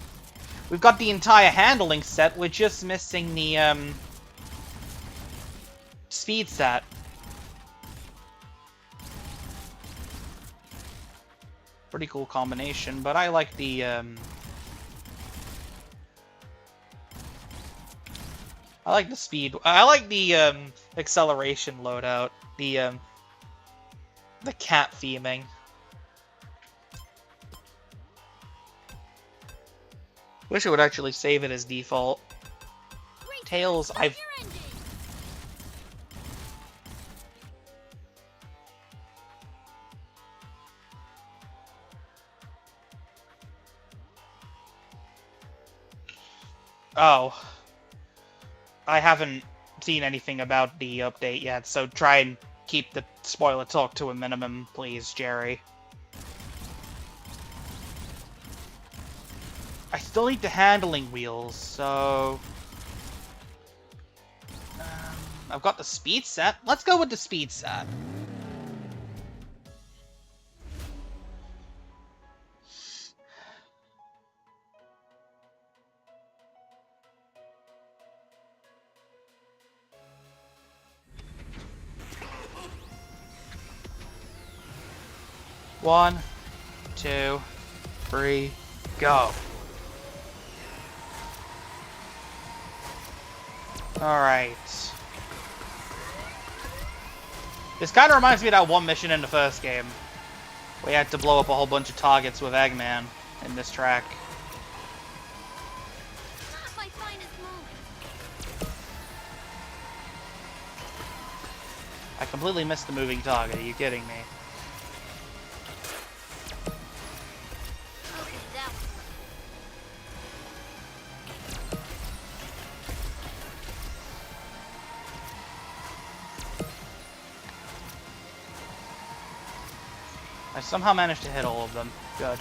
We've got the entire handling set. We're just missing the, speed set. Pretty cool combination, but I like the, I like the speed. I like the, acceleration loadout. The cat theming. Wish it would actually save it as default. Tails, I've... Oh. I haven't seen anything about the update yet, so try and keep the spoiler talk to a minimum, please, Jerry. I still need the handling wheels, so... I've got the speed set. Let's go with the speed set. One, 2, 3, go. Alright. This kind of reminds me of that one mission in the first game. We had to blow up a whole bunch of targets with Eggman in this track. Not my finest moment. I completely missed the moving target. Are you kidding me? Okay, that was I somehow managed to hit all of them. Good.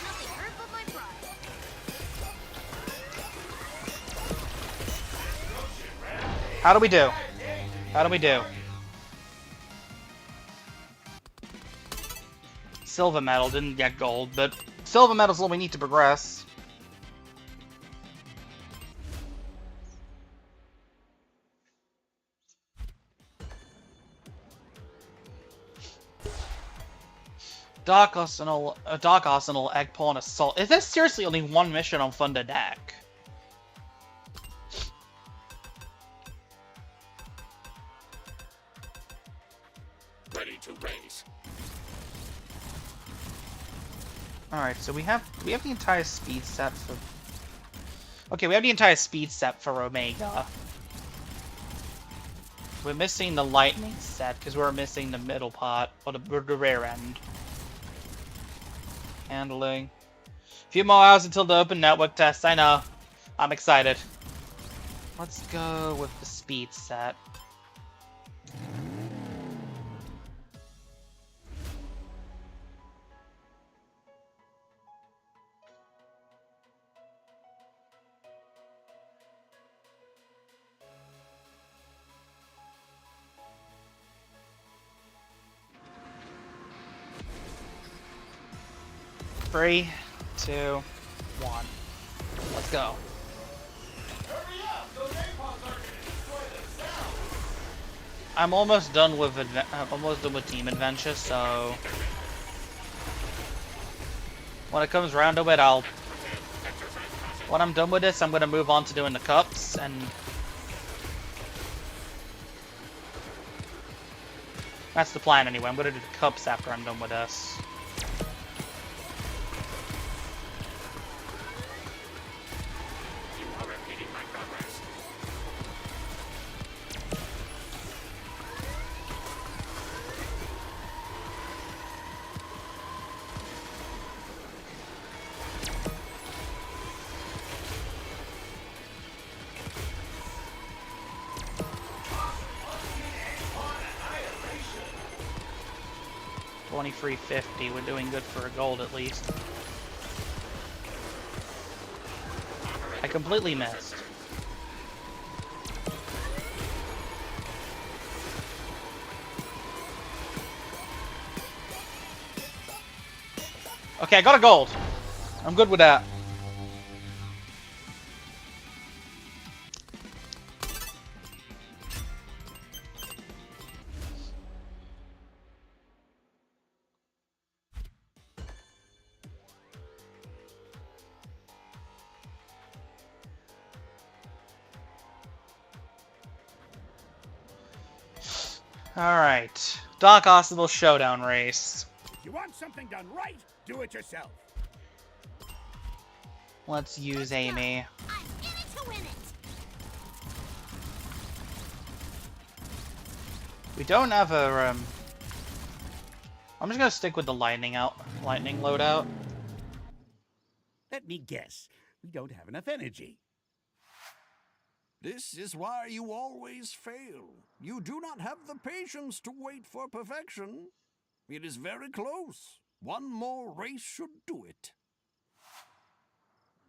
nothing hurt but my pride. How do we do? How do we do? Silver medal, didn't get gold, but silver medal's all we need to progress. Dark Arsenal, Egg Pawn Assault. Is there seriously only one mission on Thunder Deck? Ready to race. Alright, so we have the entire speed set for... Okay, we have the entire speed set for Omega. We're missing the lightning set, because we're missing the middle part, or the rear end. Handling. A few more hours until the open network test, I know. I'm excited. Let's go with the speed set. Three, 2, 1. Let's go. Hurry up! Those APOCs are gonna destroy themselves! I'm almost done with Team Adventure, so when it comes around to it, when I'm done with this, I'm gonna move on to doing the cups, and that's the plan anyway. I'm gonna do the cups after I'm done with this. $23.50. We're doing good for a gold at least. I completely missed. Okay, I got a gold. I'm good with that. Alright. Dark Arsenal Showdown Race. If you want something done right, do it yourself. Let's use Amy. I'm in it to win it. We don't have a, I'm just gonna stick with the lightning loadout. Let me guess. We don't have enough energy. This is why you always fail. You do not have the patience to wait for perfection. It is very close. One more race should do it.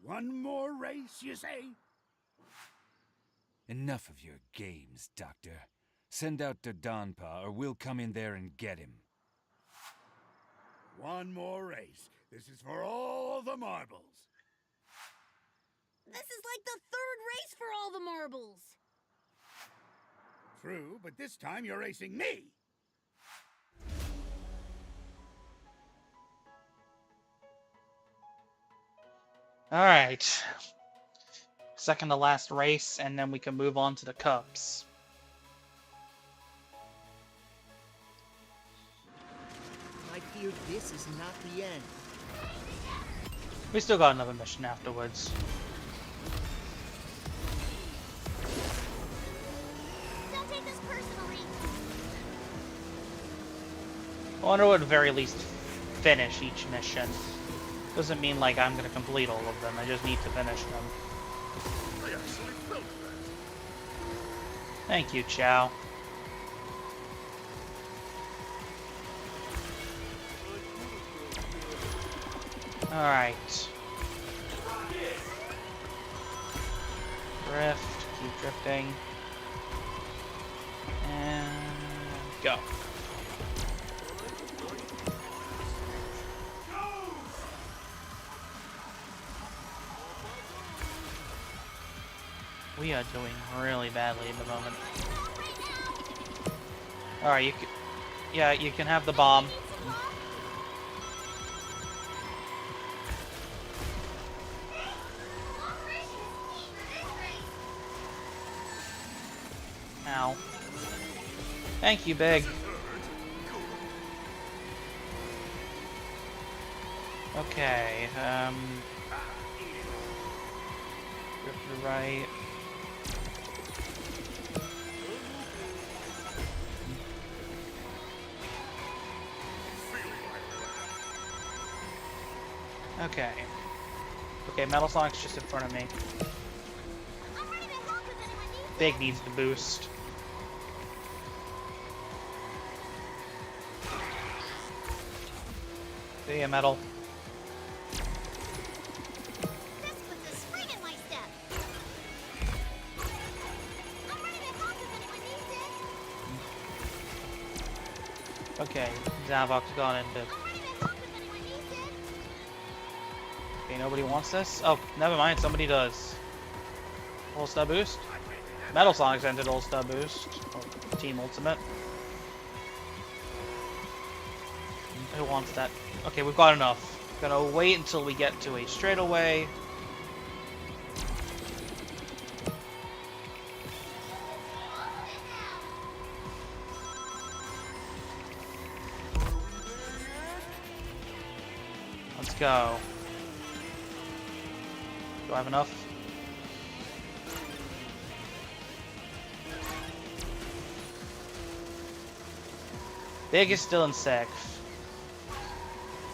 One more race, you say? Enough of your games, Doctor. Send out Dodon Pa, or we'll come in there and get him. One more race. This is for all the marbles. This is like the third race for all the marbles. True, but this time you're racing me. Alright. Second to last race, and then we can move on to the cups. I fear this is not the end. We still got another mission afterwards. Don't take this personally. I wonder what at the very least finish each mission. Doesn't mean like I'm gonna complete all of them, I just need to finish them. I actually felt that. Thank you, Chow. Alright. Drift, keep drifting. And go. We are doing really badly at the moment. Alright, you can... Yeah, you can have the bomb. Ow. Thank you, Big. Okay, go to the right. Okay. Okay, Metal Sonic's just in front of me. Big needs the boost. See ya, Metal. This puts a spring in my step. I'm ready to help if anyone needs it. Okay, Zavok's gone into... I'm ready to help if anyone needs it. Okay, nobody wants this? Oh, never mind, somebody does. All-Star Boost? Metal Sonic's entered All-Star Boost. Or Team Ultimate. Who wants that? Okay, we've got enough. Gonna wait until we get to a straightaway. Let's go. Do I have enough? Big is still in sixth.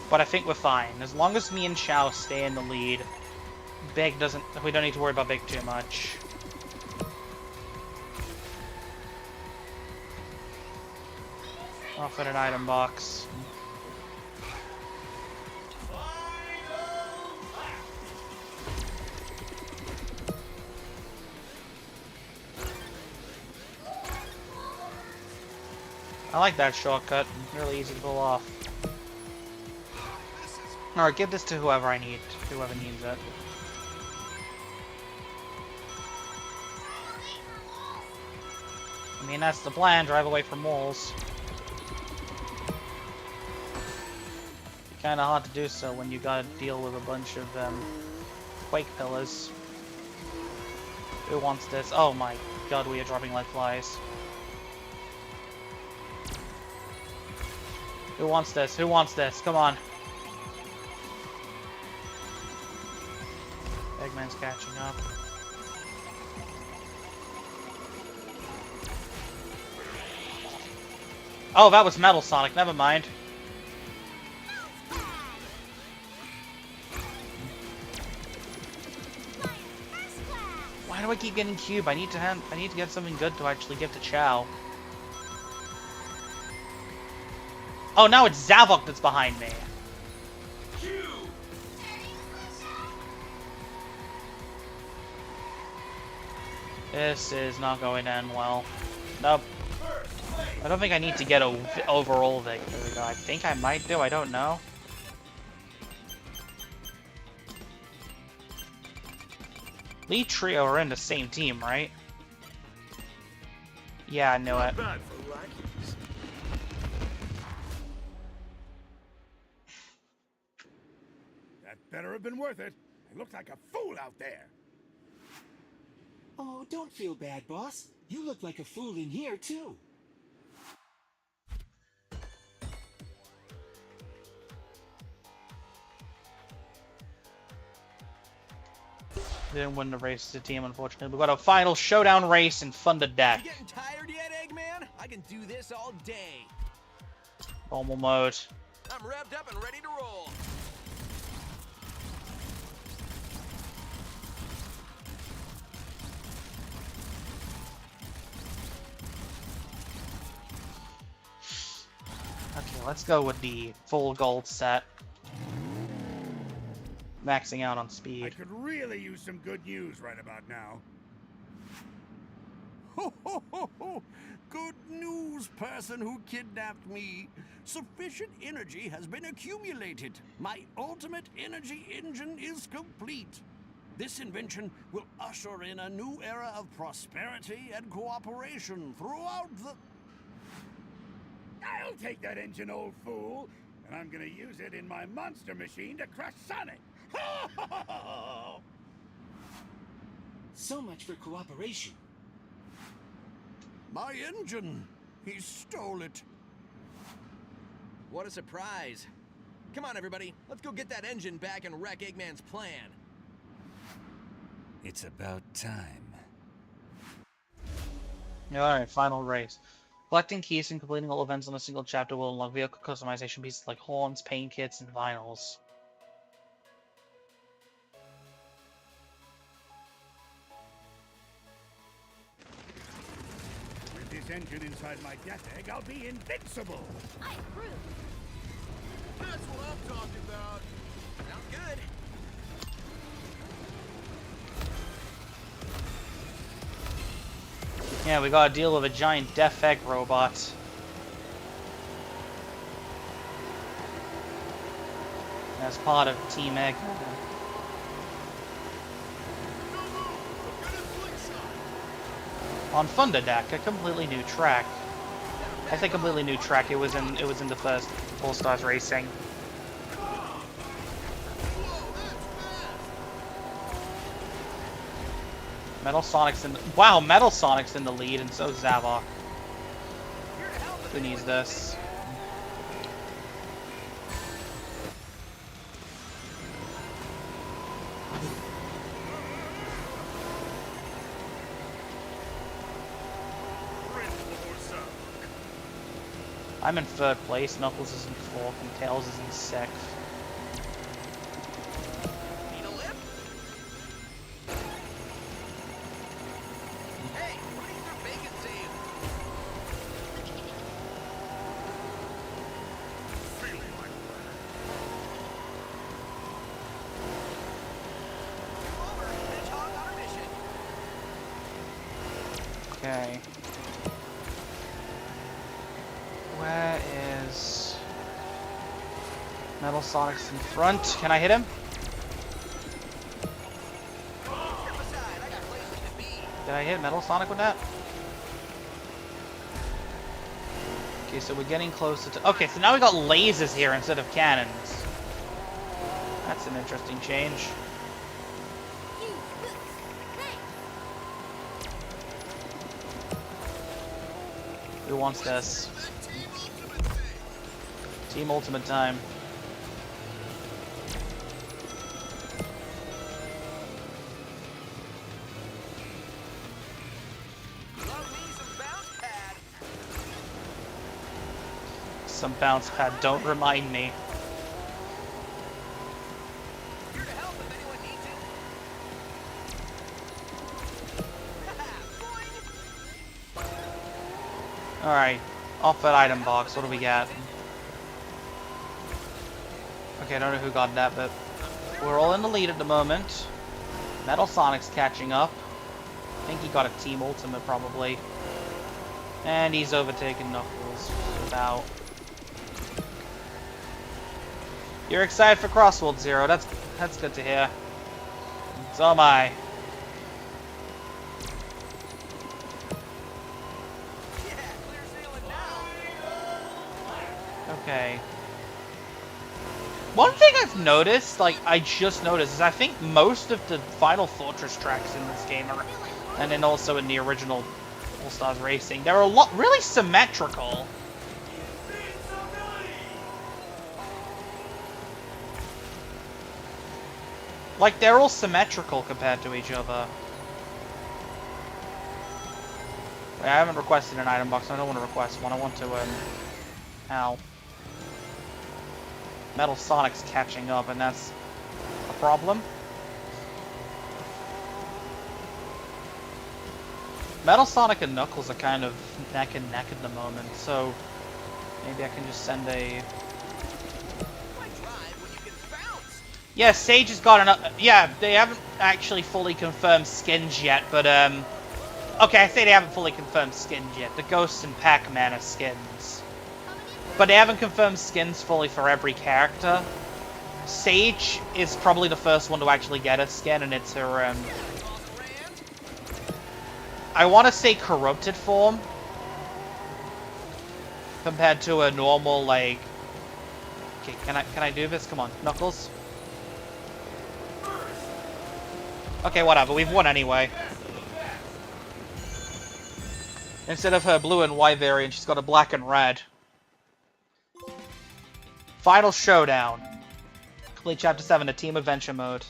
But I think we're fine. As long as me and Shao stay in the lead, Big doesn't... We don't need to worry about Big too much. Off in an item box. I like that shortcut. Really easy to pull off. Alright, give this to whoever I need. Whoever needs it. I mean, that's the plan. Drive away from walls. Kinda hard to do so when you gotta deal with a bunch of, quake pillars. Who wants this? Oh my god, we are dropping like flies. Who wants this? Who wants this? Come on. Eggman's catching up. Oh, that was Metal Sonic. Never mind. Why do I keep getting cube? I need to get something good to actually give to Chao. Oh, now it's Zavok that's behind me. This is not going to end well. Nope. I don't think I need to get a overall victory, though. I think I might do. I don't know. Lee Trio are in the same team, right? Yeah, I knew it. That better have been worth it. I looked like a fool out there. Oh, don't feel bad, boss. You look like a fool in here, too. Didn't win the race as a team, unfortunately. We've got a final showdown race in Thunder Death. You getting tired yet, Eggman? I can do this all day. Normal mode. I'm revved up and ready to roll. Okay, let's go with the full gold set. Maxing out on speed. I could really use some good news right about now. Ho, ho, ho, ho. Good news, person who kidnapped me. Sufficient energy has been accumulated. My ultimate energy engine is complete. This invention will usher in a new era of prosperity and cooperation throughout the... I'll take that engine, old fool, and I'm gonna use it in my monster machine to crush Sonic. So much for cooperation. My engine! He stole it. What a surprise. Come on, everybody. Let's go get that engine back and wreck Eggman's plan. It's about time. Alright, final race. Collecting keys and completing all events on a single chapter will unlock vehicle customization pieces like horns, paint kits, and vinyls. With this engine inside my death egg, I'll be invincible. I approve. That's what I'm talking about. Sounds good. Yeah, we gotta deal with a giant death egg robot. As part of Team Eggman. On Thunderdeck, a completely new track. I say completely new track. It was in the first All Stars Racing. Metal Sonic's in the, wow, Metal Sonic's in the lead, and so is Zavok. Who needs this? I'm in 3rd place, Knuckles is in 4th, and Tails is in 6th. Need a lift? Hey, running through bacon save. Feeling like Over, Hedgehog on our mission. Okay. Where is Metal Sonic's in front? Can I hit him? Did I hit Metal Sonic with that? Okay, so we're getting closer to... Okay, so now we got lasers here instead of cannons. That's an interesting change. Who wants this? Team Ultimate time. Some bounce pad, don't remind me. Here to help if anyone needs it. Alright, off that item box, what do we got? Okay, I don't know who got that, but we're all in the lead at the moment. Metal Sonic's catching up. I think he got a Team Ultimate, probably. And he's overtaken Knuckles. About. You're excited for Crossworlds, Zero. That's good to hear. So am I. Okay. One thing I've noticed, like, I just noticed, is I think most of the Final Fortress tracks in this game are, and then also in the original All Stars Racing, they're a lot, really symmetrical. Like, they're all symmetrical compared to each other. Wait, I haven't requested an item box, I don't want to request one, I want to, ow. Metal Sonic's catching up, and that's a problem. Metal Sonic and Knuckles are kind of neck and neck at the moment, so maybe I can just send a... Yeah, Sage has got another... Yeah, they haven't actually fully confirmed skins yet, but, okay, I say they haven't fully confirmed skins yet. The Ghosts and Pac-Man are skins. But they haven't confirmed skins fully for every character. Sage is probably the first one to actually get a skin, and it's her, I want to say corrupted form. Compared to a normal, like... Okay, can I do this? Come on, Knuckles. Okay, whatever, we've won anyway. Instead of her blue and white variant, she's got a black and red. Final Showdown. Complete Chapter 7 to Team Adventure Mode.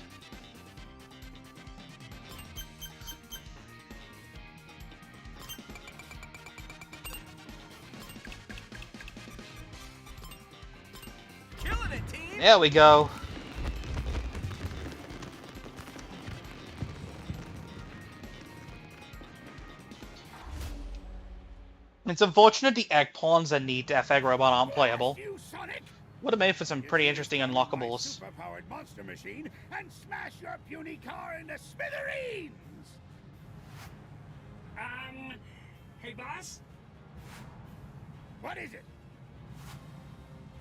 Killing it, team! There we go. It's unfortunate the egg pawns and the Death Egg Robot aren't playable. You, Sonic! Would have made for some pretty interesting My unlockables. superpowered monster machine and smash your puny car into smithereens! Hey, boss? What is it?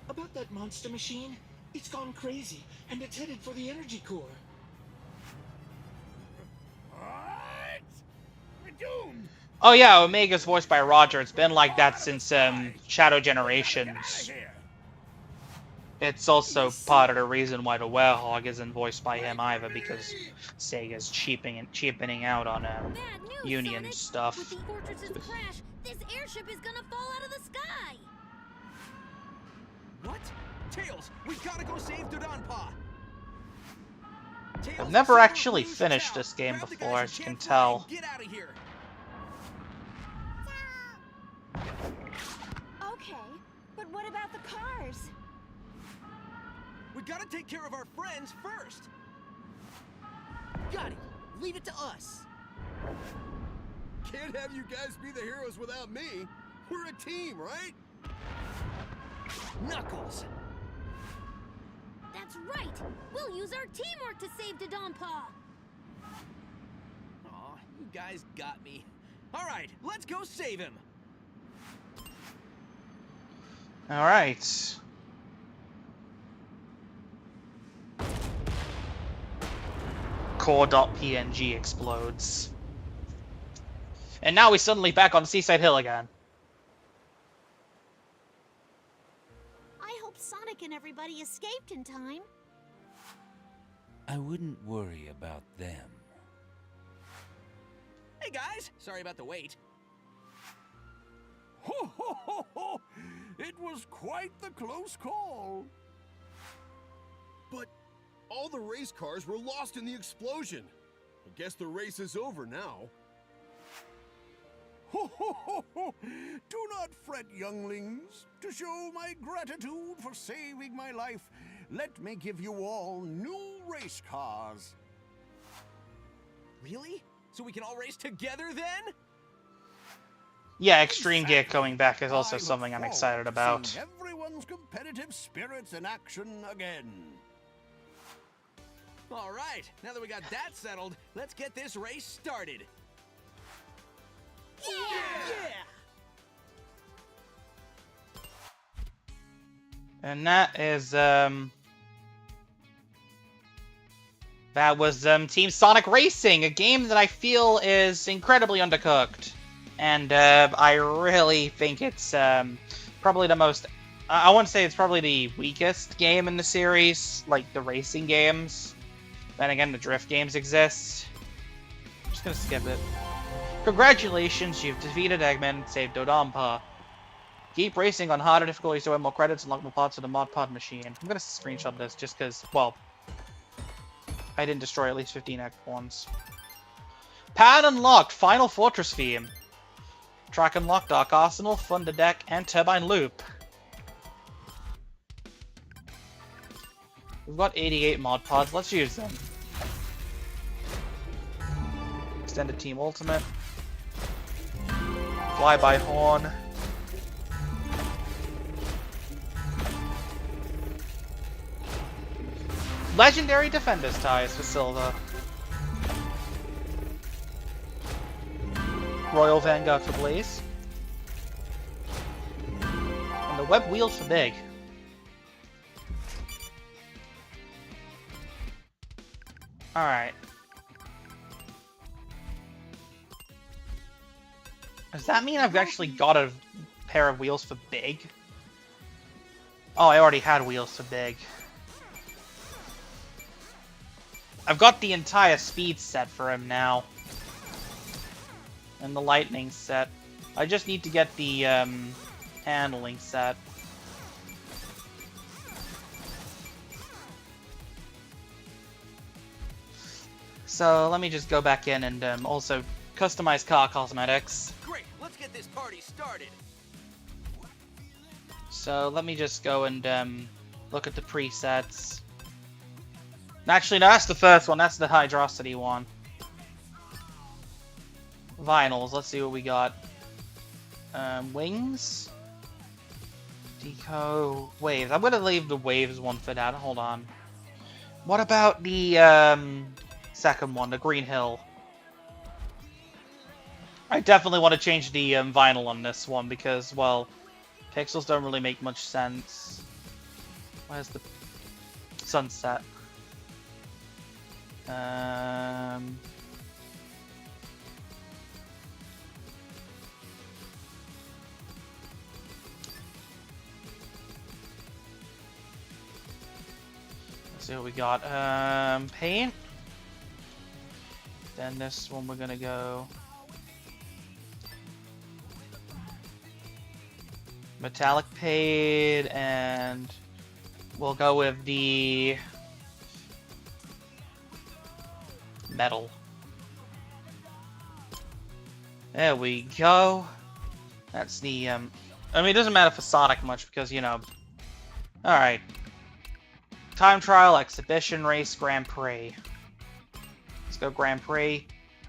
About that monster machine? It's gone crazy, and it's headed for the energy core. What? We're doomed! Oh yeah, Omega's voiced by Roger. It's been like that since Shadow Generations. It's also part of the reason why the Werehog isn't voiced by him either, because Sega's cheapening out on Bad news, Union Sonic. stuff. With the fortress's crash, this airship is gonna fall out of the sky. What? Tails, we gotta go save Dodon Pa. I've never actually finished this game before, as you can tell. Get out of here. Okay, but what about the cars? We gotta take care of our friends first. Got it. Leave it to us. Can't have you guys be the heroes without me. We're a team, right? Knuckles. That's right. We'll use our teamwork to save Dodon Pa. Aw, you guys got me. All right, let's go save him. All right. Core.png explodes. And now we're suddenly back on Seaside Hill again. I hope Sonic and everybody escaped in time. I wouldn't worry about them. Hey guys, sorry about the wait. Ho, ho, ho, ho! It was quite the close call. But all the race cars were lost in the explosion. I guess the race is over now. Ho, ho, ho, ho! Do not fret, younglings. To show my gratitude for saving my life, let me give you all new race cars. Really? So we can all race together then? Yeah, Extreme Gear coming back is also I look something I'm forward excited to about. seeing everyone's competitive spirits in action again. All right, now that we got that settled, let's get this race started. Yeah! And that is, that was, Team Sonic Racing, a game that I feel is incredibly undercooked. And, I really think it's, probably the most, I wouldn't say it's probably the weakest game in the series, like the racing games. Then again, the drift games exist. I'm just gonna skip it. Congratulations, you've defeated Eggman and saved Dodon Pa. Keep racing on harder difficulties to win more credits and unlock more parts of the Mod Pod machine. I'm gonna screenshot this just because, well, I didn't destroy at least 15 egg pawns. Pad unlocked, Final Fortress theme. Track unlocked, Dark Arsenal, Thunder Deck, and Turbine Loop. We've got 88 mod pods, let's use them. Extended Team Ultimate. Flyby Horn. Legendary Defenders ties for Silver. Royal Vanguard for Blaze. And the Web Wheels for Big. Alright. Does that mean I've actually got a pair of wheels for Big? Oh, I already had wheels for Big. I've got the entire speed set for him now. And the lightning set. I just need to get the handling set. So let me just go back in and also customize car cosmetics. Great, let's get this party started. So let me just go and look at the presets. Actually, no, that's the first one. That's the Hydrosity one. Vinyls. Let's see what we got. Wings. Deco. Waves. I'm gonna leave the waves one for that. Hold on. What about the second one, the Green Hill? I definitely want to change the vinyl on this one because, well, pixels don't really make much sense. Where's the sunset? Let's see what we got. Paint. Then this one we're gonna go metallic paint, and we'll go with the metal. There we go. That's the I mean, it doesn't matter for Sonic much because, you know. Alright. Time trial, exhibition race, Grand Prix. Let's go Grand Prix.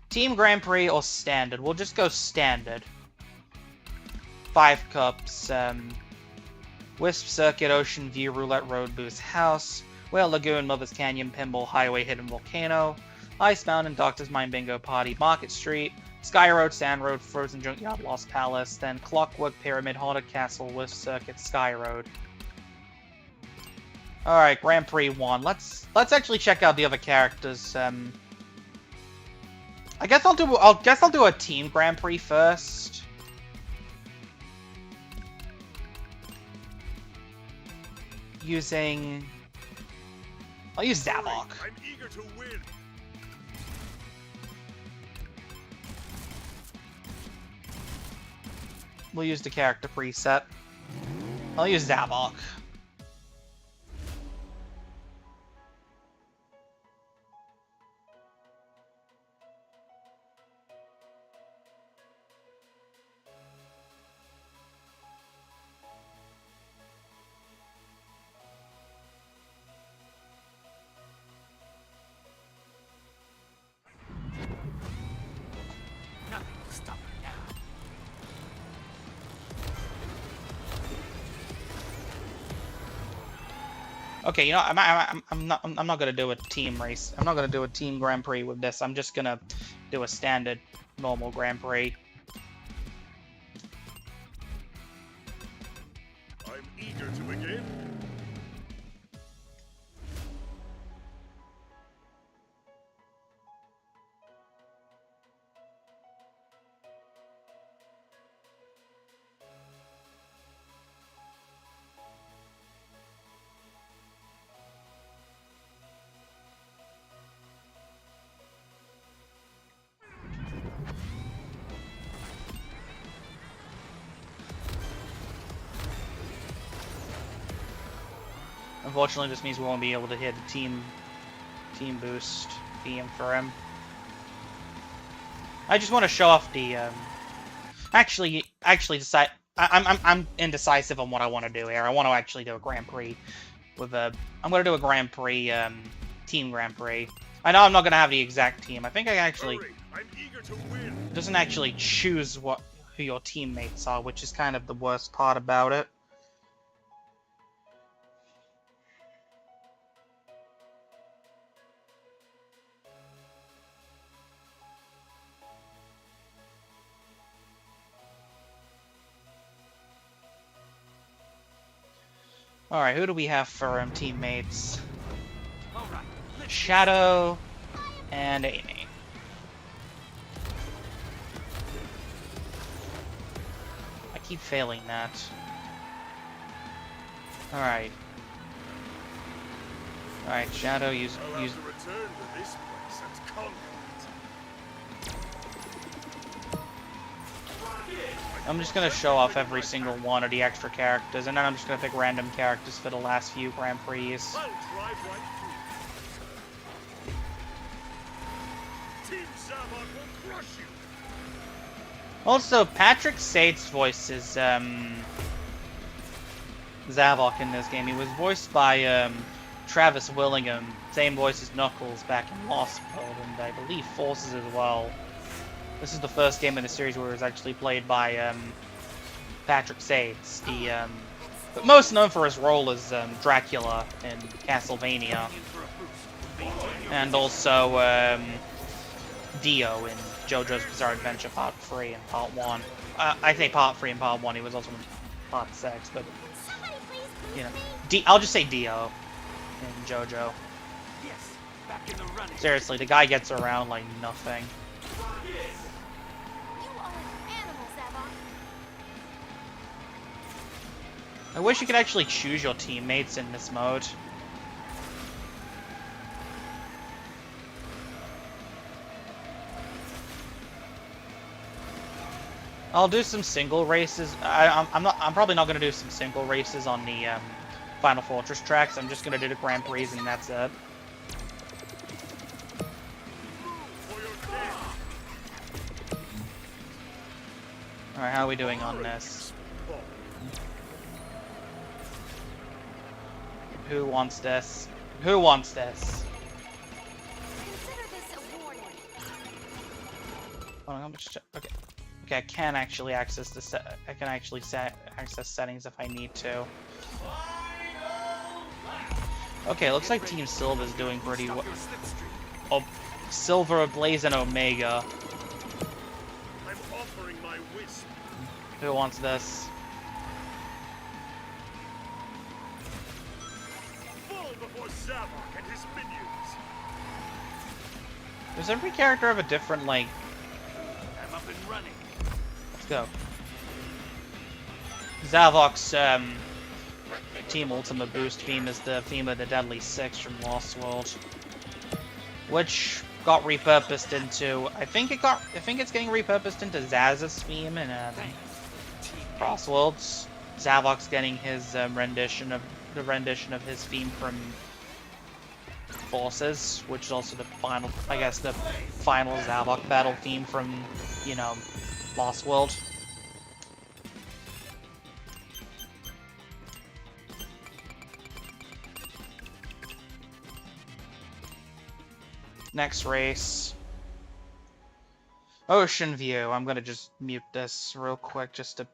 Team Grand Prix or standard? We'll just go standard. 5 cups. Wisp Circuit, Ocean View, Roulette Road, Boost House, Whale Lagoon, Mother's Canyon, Pinball, Highway, Hidden Volcano, Ice Mountain, Doctor's Mind, Bingo Party, Market Street, Sky Road, Sand Road, Frozen Junkyard, Lost Palace, then Clockwork, Pyramid, Haunted Castle, Wisp Circuit, Sky Road. Alright, Grand Prix 1. Let's actually check out the other characters. I guess I'll do a team Grand Prix first. I'll use Zavok. I'm eager to win. We'll use the character preset. I'll use Zavok. Okay, you know, I'm not gonna do a team race. I'm not gonna do a team Grand Prix with this. I'm just gonna do a standard, normal Grand Prix. I'm eager to begin. Unfortunately, this means we won't be able to hit a team boost theme for him. I just want to show off the actually decide. I'm indecisive on what I want to do here. I want to actually do a Grand Prix with a. I'm going to do a Grand Prix team Grand Prix. I know I'm not going to have the exact team. I think I actually. Hurry, I'm eager to win. It doesn't actually choose who your teammates are, which is kind of the worst part about it. Alright, who do we have for teammates? Shadow and Amy. I keep failing that. Alright. Alright, Shadow, use. I'll have to return to this place and conquer I'm just gonna show off every single one of the extra characters, and then I'm just gonna pick random characters for the last few Grand Prix. I'll drive right through. Team Zavok will crush you. Also, Patrick Sate's voice is Zavok in this game. He was voiced by Travis Willingham, same voice as Knuckles back in Lost World, and I believe Forces as well. This is the first game in the series where it was actually played by Patrick Sates, but most known for his role as Dracula in Castlevania, and also Dio in JoJo's Bizarre Adventure Part 3 and Part 1. I say Part 3 and Part 1, he was also in Part 6, but, you know, I'll just say Dio in JoJo. Yes, back in the running. Seriously, the guy gets around like nothing. I wish you could actually choose your teammates in this mode. I'll do some single races. I'm probably not gonna do some single races on the Final Fortress tracks. I'm just gonna do the Grand Prix and that's it. Alright, how are we doing on this? Who wants this? Who wants this? Oh, how much? Okay. Okay, I can actually access the I can actually access settings if I need to. Okay, looks like Team Silver is doing pretty well. Oh, Silver, Blaze, and Omega. I'm offering my wisp. Who wants this? Fall before Zavok and his minions. Does every character have a different, like... I'm up and running. Let's go. Zavok's Team Ultimate Boost theme is the theme of the Deadly Six from Lost World, which got repurposed into I think it's getting repurposed into Zaz's theme in Crossworlds. Zavok's getting his rendition of his theme from Forces, which is also the final, I guess, the final Zavok battle theme from, you know, Lost World. Next race. Ocean View. I'm gonna just mute this real quick just to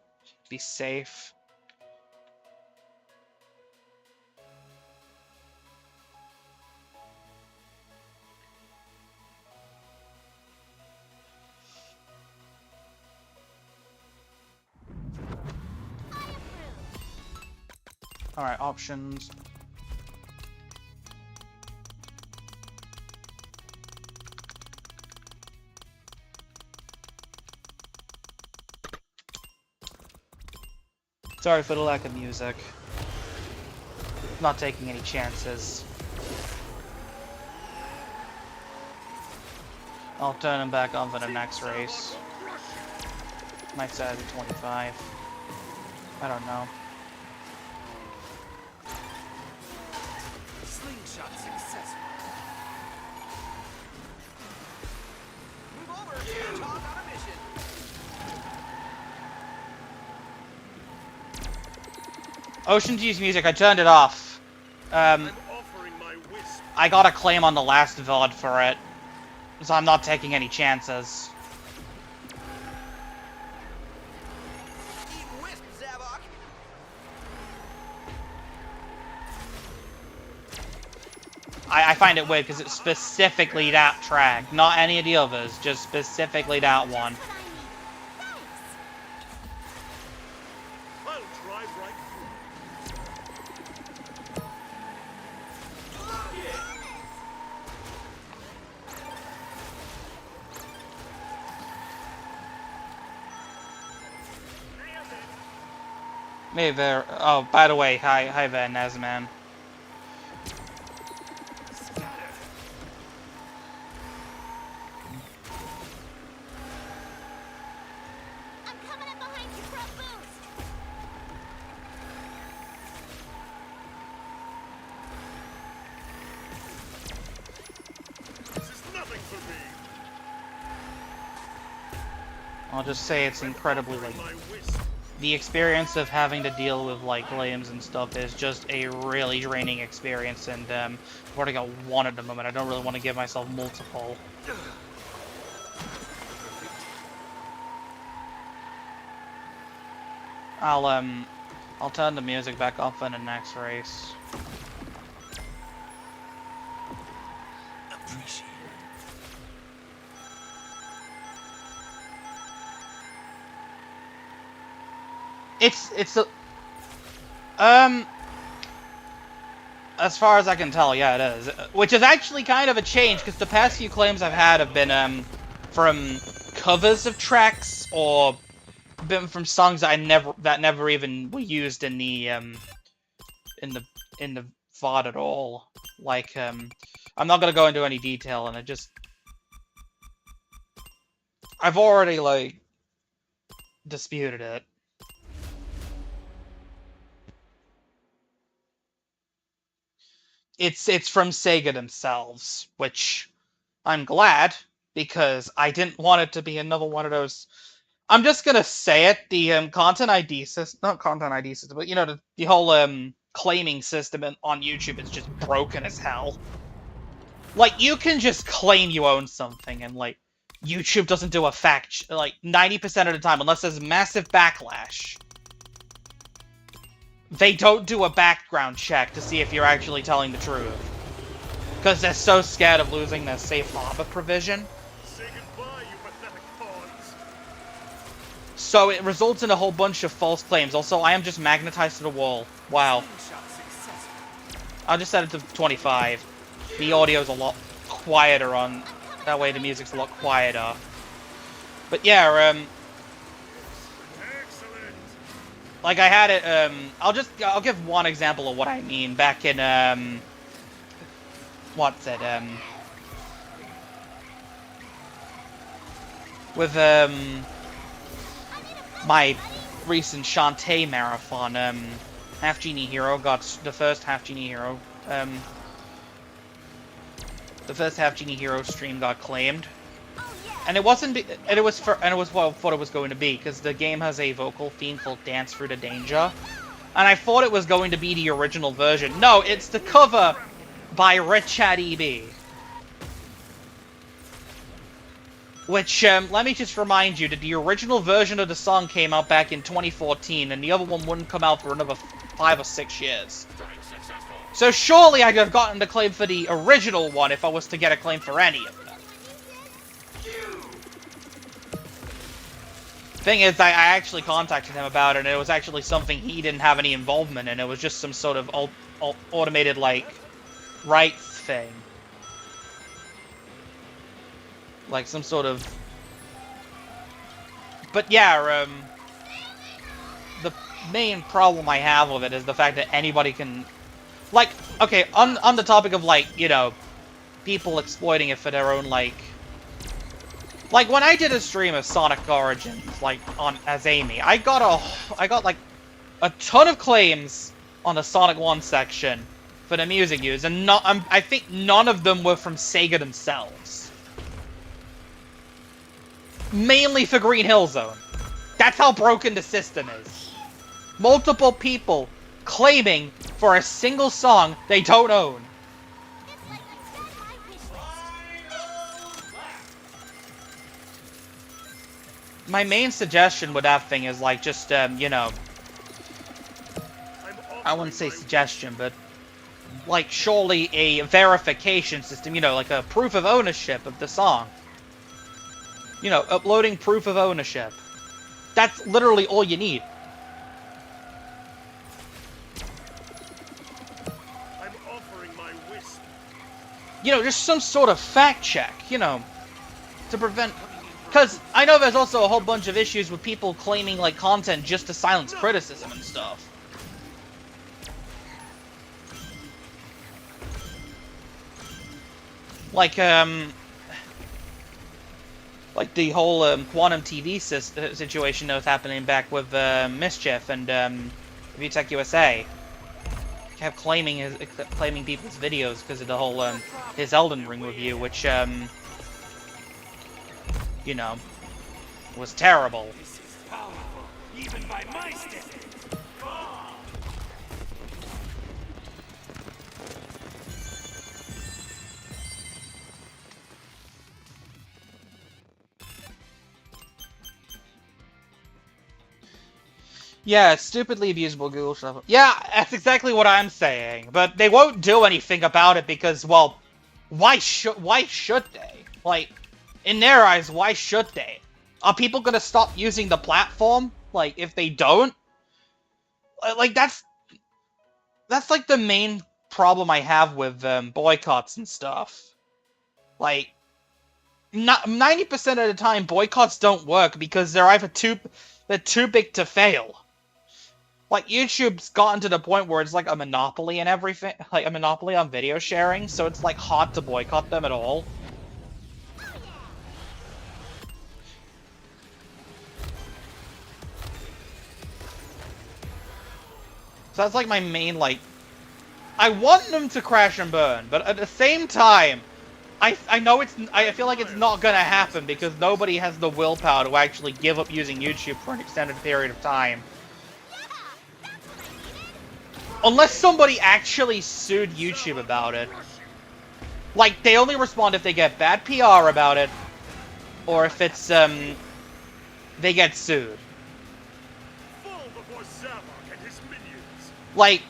be safe. Alright, options. Sorry for the lack of music. Not taking any chances. I'll turn him back on for the next race. Might set it at 25. I don't know. Slingshot successful. Move over, Hedgehog on a mission. Ocean View's music, I turned it off. I got a claim on the last VOD for it, so I'm not taking any chances. I find it weird because it's specifically that track, not any of the others, just specifically that one. Maybe there. Oh, by the way, hi there, Nazman. I'll just say it's incredibly, like, the experience of having to deal with, like, claims and stuff is just a really draining experience, and, I've already got one at the moment. I don't really want to give myself multiple. I'll turn the music back off in the next race. Appreciate It's a... As far as I can tell, yeah, it is. Which is actually kind of a change, because the past few claims I've had have been, from covers of tracks, or been from songs that never even were used in the VOD at all. Like, I'm not gonna go into any detail, and I've already, like, disputed it. It's from Sega themselves, which I'm glad, because I didn't want it to be another one of those... I'm just gonna say it, the content ID system, not content ID system, but, you know, the whole claiming system on YouTube is just broken as hell. Like, you can just claim you own something, and, like, YouTube doesn't do a fact, like, 90% of the time, unless there's massive backlash. They don't do a background check to see if you're actually telling the truth. Because they're so scared of losing their safe harbor provision. Say goodbye, you pathetic pawns. So it results in a whole bunch of false claims. Also, I am just magnetized to the wall. Wow. I'll just set it to 25. The audio's a lot quieter on... That way the music's a lot quieter. But yeah, like I had it, I'll give one example of what I mean back in, what's it, with, my recent Shantae marathon, Half Genie Hero got the first Half Genie Hero, the first Half Genie Hero stream got claimed. And it wasn't, and it was what I thought it was going to be, because the game has a vocal theme called Dance Through the Danger. And I thought it was going to be the original version. No, it's the cover by Richard EB. Which, let me just remind you that the original version of the song came out back in 2014, and the other one wouldn't come out for another 5 or 6 years. So surely I'd have gotten the claim for the original one if I was to get a claim for any of them. Thing is, I actually contacted him about it, and it was actually something he didn't have any involvement in. It was just some sort of automated, like, rights thing. Like, some sort of... But yeah, the main problem I have with it is the fact that anybody can... Like, okay, on the topic of, like, you know, people exploiting it for their own, like... Like, when I did a stream of Sonic Origins, like, as Amy, I got, like, a ton of claims on the Sonic 1 section for the music used, and I think none of them were from Sega themselves. Mainly for Green Hill Zone. That's how broken the system is. Multiple people claiming for a single song they don't own. My main suggestion with that thing is, like, just, you know... I wouldn't say suggestion, but... Like, surely a verification system, you know, like a proof of ownership of the song. You know, uploading proof of ownership. That's literally all you need. I'm offering my wisp. You know, just some sort of fact check, you know, to prevent... Because I know there's also a whole bunch of issues with people claiming, like, content just to silence criticism and stuff. Like the whole Quantum TV situation that was happening back with Mischief and VTech USA. Kept claiming people's videos because of the whole his Elden Ring review, which you know, was terrible. This is powerful, even by my standards. Yeah, stupidly abusable Google stuff. Yeah, that's exactly what I'm saying. But they won't do anything about it because, well, why should they? Like, in their eyes, why should they? Are people gonna stop using the platform? Like, if they don't? Like, that's like the main problem I have with boycotts and stuff. Like, 90% of the time, boycotts don't work because they're either too big to fail. Like, YouTube's gotten to the point where it's like a monopoly and everything, like a monopoly on video sharing, so it's like hard to boycott them at all. So that's like my main, like, I want them to crash and burn, but at the same time, I know I feel like it's not gonna happen because nobody has the willpower to actually give up using YouTube for an extended period of time. Unless somebody actually sued YouTube about it. Like, they only respond if they get bad PR about it, or if it's, they get sued. Like,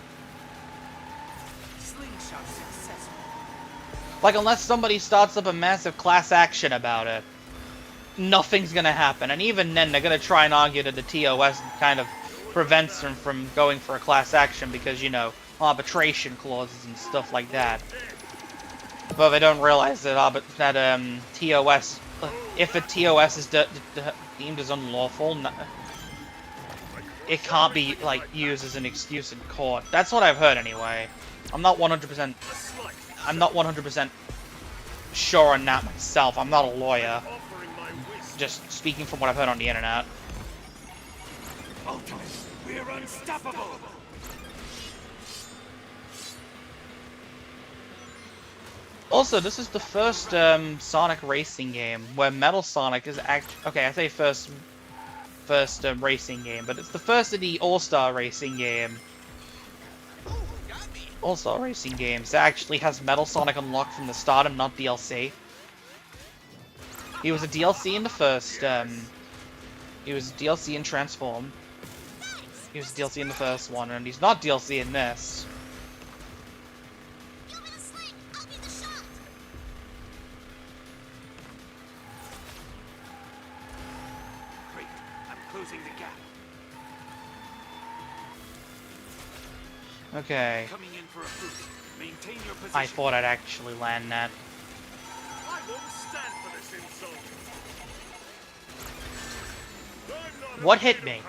unless somebody starts up a massive class action about it, nothing's gonna happen. And even then, they're gonna try and argue that the TOS kind of prevents them from going for a class action because, you know, arbitration clauses and stuff like that. But they don't realize that TOS, if a TOS is deemed as unlawful, it can't be, like, used as an excuse in court. That's what I've heard anyway. I'm not 100% sure on that myself. I'm not a lawyer. Just speaking from what I've heard on the internet. We're unstoppable. Also, this is the first Sonic racing game where Metal Sonic is okay, I say first racing game, but it's the first of the All-Star racing game. All-Star racing games that actually has Metal Sonic unlocked from the start and not DLC. He was a DLC in the first, he was a DLC in Transform. He was a DLC in the first one, and he's not DLC in this. Great, I'm closing the gap. Okay. Coming in for a boost. Maintain your position. I thought I'd actually land that. I won't stand for this insult. What hit me?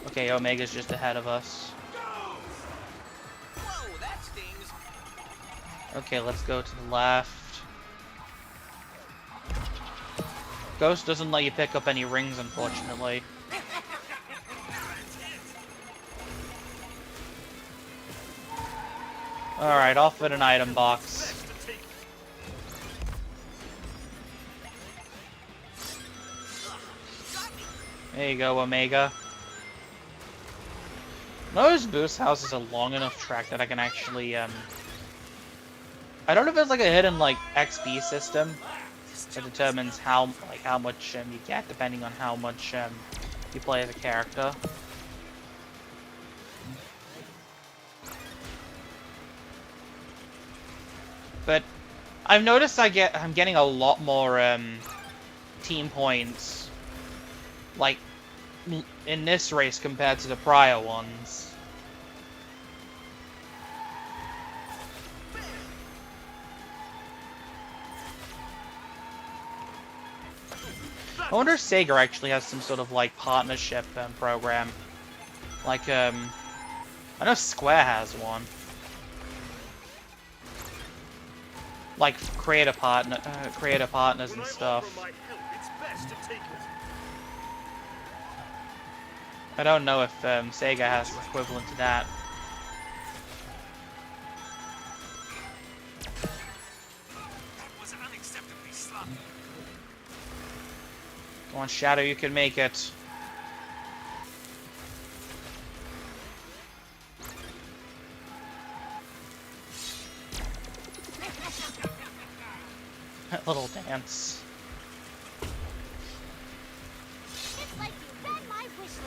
Okay, Omega's just ahead of us. Whoa, that stings. Okay, let's go to the left. Ghost doesn't let you pick up any rings, unfortunately. Alright, off with an item box. There you go, Omega. Those boost houses a long enough track that I can actually, I don't know if there's like a hidden, like, XP system that determines how much, you get, depending on how much, you play as a character. But I've noticed I'm getting a lot more, team points, like, in this race compared to the prior ones. I wonder if Sega actually has some sort of, like, partnership program. Like, I know Square has one. Like, creator partners and stuff. I don't know if Sega has an equivalent to that. That was unacceptably sloppy. Come on, Shadow, you can make it. That little dance. It's like you read my wish list.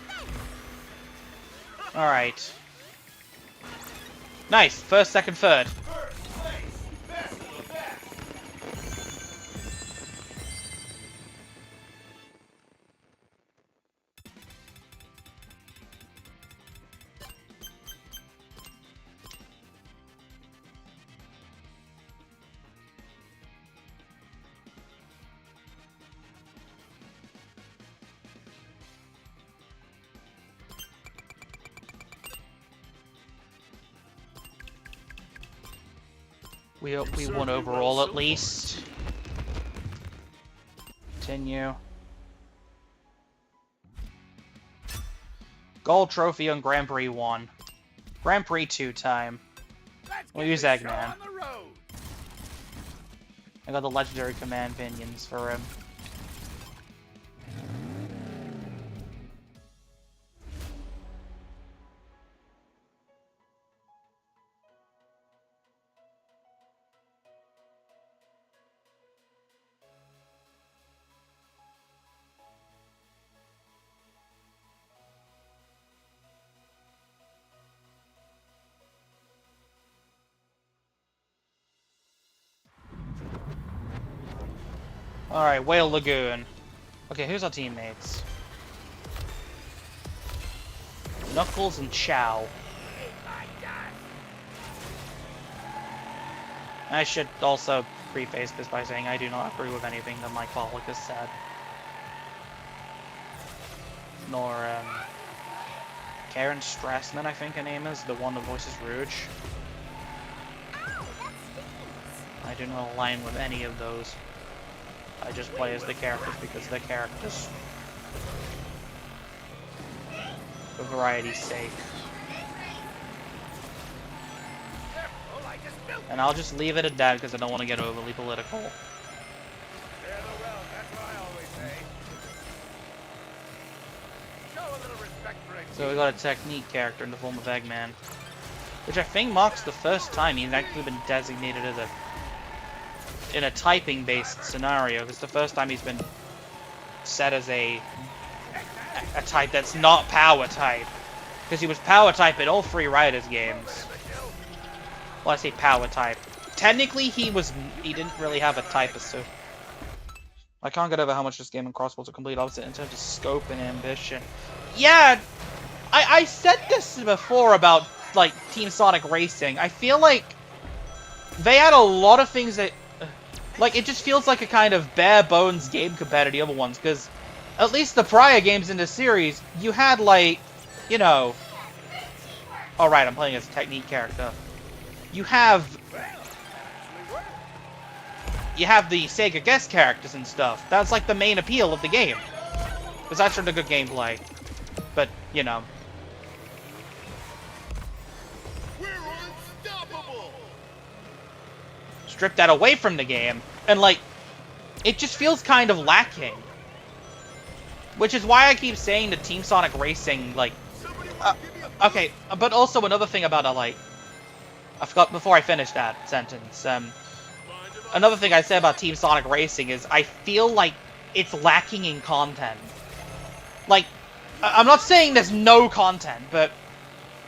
Thanks. Alright. Nice. First, second, third. First place, best of the best. We won overall at least. Continue. Gold trophy on Grand Prix 1. Grand Prix 2 time. We'll use Eggman. I got the legendary command pinions for him. Alright, Whale Lagoon. Okay, who's our teammates? Knuckles and Chow. I should also preface this by saying I do not agree with anything that my colleague has said. Nor, Karen Strassman, I think her name is, the one that voices Rouge. I do not align with any of those. I just play as the characters because they're characters. For variety's sake. And I'll just leave it at that because I don't want to get overly political. So we got a technique character in the form of Eggman. Which I think marks the first time he's actually been designated as in a typing-based scenario. It's the first time he's been set as a type that's not power type. Because he was power type in all three Riders games. Well, I say power type. Technically, he didn't really have a type as so. I can't get over how much this game and Crossworlds are complete opposite in terms of scope and ambition. Yeah, I said this before about, like, Team Sonic Racing. I feel like they had a lot of things that... Like, it just feels like a kind of bare-bones game compared to the other ones, because at least the prior games in the series, you had, like, you know... Alright, I'm playing as a technique character. You have the Sega guest characters and stuff. That's, like, the main appeal of the game. Because that's for the good gameplay. But, you know... Strip that away from the game, and like, it just feels kind of lacking. Which is why I keep saying that Team Sonic Racing, like, okay, but also another thing about like, I forgot before I finished that sentence, another thing I said about Team Sonic Racing is I feel like it's lacking in content. Like, I'm not saying there's no content, but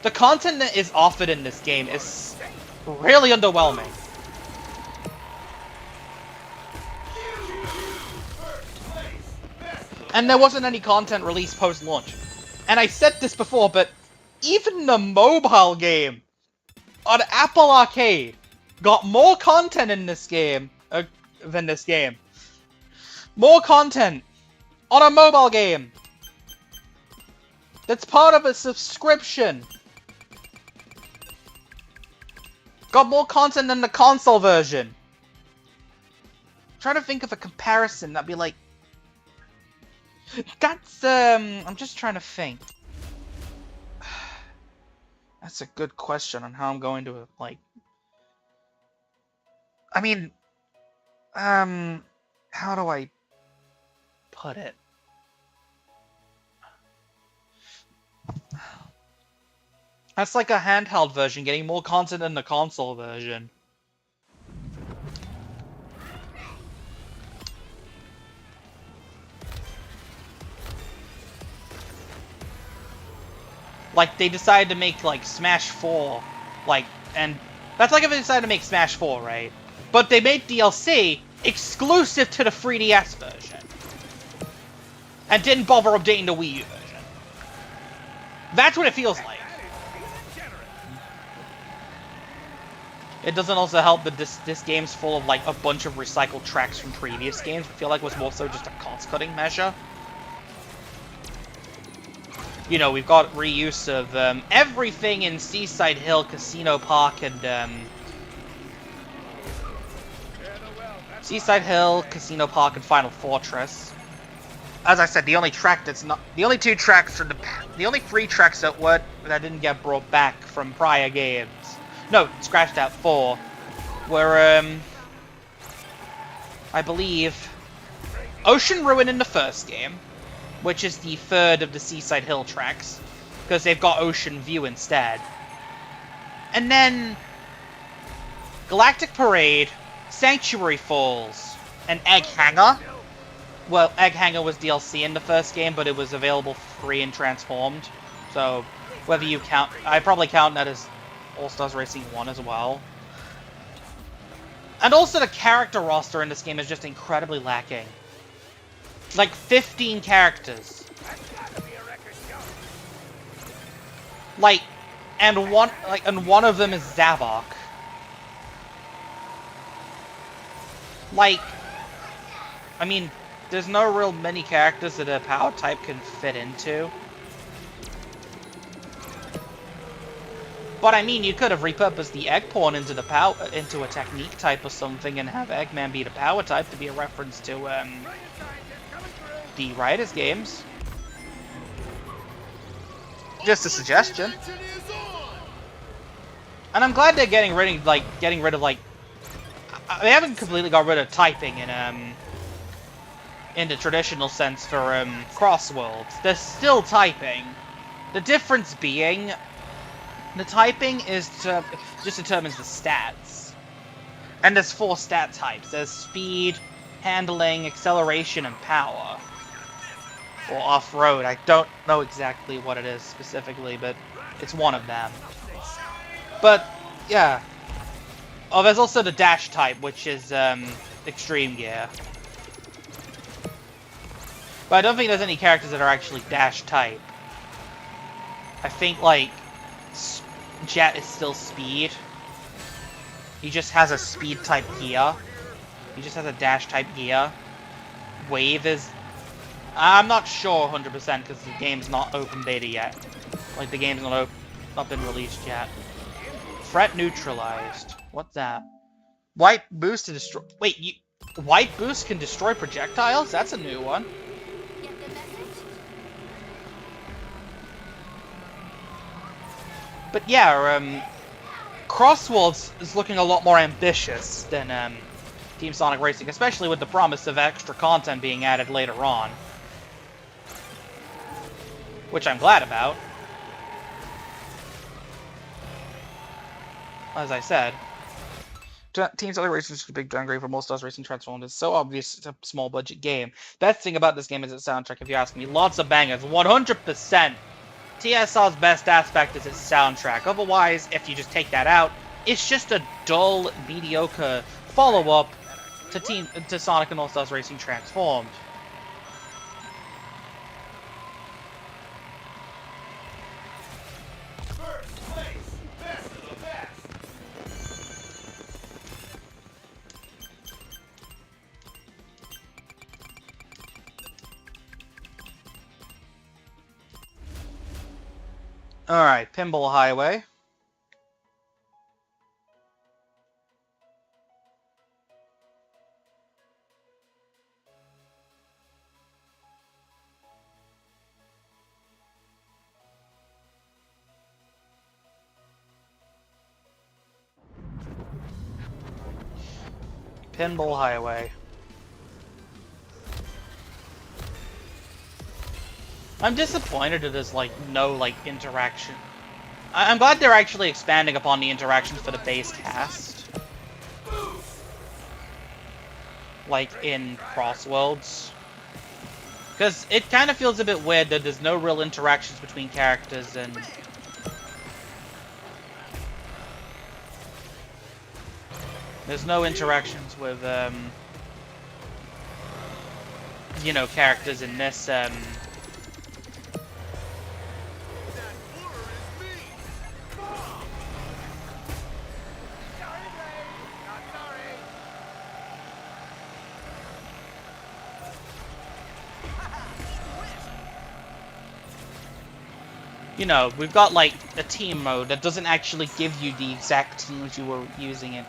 the content that is offered in this game is really underwhelming. And there wasn't any content released post-launch. And I said this before, but even the mobile game on Apple Arcade got more content in this game than this game. More content on a mobile game that's part of a subscription. Got more content than the console version. I'm trying to think of a comparison that'd be like... That's, I'm just trying to think. That's a good question on how I'm going to, like... I mean, how do I put it? That's like a handheld version, getting more content than the console version. Like, they decided to make, like, Smash 4, like, and that's like if they decided to make Smash 4, right? But they made DLC exclusive to the 3DS version. And didn't bother updating the Wii U version. That's what it feels like. It doesn't also help that this game's full of, like, a bunch of recycled tracks from previous games. I feel like it was more so just a cost-cutting measure. You know, we've got reuse of everything in Seaside Hill, Casino Park, and Seaside Hill, Casino Park, and Final Fortress. As I said, the only track that's not, the only 3 tracks that didn't get brought back from prior games. No, scratched out 4. Were I believe Ocean Ruin in the first game, which is the 3rd of the Seaside Hill tracks, because they've got Ocean View instead. And then Galactic Parade, Sanctuary Falls, and Egg Hangar. Well, Egg Hangar was DLC in the first game, but it was available free and transformed. So, whether you count... I probably count that as All-Stars Racing 1 as well. And also the character roster in this game is just incredibly lacking. Like 15 characters. Like, and one of them is Zavok. Like, I mean, there's no real many characters that a power type can fit into. But I mean, you could have repurposed the egg pawn into a technique type or something, and have Eggman be the power type to be a reference to the Riders games. Just a suggestion. And I'm glad they're getting rid of they haven't completely got rid of typing in the traditional sense for Crossworlds. They're still typing. The difference being, the typing just determines the stats. And there's 4 stat types. There's speed, handling, acceleration, and power. Or off-road. I don't know exactly what it is specifically, but it's one of them. But, yeah. Oh, there's also the dash type, which is extreme gear. But I don't think there's any characters that are actually dash type. I think, like, Jet is still speed. He just has a speed type gear. He just has a dash type gear. Wave is... I'm not sure 100% because the game's not open beta yet. Like, the game's not been released yet. Threat neutralized. What's that? White boost to destroy... Wait, White boost can destroy projectiles? That's a new one. But yeah, Crossworlds is looking a lot more ambitious than Team Sonic Racing, especially with the promise of extra content being added later on. Which I'm glad about. As I said, Team Sonic Racing is a big downgrade from All-Stars Racing Transformed. It's so obvious it's a small budget game. Best thing about this game is its soundtrack, if you ask me. Lots of bangers, 100%. TSR's best aspect is its soundtrack. Otherwise, if you just take that out, it's just a dull, mediocre follow-up to Sonic and All-Stars Racing Transformed. Alright, Pinball Highway. Pinball Highway. I'm disappointed that there's, like, no, like, interaction. I'm glad they're actually expanding upon the interactions for the base cast. Like, in Crossworlds. Because it kind of feels a bit weird that there's no real interactions between characters and... There's no interactions with, you know, characters in this, you know, we've got, like, a team mode that doesn't actually give you the exact teams you were using it.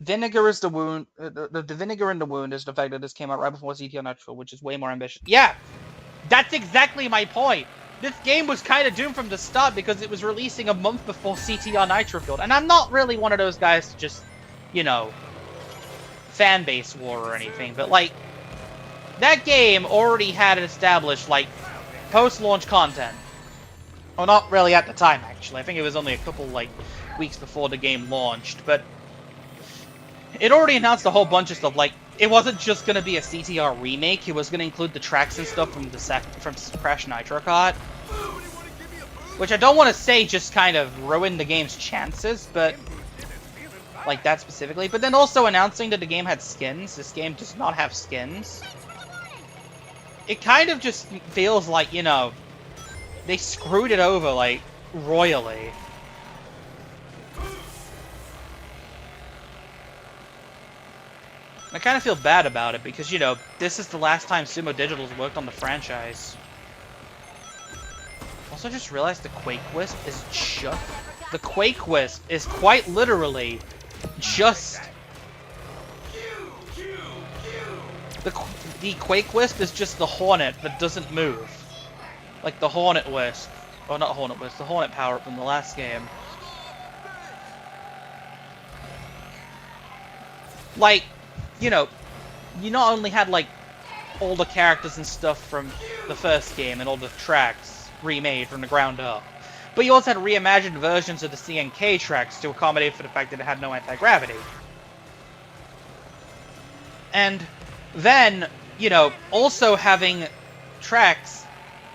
Vinegar is the wound. The vinegar in the wound is the fact that this came out right before CTR Nitro, which is way more ambitious. Yeah! That's exactly my point! This game was kind of doomed from the start because it was releasing a month before CTR Nitro Field. And I'm not really one of those guys to just, you know, fan base war or anything. But, like, that game already had established, like, post-launch content. Well, not really at the time, actually. I think it was only a couple, like, weeks before the game launched. But it already announced a whole bunch of stuff. Like, it wasn't just going to be a CTR remake. It was going to include the tracks and stuff from from Crash Nitro Kart. Which I don't want to say just kind of ruined the game's chances, but... like, that specifically. But then also announcing that the game had skins. This game does not have skins. It kind of just feels like, you know... they screwed it over, like, royally. I kind of feel bad about it because, you know, this is the last time Sumo Digital's worked on the franchise. Also, just realized the Quake Wisp is just... the Quake Wisp is quite literally just... The Quake Wisp is just the Hornet that doesn't move. Like the Hornet Wisp. Oh, not Hornet Wisp, the Hornet power-up from the last game. Like, you know, you not only had, like, all the characters and stuff from the first game and all the tracks remade from the ground up, but you also had reimagined versions of the CNK tracks to accommodate for the fact that it had no anti-gravity. And then, you know, also having tracks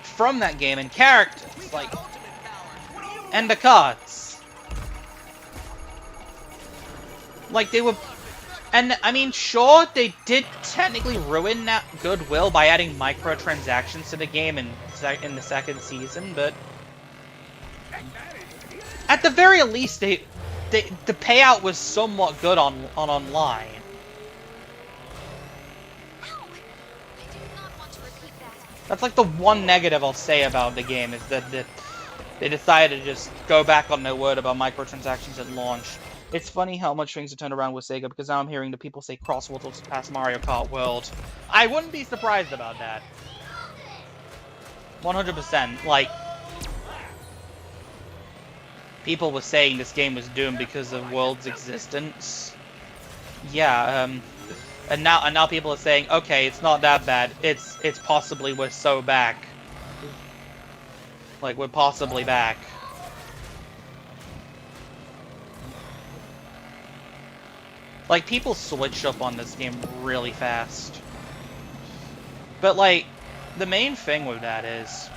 from that game and characters, like, and the cards. Like, they were... and, I mean, sure, they did technically ruin that goodwill by adding microtransactions to the game in the second season, but... at the very least, the payout was somewhat good on online. That's like the one negative I'll say about the game, is that they decided to just go back on their word about microtransactions at launch. It's funny how much things have turned around with Sega, because now I'm hearing the people say Crossworlds will surpass Mario Kart World. I wouldn't be surprised about that. 100%. Like, people were saying this game was doomed because of World's existence. Yeah, and now people are saying, okay, it's not that bad. It's possibly we're so back. Like, we're possibly back. Like, people switched up on this game really fast. But, like, the main thing with that is...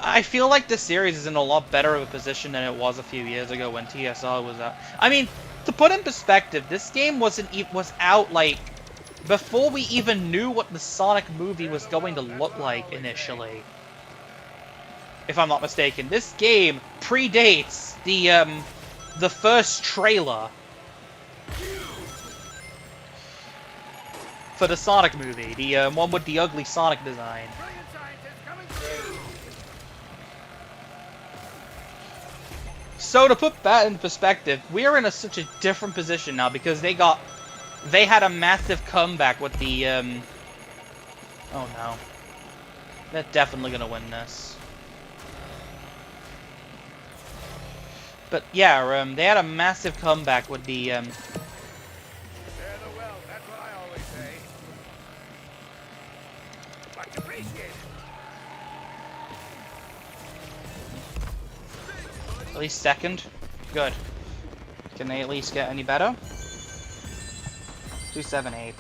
I feel like this series is in a lot better of a position than it was a few years ago when TSR was out. I mean, to put in perspective, this game was out, like, before we even knew what the Sonic movie was going to look like initially. If I'm not mistaken. This game predates the first trailer for the Sonic movie, the one with the ugly Sonic design. So to put that in perspective, we are in such a different position now because they had a massive comeback with the oh no, they're definitely gonna win this. But yeah, they had a massive comeback with the Fare the well, that's what I always say. Much appreciated. least second. Good. Can they at least get any better? 278.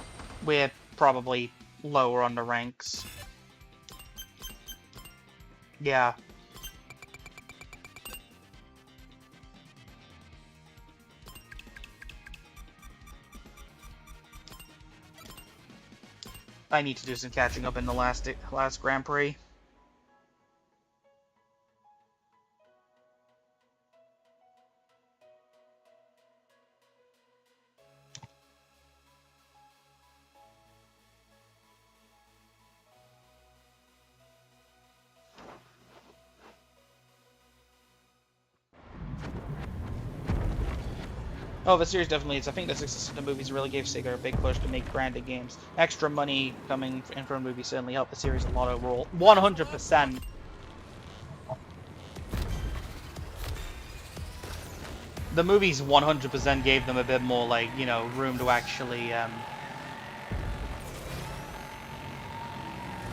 We're probably lower on the ranks. Yeah. I need to do some catching up in the last Grand Prix. Oh, the series definitely is. I think the success of the movies really gave Sega a big push to make branded games. Extra money coming in from movies certainly helped the series a lot overall. 100%. The movies 100% gave them a bit more, like, you know, room to actually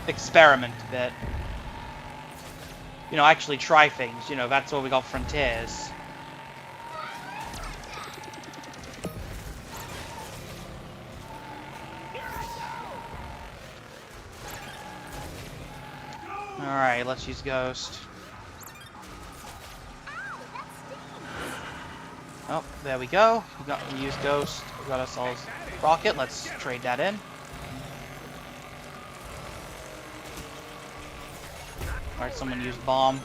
experiment a bit. You know, actually try things. You know, that's what we got Frontiers. Alright, let's use Ghost. Oh, there we go. We used Ghost. We got ourselves Rocket. Let's trade that in. Alright, someone used Bomb.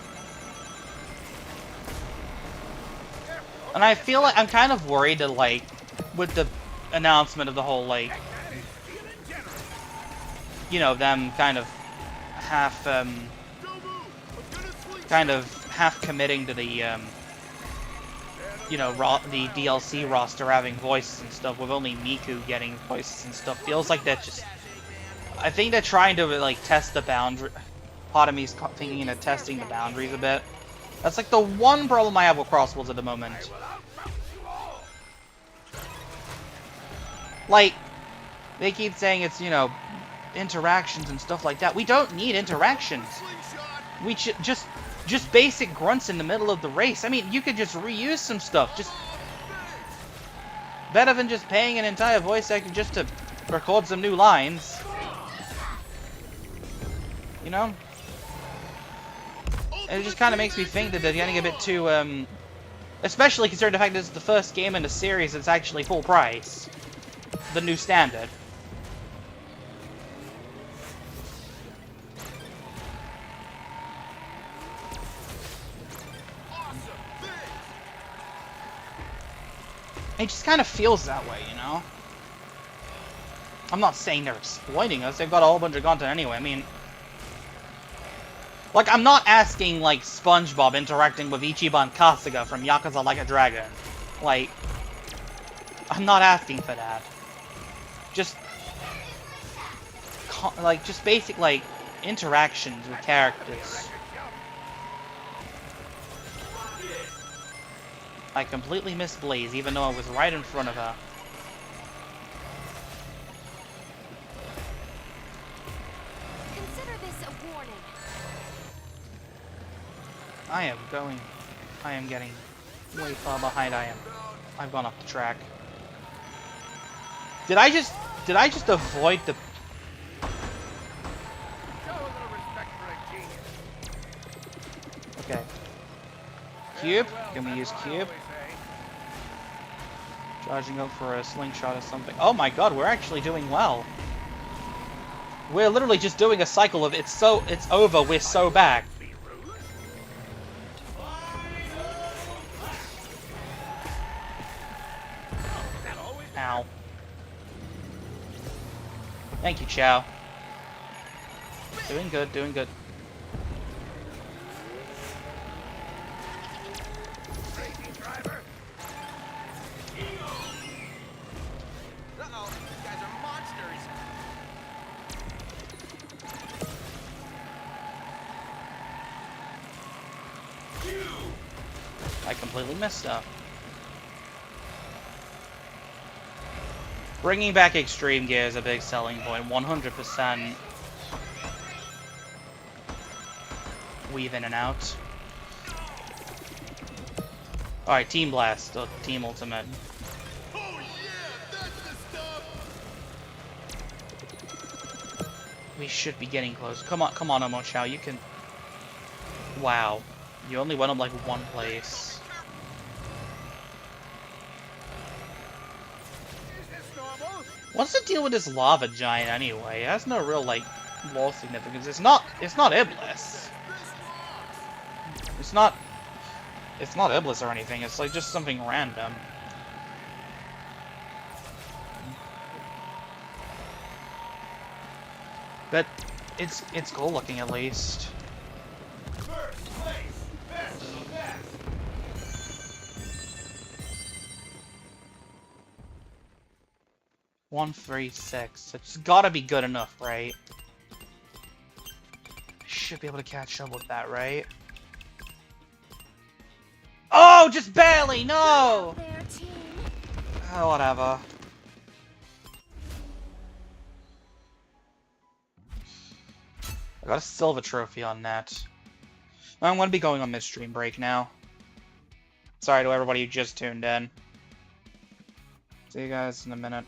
And I feel like I'm kind of worried that, like, with the announcement of the whole, like, you know, them kind of half committing to the you know, the DLC roster having voices and stuff, with only Miku getting voices and stuff, feels like that just, I think they're trying to, like, test the boundary. Part of me is thinking of testing the boundaries a bit. That's like the one problem I have with Crossworlds at the moment. Like, they keep saying it's, you know, interactions and stuff like that. We don't need interactions. We just basic grunts in the middle of the race. I mean, you could just reuse some stuff. Just better than just paying an entire voice actor just to record some new lines. You know? And it just kind of makes me think that they're getting a bit too, especially considering the fact that it's the first game in the series that's actually full price. The new standard. It just kind of feels that way, you know? I'm not saying they're exploiting us. They've got a whole bunch of content anyway. I mean, like, I'm not asking, like, SpongeBob interacting with Ichiban Kasuga from Yakuza Like a Dragon. Like, I'm not asking for that. Just, like, just basic, like, interactions with characters. I completely missed Blaze, even though I was right in front of her. Consider this a warning. I am getting way far behind. I've gone off the track. Did I just avoid the... Okay. Cube? Can we use Cube? Charging up for a slingshot or something. Oh my god, we're actually doing well. We're literally just doing a cycle of it's over, we're so back. Ow. Thank you, Chow. Doing good, doing good. Uh-oh, these guys are monsters. I completely missed up. Bringing back Extreme Gear is a big selling point, 100%. Weave in and out. Alright, Team Blast, Team Ultimate. Oh yeah, that's the stuff. We should be getting close. Come on, Omo Chow, you can... Wow. You only went up like one place. Is this normal? What's the deal with this lava giant anyway? It has no real, like, lore significance. It's not Iblis. It's not Iblis or anything. It's like just something random. But it's cool looking at least. First place, best of the best. 136. It's gotta be good enough, right? Should be able to catch up with that, right? Oh, just barely! No! There, team. Oh, whatever. I got a silver trophy on that. I'm gonna be going on midstream break now. Sorry to everybody who just tuned in. See you guys in a minute.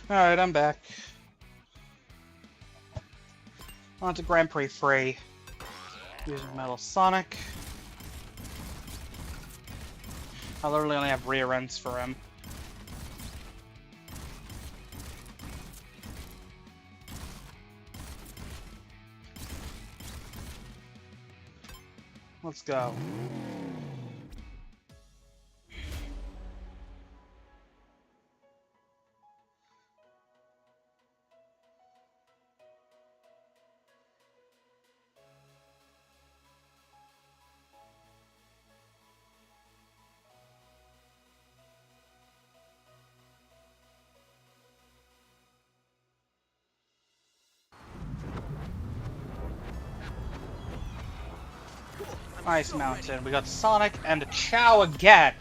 Alright, I'm back. On to Grand Prix free. Using Metal Sonic. I literally only have rear ends for him. Let's go. Ice Mountain. We got Sonic and a Chow again.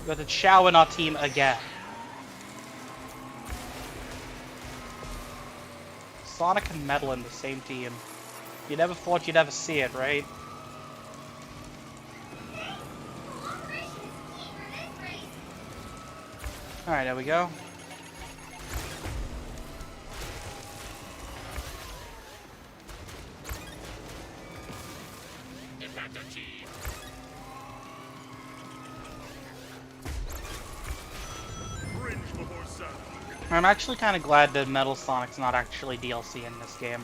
We got the Chow in our team again. Sonic and Metal in the same team. You never thought you'd ever see it, right? Alright, there we go. I'm actually kind of glad that Metal Sonic's not actually DLC in this game.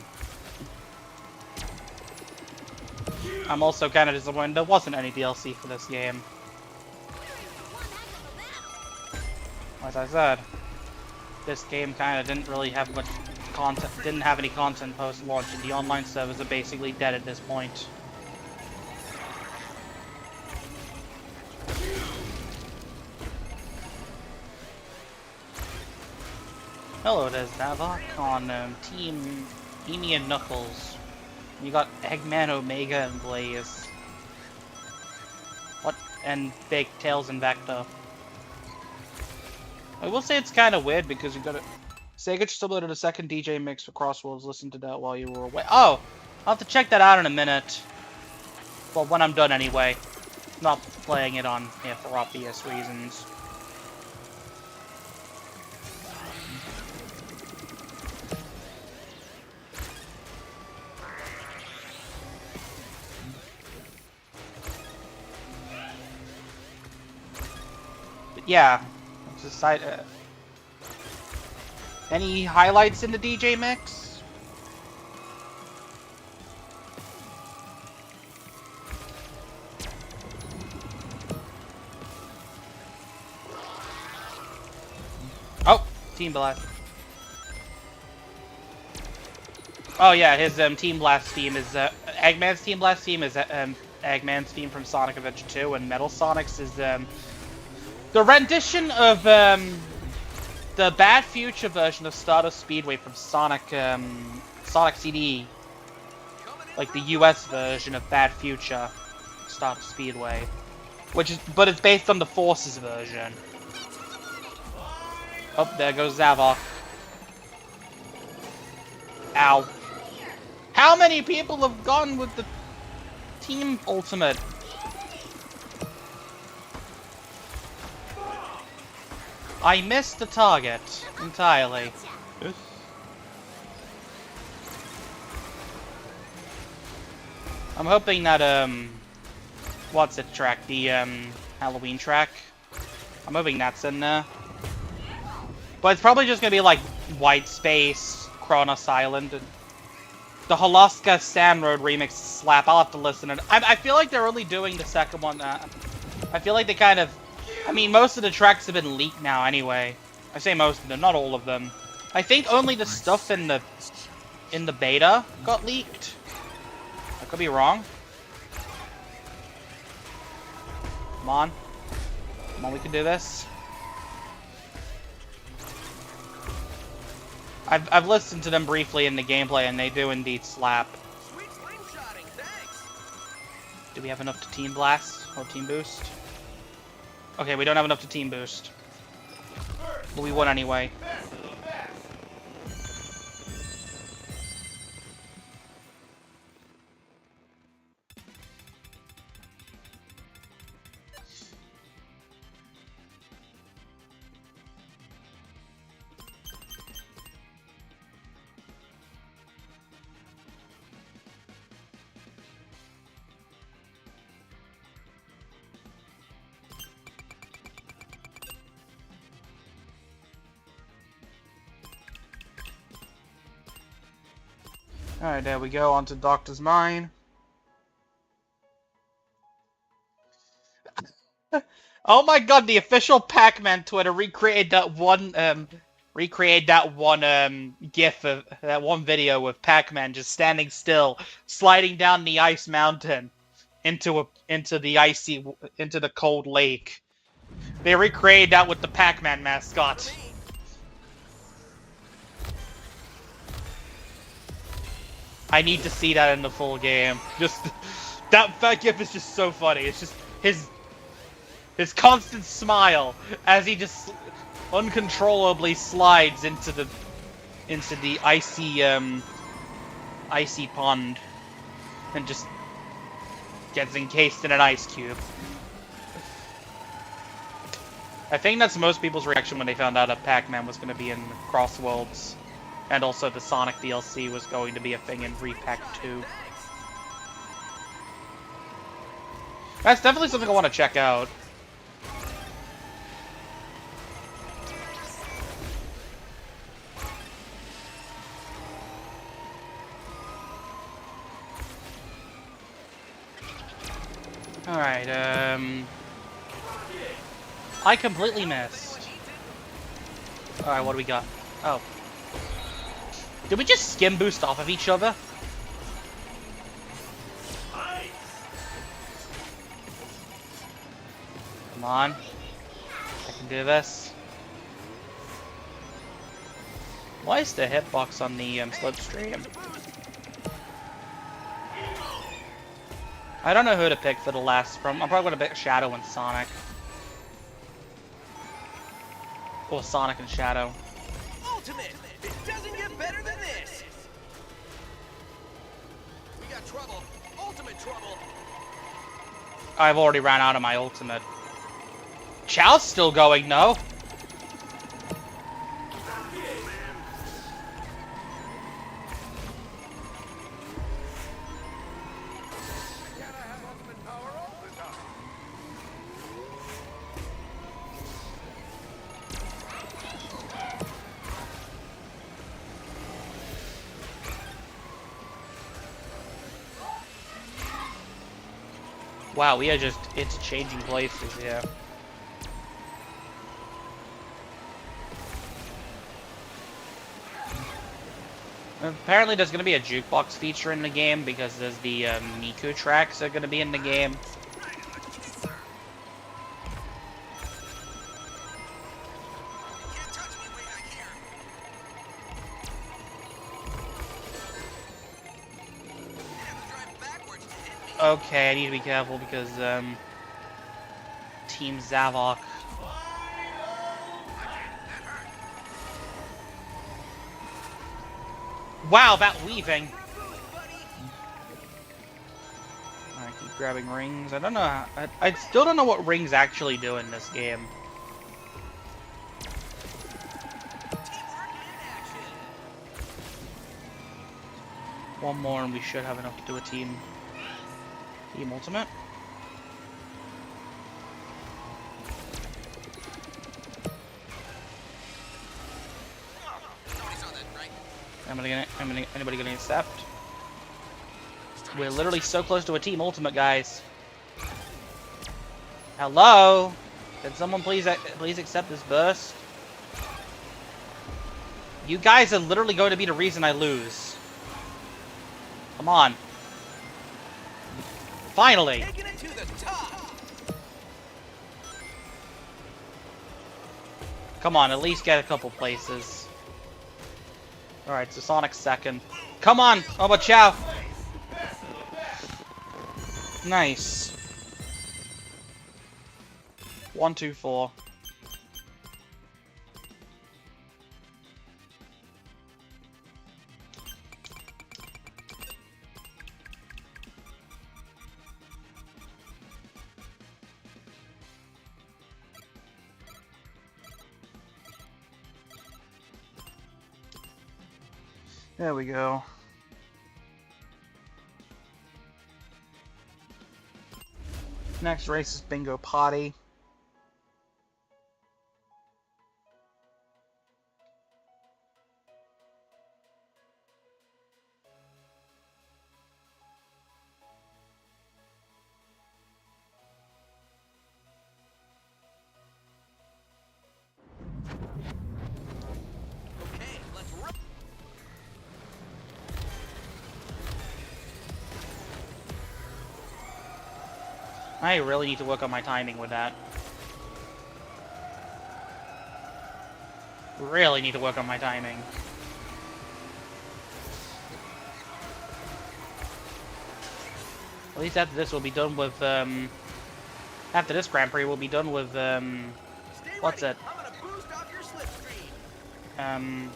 I'm also kind of disappointed there wasn't any DLC for this game. As I said, this game kind of didn't really have much content, didn't have any content post-launch, and the online servers are basically dead at this point. Hello, there's Zavok on Team Amy and Knuckles. You got Eggman, Omega, and Blaze. What? And Big Tails and Vector. I will say it's kind of weird because you got a Sega just uploaded a second DJ mix for Crossworlds. Listen to that while you were away. Oh, I'll have to check that out in a minute. Well, when I'm done anyway. Not playing it on here for obvious reasons. Yeah, just any highlights in the DJ mix? Oh, Team Blast. Oh yeah, his Team Blast theme is Eggman's Team Blast theme is Eggman's theme from Sonic Adventure 2, and Metal Sonic's is the rendition of the Bad Future version of Stardust Speedway from Sonic Sonic CD, like the US version of Bad Future Stardust Speedway, but it's based on the Forces version. Oh, there goes Zavok. Ow. How many people have gone with the Team Ultimate? I missed the target entirely. I'm hoping that what's it track? The Halloween track. I'm hoping that's in there. But it's probably just gonna be like White Space, Kronos Island, and the Holoska Sand Road remix slap. I'll have to listen to it. I feel like they're only doing the second one. I feel like they kind of. I mean, most of the tracks have been leaked now anyway. I say most of them, not all of them. I think only the stuff in the beta got leaked. I could be wrong. Come on. Come on, we can do this. I've listened to them briefly in the gameplay, and they do indeed slap. Sweet slingshotting, thanks. Do we have enough to Team Blast or Team Boost? Okay, we don't have enough to Team Boost. But we won anyway. Alright, there we go, onto Doctor's Mine. Oh my god, the official Pac-Man Twitter recreated that one GIF of that one video of Pac-Man just standing still, sliding down the ice mountain into the cold lake. They recreated that with the Pac-Man mascot. I need to see that in the full game. Just that GIF is just so funny. It's just his constant smile as he just uncontrollably slides into the icy pond and just gets encased in an ice cube. I think that's most people's reaction when they found out that Pac-Man was going to be in Crossworlds, and also the Sonic DLC was going to be a thing in Repack 2. That's definitely something I want to check out. Alright, I completely missed. Alright, what do we got? Oh. Did we just skim boost off of each other? Come on. I can do this. Why is the hitbox on the slipstream? I don't know who to pick for the last from. I'm probably gonna pick Shadow and Sonic. Or Sonic and Shadow. Ultimate! It doesn't get better than this! We got trouble. Ultimate trouble. I've already ran out of my ultimate. Chow's still going, no? Wow, we are just interchanging places here. Apparently there's going to be a jukebox feature in the game because there's the Miku tracks that are going to be in the game. Okay, I need to be careful because Team Zavok. Wow, that weaving! I keep grabbing rings. I don't know. I still don't know what rings actually do in this game. One more and we should have enough to do a team ultimate. Anybody gonna accept? We're literally so close to a team ultimate, guys. Hello? Can someone please accept this burst? You guys are literally going to be the reason I lose. Come on. Finally! Taking it to the top. Come on, at least get a couple places. Alright, so Sonic's second. Come on! Oh, but Chow! Nice. 1, 2, 4. There we go. Next race is Bingo Potty. I really need to work on my timing with that. Really need to work on my timing. At least after this, we'll be done with, after this Grand Prix, we'll be done with, what's it? I'm gonna boost off your slipstream.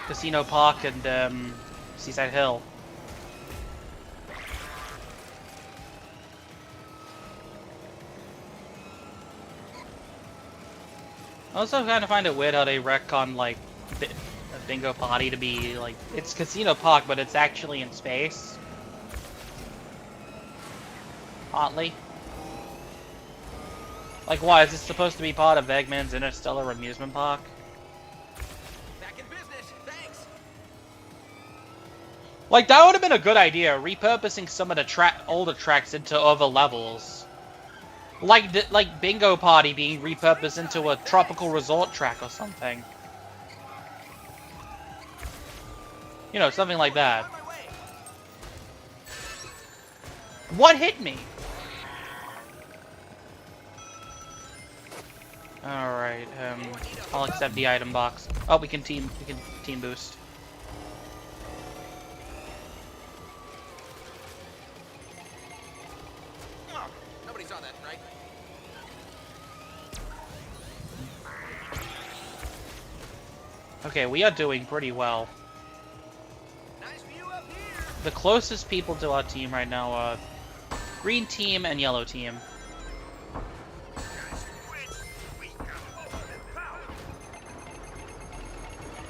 Casino Park and, Seaside Hill. I also kind of find it weird how they retcon, like, a bingo party to be, like, it's Casino Park, but it's actually in space. Oddly. Like, why? Is this supposed to be part of Eggman's Interstellar Amusement Park? Back in business, thanks. Like, that would have been a good idea, repurposing some of the older tracks into other levels. Like Bingo Party being repurposed into a tropical resort track or something. You know, something like that. What hit me? Alright, I'll accept the item box. Oh, we can team boost. Oh, nobody saw that, right? Okay, we are doing pretty well. Nice view up here. The closest people to our team right now are green team and yellow team.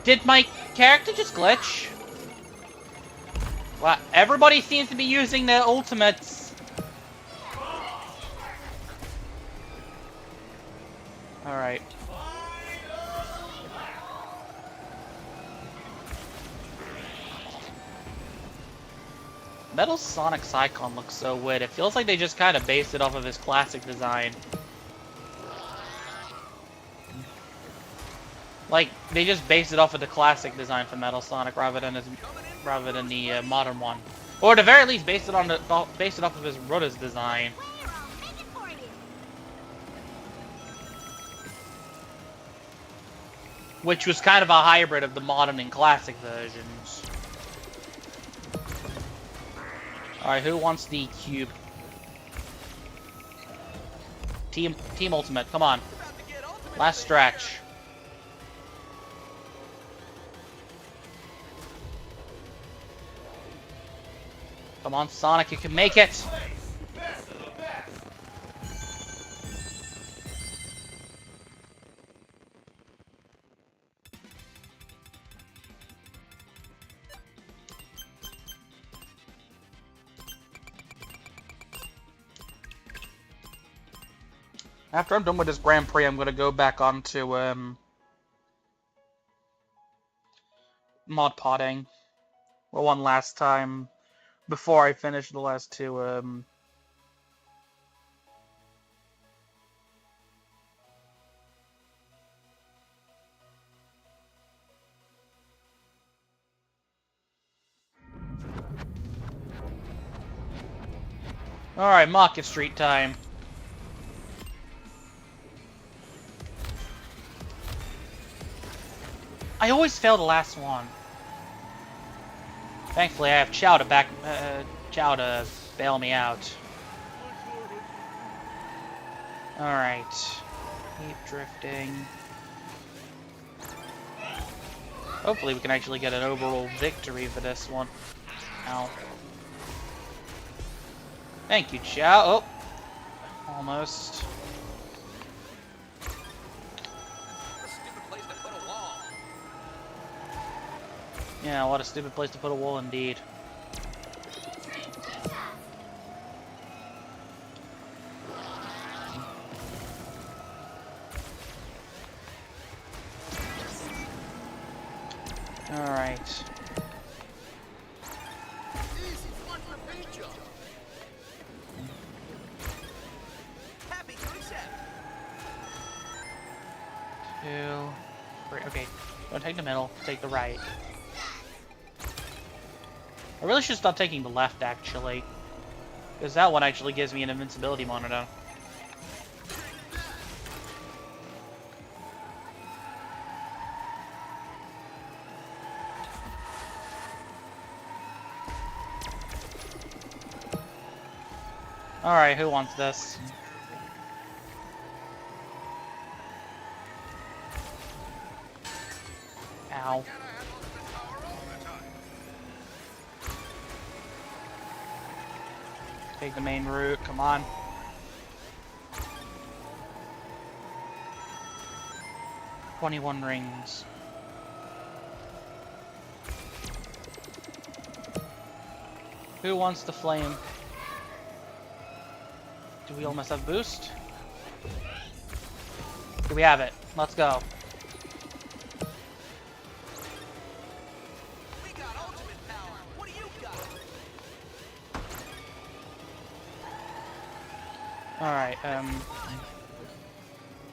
Did my character just glitch? Wow, everybody seems to be using their ultimates. Alright. Metal Sonic's icon looks so weird. It feels like they just kind of based it off of his classic design. Like, they just based it off of the classic design for Metal Sonic rather than the modern one. Or at the very least, based it off of his brother's design. Which was kind of a hybrid of the modern and classic versions. Alright, who wants the cube? Team Ultimate, come on. Last stretch. Come on, Sonic, you can make it! After I'm done with this Grand Prix, I'm gonna go back onto mod potting for one last time before I finish the last two Alright, Market Street time. I always fail the last one. Thankfully, I have Chow to bail me out. Alright. Keep drifting. Hopefully we can actually get an overall victory for this one. Ow. Thank you, Chow. Oh! Almost. Yeah, what a stupid place to put a wall, indeed. Alright. Two, three. Okay, don't take the middle, take the right. I really should stop taking the left, actually. Because that one actually gives me an invincibility monitor. Alright, who wants this? Ow. Take the main route, come on. $21 rings. Who wants the flame? Do we almost have boost? Do we have it? Let's go. We got ultimate power. What do you got? Alright,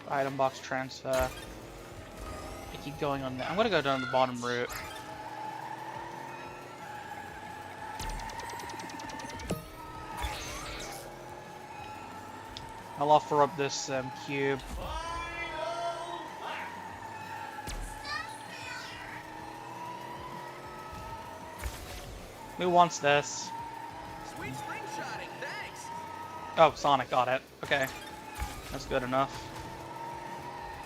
item box transfer. I keep going on that. I'm gonna go down the bottom route. I'll offer up this cube. Who wants this? Sweet slingshotting, thanks. Oh, Sonic got it. Okay. That's good enough.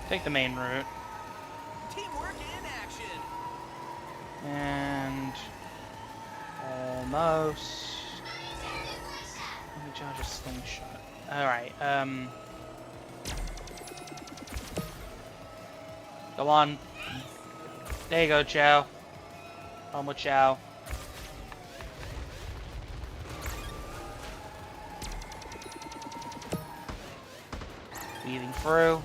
Take the main route. Teamwork in action. And... almost... Let me charge a slingshot. Alright, Go on. There you go, Chow. On with Chow. Weaving through.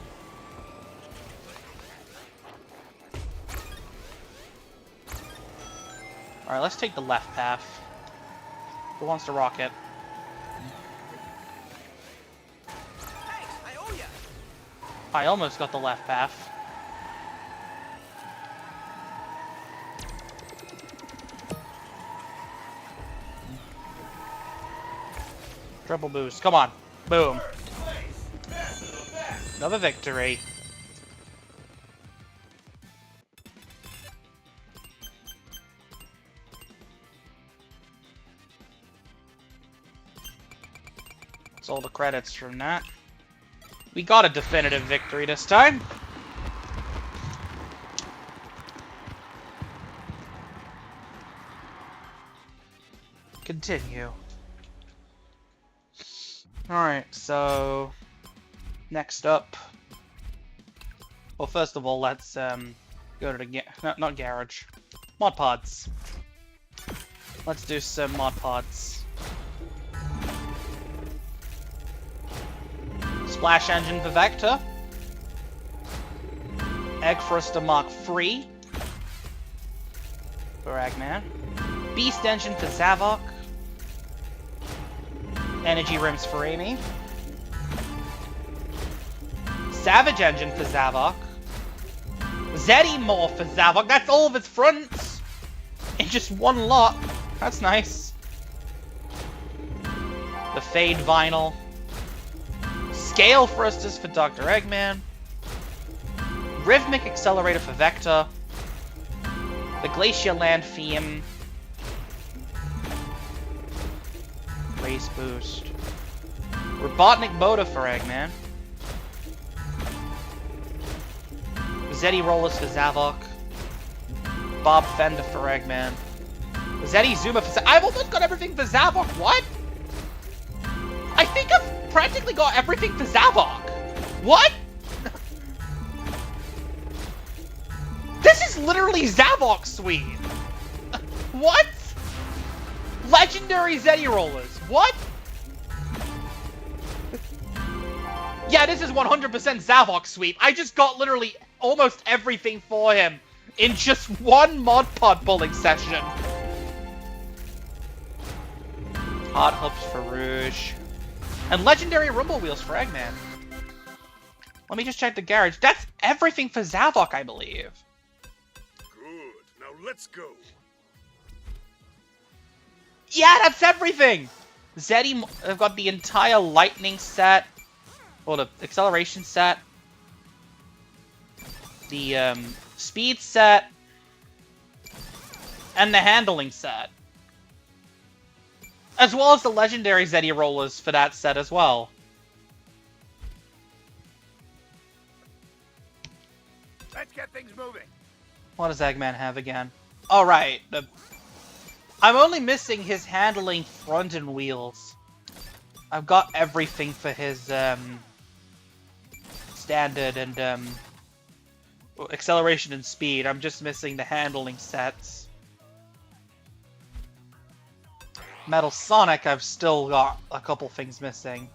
Alright, let's take the left path. Who wants to rocket? Thanks, I owe ya. I almost got the left path. Triple boost. Come on. Boom. Another victory. That's all the credits from that. We got a definitive victory this time. Continue. Alright, so... next up... well, first of all, let's go to the... not garage. Mod pods. Let's do some mod pods. Splash engine for Vector. Egg Thruster Mark III for Eggman. Beast engine for Zavok. Energy rims for Amy. Savage engine for Zavok. Zeddy Morph for Zavok. That's all of its fronts in just one lot. That's nice. The Fade Vinyl. Scale Thrusters for Dr. Eggman. Rhythmic Accelerator for Vector. The Glacier Land theme. Race Boost. Robotnik Motor for Eggman. Zeddy Rollers for Zavok. Bob Fender for Eggman. Zeddy Zuma for I've almost got everything for Zavok. What? I think I've practically got everything for Zavok. What? This is literally Zavok Suite. What? Legendary Zeddy Rollers. What? Yeah, this is 100% Zavok Sweep. I just got literally almost everything for him in just one Mod Pod pulling session. Hot Hoops for Rouge. And Legendary Rumble Wheels for Eggman. Let me just check the garage. That's everything for Zavok, I believe. Good. Now let's go. Yeah, that's everything! Zeddy, I've got the entire lightning set, or the acceleration set, the speed set, and the handling set. As well as the legendary Zeddy rollers for that set as well. Let's get things moving. What does Eggman have again? Alright, I'm only missing his handling front and wheels. I've got everything for his standard and acceleration and speed. I'm just missing the handling sets. Metal Sonic, I've still got a couple things missing.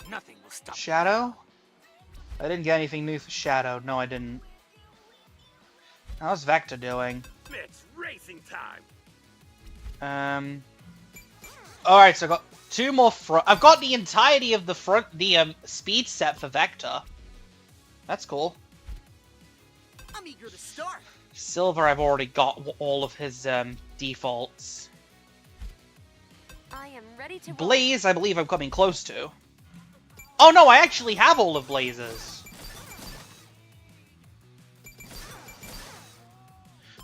Nothing will stop. Shadow? I didn't get anything new for Shadow. No, I didn't. How's Vector doing? It's racing time. Alright, so I got 2 more front. I've got the entirety of the front, the speed set for Vector. That's cool. I'm eager to start. Silver, I've already got all of his defaults. I am ready to Blaze, I believe I'm coming close to. Oh no, I actually have all of Blaze's.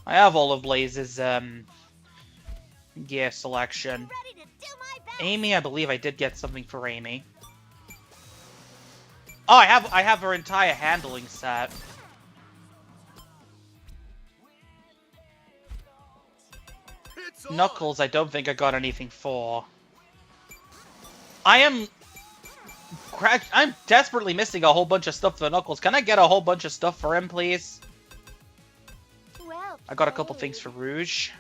I have all of Blaze's gear selection. Amy, I believe I did get something for Amy. Oh, I have her entire handling set. Knuckles, I don't think I got anything for. I'm desperately missing a whole bunch of stuff for Knuckles. Can I get a whole bunch of stuff for him, please? Well, I got a couple things for Rouge.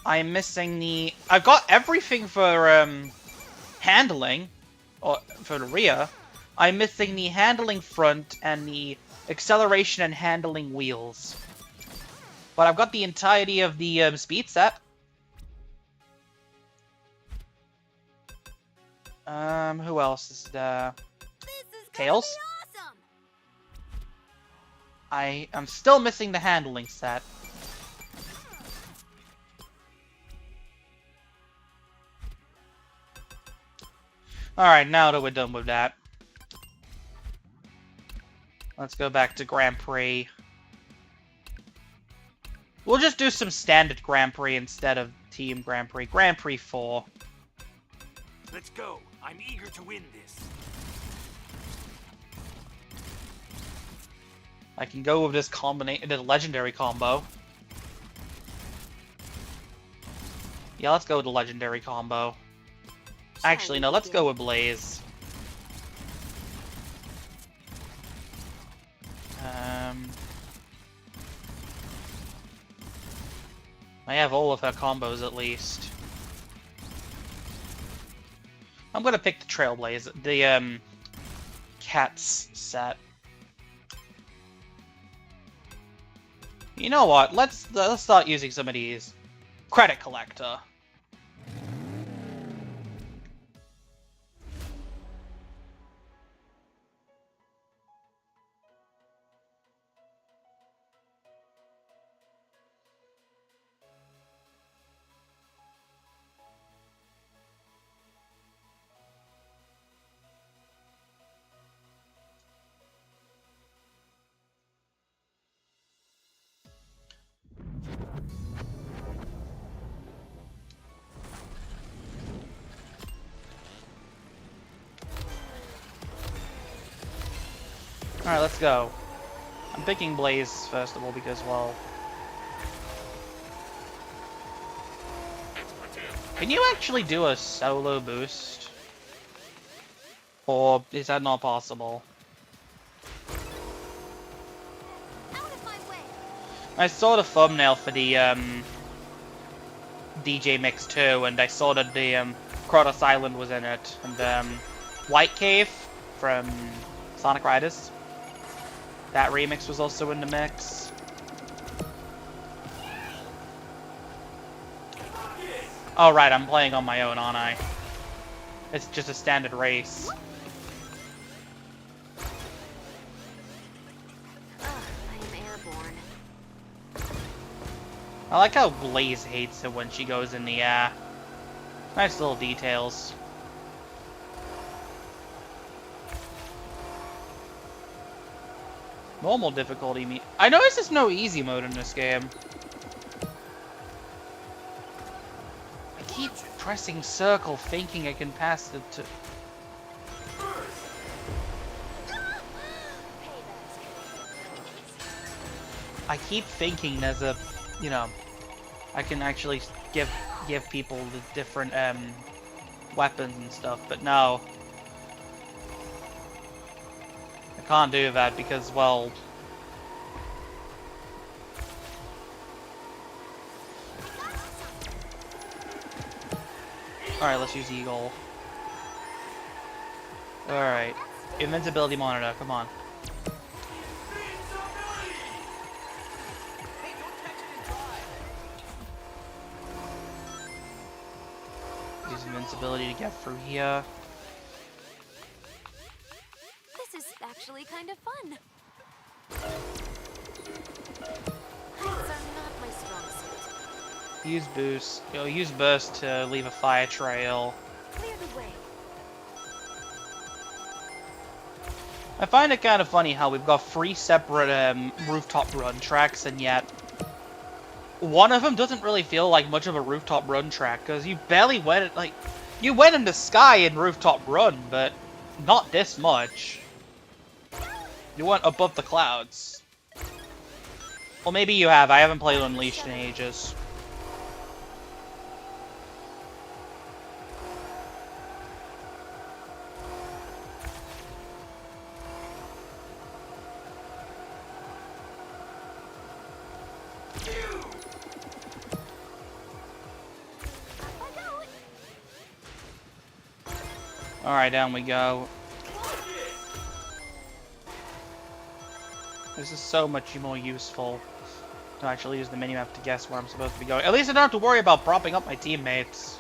I'm missing the... I've got everything for handling, or for the rear. I'm missing the handling front and the acceleration and handling wheels. But I've got the entirety of the speed set. Who else is there? Tails? awesome. I am still missing the handling set. Alright, now that we're done with that, let's go back to Grand Prix. We'll just do some standard Grand Prix instead of Team Grand Prix. Grand Prix 4. Let's go. I'm eager to win this. I can go with this combination, the legendary combo. Yeah, let's go with the legendary combo. Actually, no, let's go with Blaze. I have all of her combos at least. I'm gonna pick the Trailblazer, the Cats set. You know what? Let's start using some of these. Credit Collector. Alright, let's go. I'm picking Blaze first of all because, well... Can you actually do a solo boost? Or is that not possible? I saw the thumbnail for the DJ Mix 2, and I saw that the Kronos Island was in it, and White Cave from Sonic Riders. That remix was also in the mix. Oh right, I'm playing on my own, aren't I? It's just a standard race. I am airborne. I like how Blaze hates it when she goes in the air. Nice little details. Normal difficulty I noticed there's no easy mode in this game. I keep pressing circle thinking I can pass it to... I keep thinking there's a, you know, I can actually give people the different weapons and stuff, but no. I can't do that because, well... Alright, let's use Eagle. Alright. Invincibility monitor, come on. Use invincibility to get through here. This is actually kind of fun. Heights are not my strong suit. Use boost. Use burst to leave a fire trail. Clear the way. I find it kind of funny how we've got 3 separate rooftop run tracks, and yet one of them doesn't really feel like much of a rooftop run track, because you barely went, like, you went in the sky in rooftop run, but not this much. You went above the clouds. Well, maybe you have. I haven't played Unleashed in ages. Alright, down we go. This is so much more useful to actually use the minimap to guess where I'm supposed to be going. At least I don't have to worry about propping up my teammates.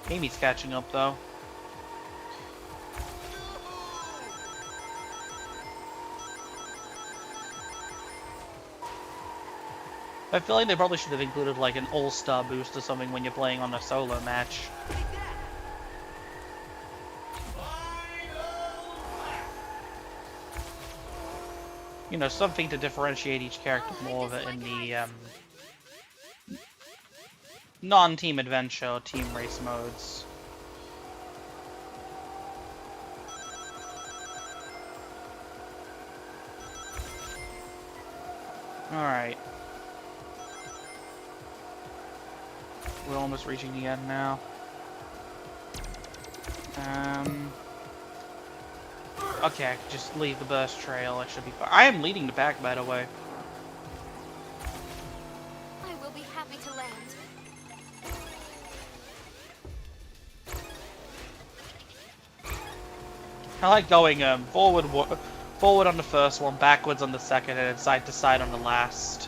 Amy's catching up, though. I feel like they probably should have included like an all-star boost or something when you're playing on a solo match. You know, something to differentiate each character more of it in the non-team adventure or team race modes. Alright. We're almost reaching the end now. Okay, I can just leave the burst trail. I should be fine. I am leading the pack, by the way. I will be happy to land. I like going forward on the first one, backwards on the second, and then side to side on the last.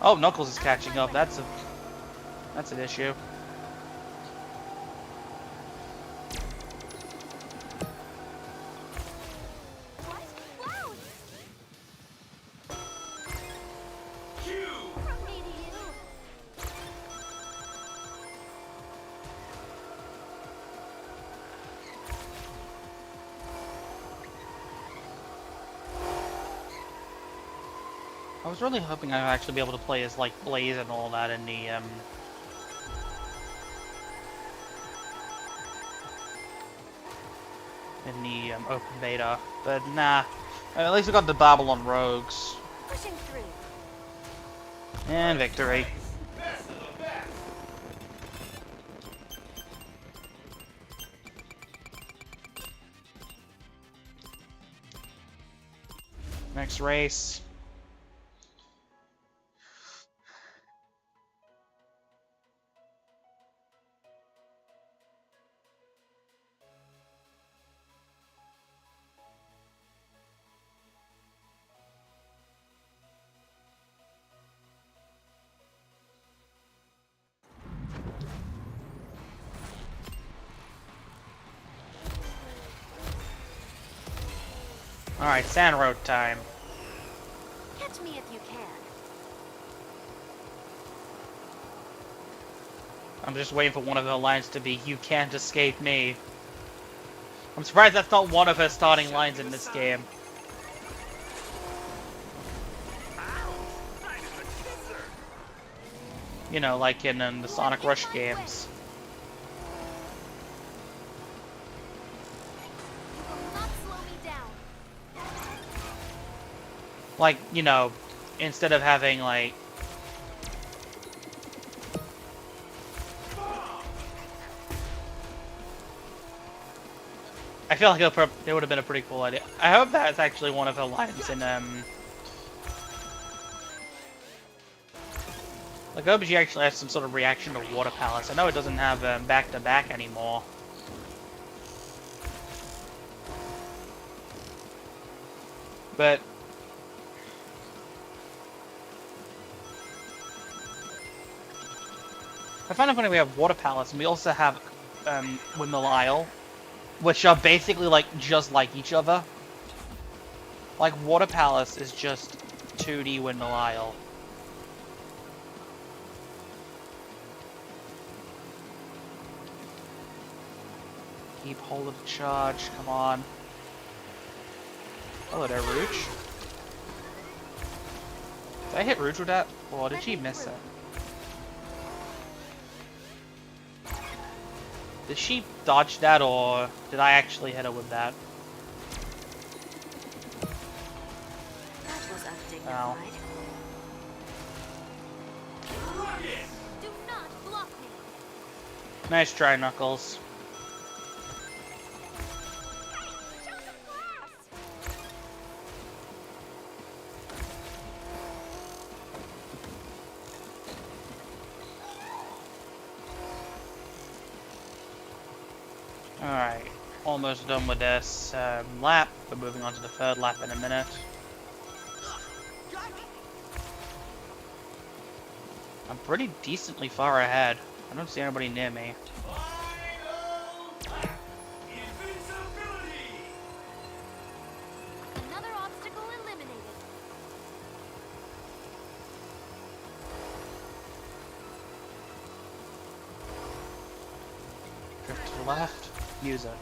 Oh, Knuckles is catching up. That's an issue. I was really hoping I'd actually be able to play as, like, Blaze and all that in the, open beta, but nah. At least we got the Babylon Rogues. Pushing through. And victory. Next race. Alright, Sand Road time. Catch me if you can. I'm just waiting for one of her lines to be, "You can't escape me." I'm surprised that's not one of her starting lines in this game. You know, like in the Sonic Rush games. You will not slow me down. Like, you know, instead of having, like... I feel like it would have been a pretty cool idea. I hope that's actually one of her lines in, like, I hope she actually has some sort of reaction to Water Palace. I know it doesn't have back-to-back anymore. But... I find it funny we have Water Palace, and we also have Windmill Isle, which are basically, like, just like each other. Like, Water Palace is just 2D Windmill Isle. Keep hold of the charge, come on. Hello there, Rouge. Did I hit Rouge with that? Or did she miss it? Did she dodge that, or did I actually hit her with that? That was undignified. Ow. Do not block me. Nice try, Knuckles. Show some class. Alright, almost done with this lap. We're moving on to the third lap in a minute. I'm pretty decently far ahead. I don't see anybody near me. Another obstacle eliminated. Drift to the left. Use it.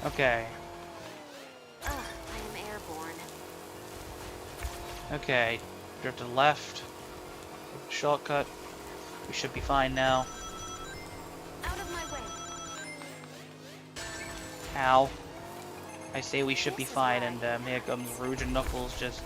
Okay. Ugh, I am airborne. Okay. Drift to the left. Shortcut. We should be fine now. Out of my way. Ow. I say we should be fine, and here comes Rouge and Knuckles just...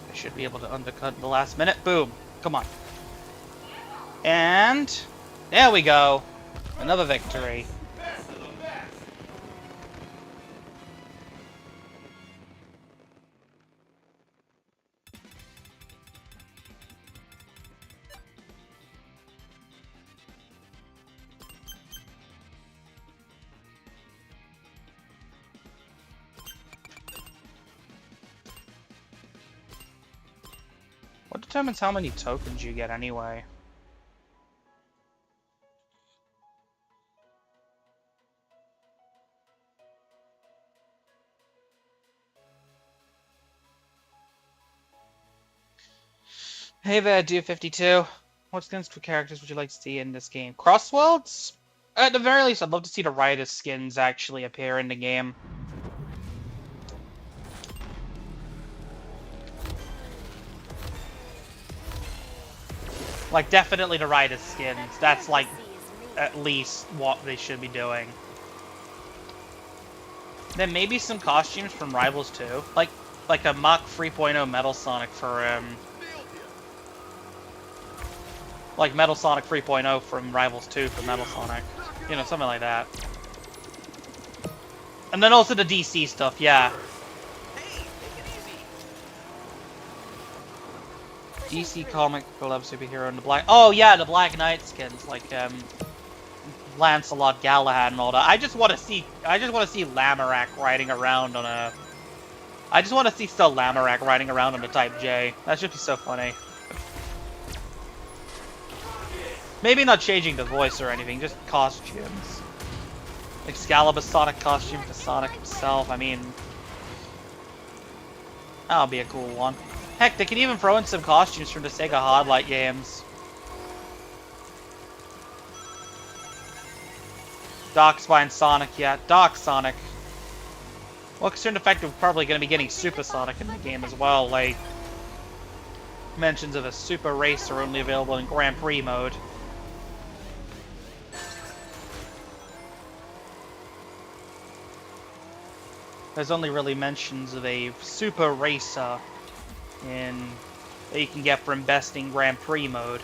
I should be able to undercut the last minute. Boom. Come on. And... there we go. Another victory. What determines how many tokens you get anyway? Hey there, Deer52. What skins for characters would you like to see in this game? Crossworlds? At the very least, I'd love to see the rider skins actually appear in the game. Like, definitely the rider skins. That's, like, at least what they should be doing. Then maybe some costumes from Rivals 2. Like a Mach 3.0 Metal Sonic for, like Metal Sonic 3.0 from Rivals 2 for Metal Sonic. You know, something like that. And then also the DC stuff, yeah. Hey, take it DC comic collab superhero in the black. Oh yeah, the Black Knight skins like Lancelot, Galahad, and all that. I just want to see Lamorak riding around on a. I just want to see still Lamorak riding around on the Type J. That should be so funny. Maybe not changing the voice or anything, just costumes. Excalibur Sonic costume for Sonic himself. I mean, that'll be a cool one. Heck, they can even throw in some costumes from the Sega Hardlight games. Darkspine Sonic, yeah, Dark Sonic. Well, considering the fact that we're probably going to be getting Super Sonic in the game as well, like mentions of a Super Race are only available in Grand Prix mode. There's only really mentions of a Super Racer that you can get from besting Grand Prix mode.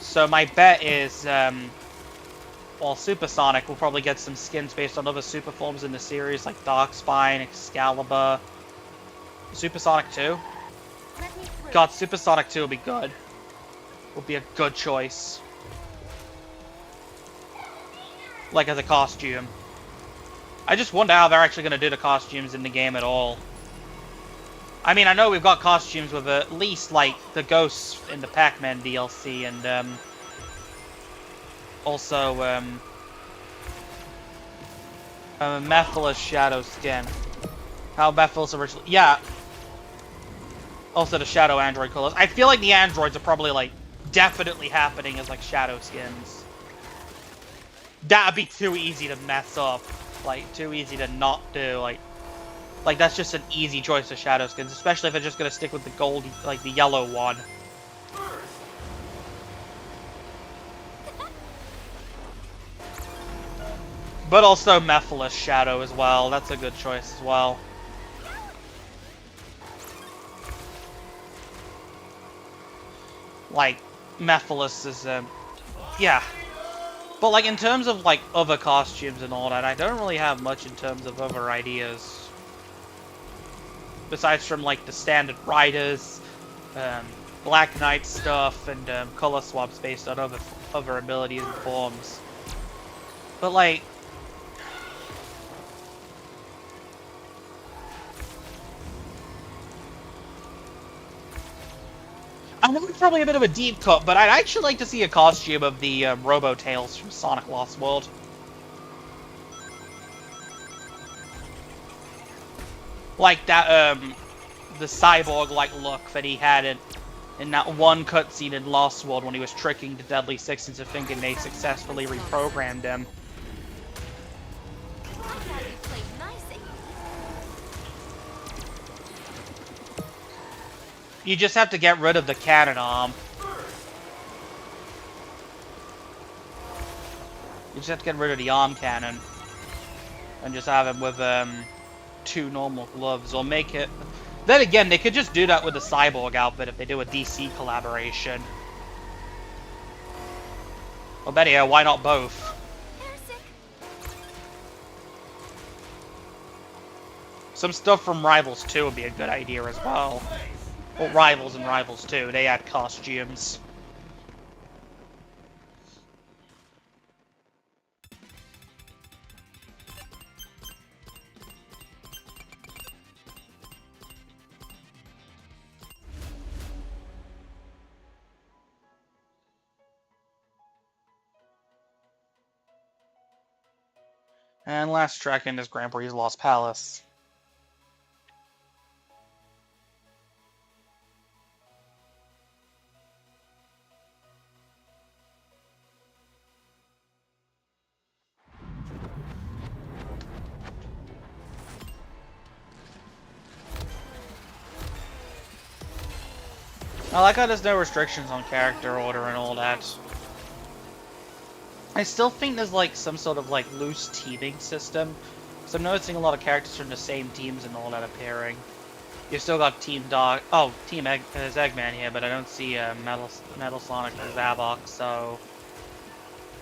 So my bet is, well, Super Sonic will probably get some skins based on other super forms in the series, like Darkspine, Excalibur. Super Sonic 2? God, Super Sonic 2 will be good. Will be a good choice. Like as a costume. I just wonder how they're actually going to do the costumes in the game at all. I mean, I know we've got costumes with at least, like, the ghosts in the Pac-Man DLC, and, also, Mephiles Shadow skin. How Mephiles originally... Yeah. Also the Shadow Android colors. I feel like the androids are probably, like, definitely happening as, like, Shadow skins. That'd be too easy to mess up. Like, too easy to not do, like, that's just an easy choice of Shadow skins, especially if they're just gonna stick with the gold, like, the yellow one. But also Mephiles Shadow as well, that's a good choice as well. Like, Mephiles is, yeah. But, like, in terms of, like, other costumes and all that, I don't really have much in terms of other ideas. Besides from, like, the standard Riders, Black Knight stuff, and, color swaps based on other abilities and forms. But, like... I know it's probably a bit of a deep cut, but I'd actually like to see a costume of the Robo-Tails from Sonic Lost World. Like that, the cyborg-like look that he had in that one cutscene in Lost World when he was tricking the Deadly Six into thinking they successfully reprogrammed him. You just have to get rid of the cannon arm. You just have to get rid of the arm cannon. And just have him with, 2 normal gloves. Or make it... Then again, they could just do that with the Cyborg outfit if they do a DC collaboration. Or better yet, why not both? Some stuff from Rivals 2 would be a good idea as well. Well, Rivals and Rivals 2, they add costumes. And last track in is Grand Prix Lost Palace. I like how there's no restrictions on character order and all that. I still think there's like some sort of like loose teaming system. So I'm noticing a lot of characters from the same teams and all that appearing. You've still got Team Dog. Oh, Team there's Eggman here, but I don't see Metal Sonic or Zavok, so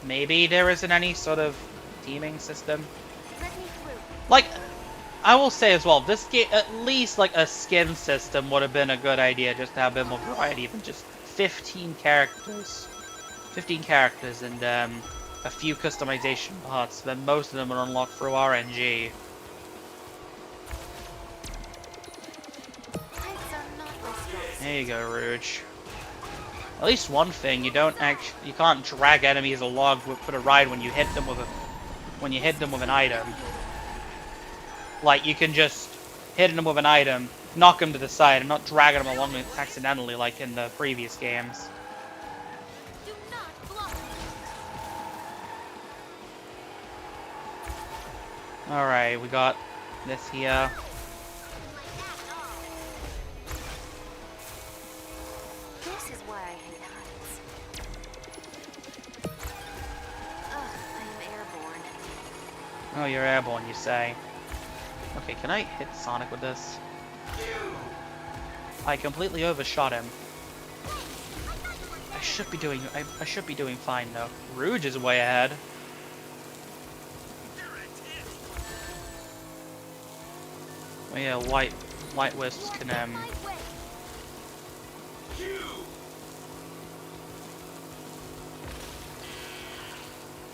maybe there isn't any sort of teaming system. Like, I will say as well, this game, at least like a skin system would have been a good idea, just to have a bit more variety than just 15 characters. 15 characters and a few customization parts, then most of them are unlocked through RNG. There you go, Rouge. At least one thing, you can't drag enemies along for the ride when you hit them with an item. Like, you can just hit them with an item, knock them to the side, and not drag them along accidentally like in the previous games. Alright, we got this here. This is why I hate heights. Ugh, I am airborne. Oh, you're airborne, you say. Okay, can I hit Sonic with this? I completely overshot him. I should be doing fine though. Rouge is way ahead. Oh yeah, White Wisps can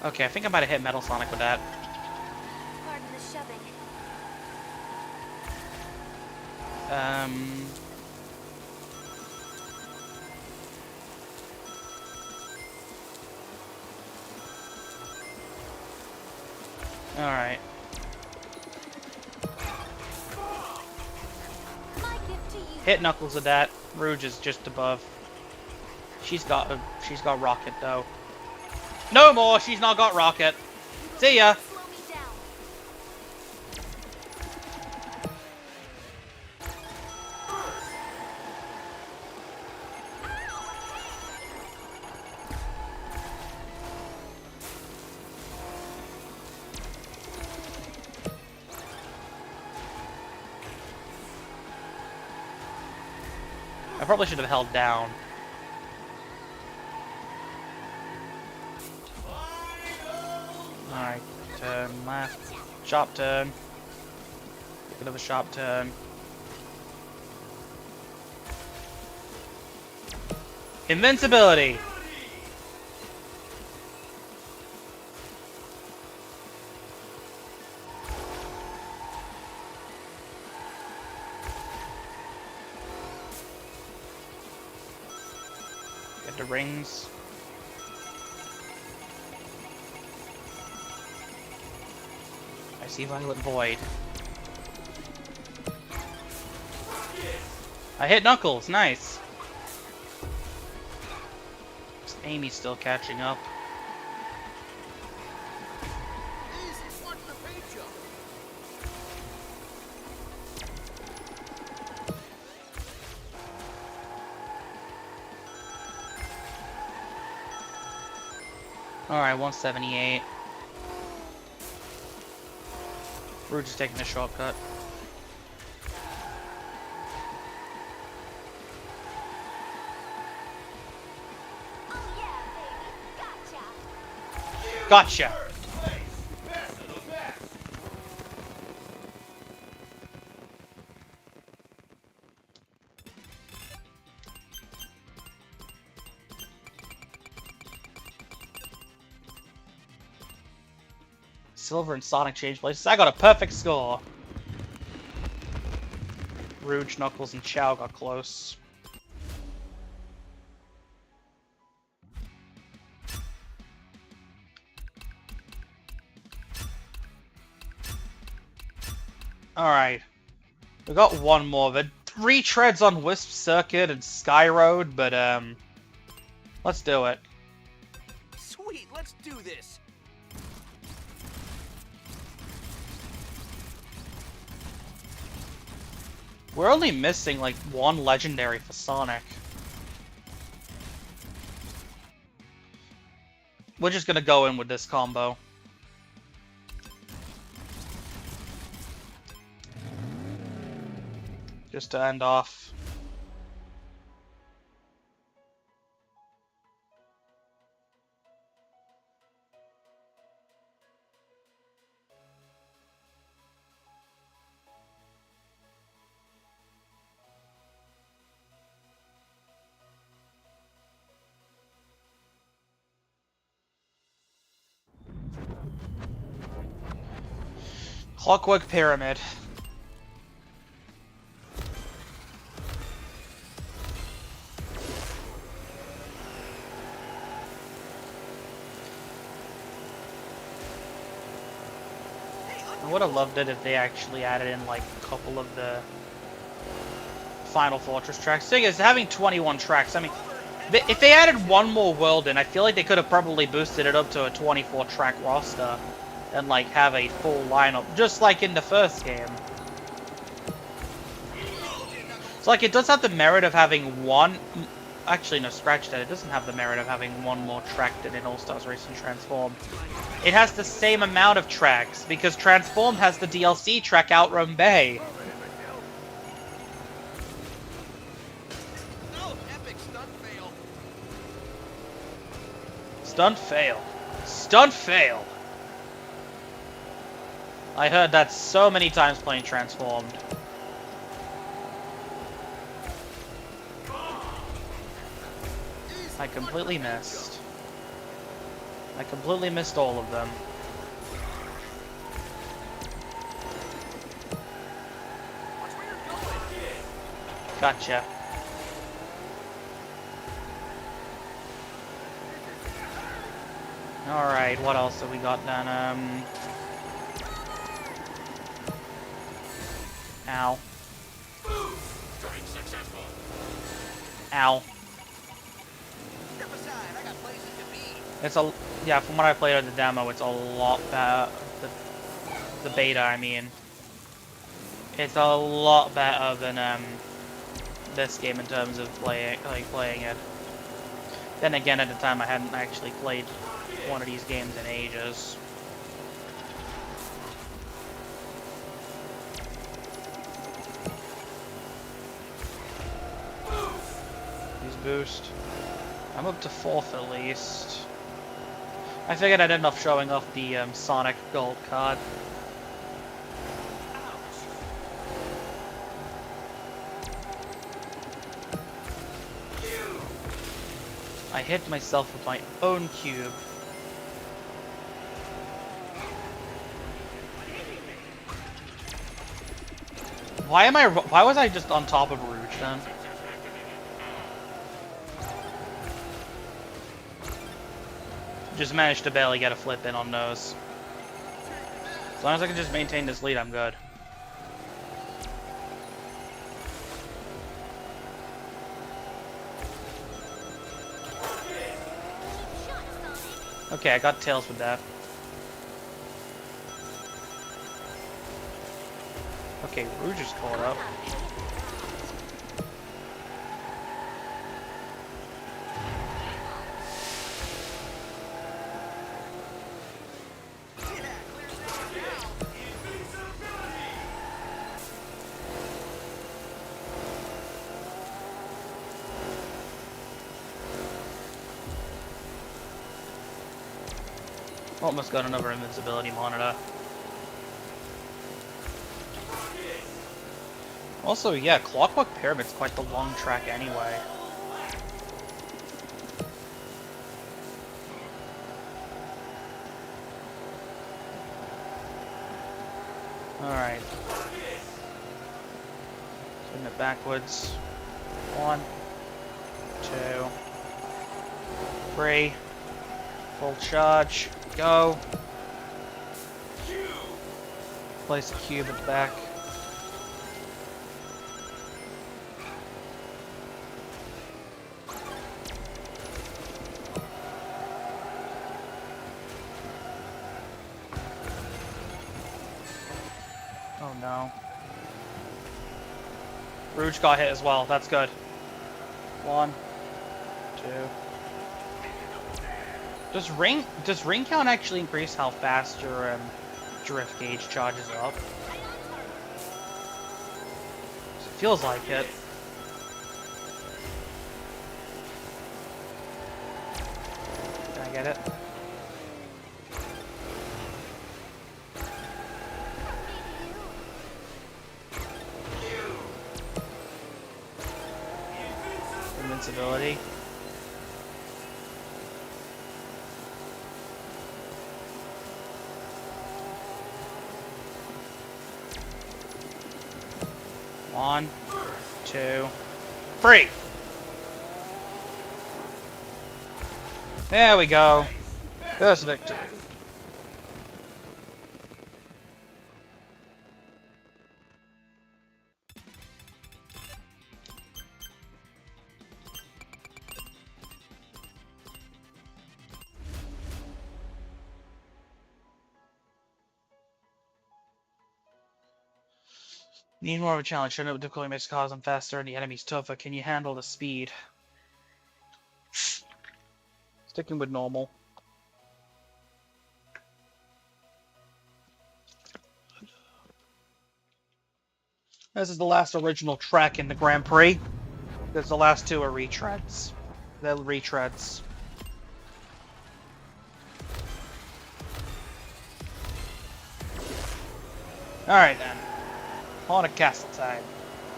Okay, I think I might have hit Metal Sonic with that. Pardon the shoving. Alright. Hit Knuckles with that. Rouge is just above. She's got Rocket though. No more, she's not got Rocket. See ya. I probably should have held down. Alright, turn left. Sharp turn. Bit of a sharp turn. Invincibility! Get the rings. I see Violet Void. I hit Knuckles, nice. Amy's still catching up. Alright, 178. We're just taking a shortcut. Gotcha! Silver and Sonic change places. I got a perfect score! Rouge, Knuckles, and Chao got close. Alright. We got one more. The retreads on Wisp Circuit and Sky Road, but let's do it. Sweet, let's do this. We're only missing like one legendary for Sonic. We're just gonna go in with this combo. Just to end off. Clockwork Pyramid. I would have loved it if they actually added in like a couple of the Final Fortress tracks. Thing is, having 21 tracks, I mean, if they added one more world in, I feel like they could have probably boosted it up to a 24-track roster and like have a full lineup, just like in the first game. It's like it does have the merit of having one. Actually, no, scratch that. It doesn't have the merit of having one more track than in All Stars Racing Transformed. It has the same amount of tracks because Transformed has the DLC track Outrun Bay. Stunt fail. Stunt fail. I heard that so many times playing Transformed. I completely missed. I completely missed all of them. Gotcha. Alright, what else have we got done? Ow. Ow. It's a, yeah, from what I played of the demo, it's a lot better. The beta, I mean. It's a lot better than this game in terms of playing it. Then again, at the time, I hadn't actually played one of these games in ages. Use boost. I'm up to 4th at least. I figured I'd end up showing off the Sonic Gold card. I hit myself with my own cube. Why was I just on top of Rouge then? Just managed to barely get a flip in on those. As long as I can just maintain this lead, I'm good. Okay, I got tails with that. Okay, Rouge is caught up. Almost got another invincibility monitor. Also, yeah, Clockwork Pyramid's quite the long track anyway. Alright. Swing it backwards. 1, 2, 3. Full charge. Go. Place a cube at the back. Oh no. Rouge got hit as well. That's good. 1, 2. Does ring count actually increase how fast your drift gauge charges up? It feels like it. Can I get it? Invincibility. 1, 2, 3. There we go. There's victory. Need more of a challenge. Showing up difficulty makes cause them faster and the enemy's tougher. Can you handle the speed? Sticking with normal. This is the last original track in the Grand Prix. Because the last two are retreads. They're retreads. Alright then. Haunted Castle time.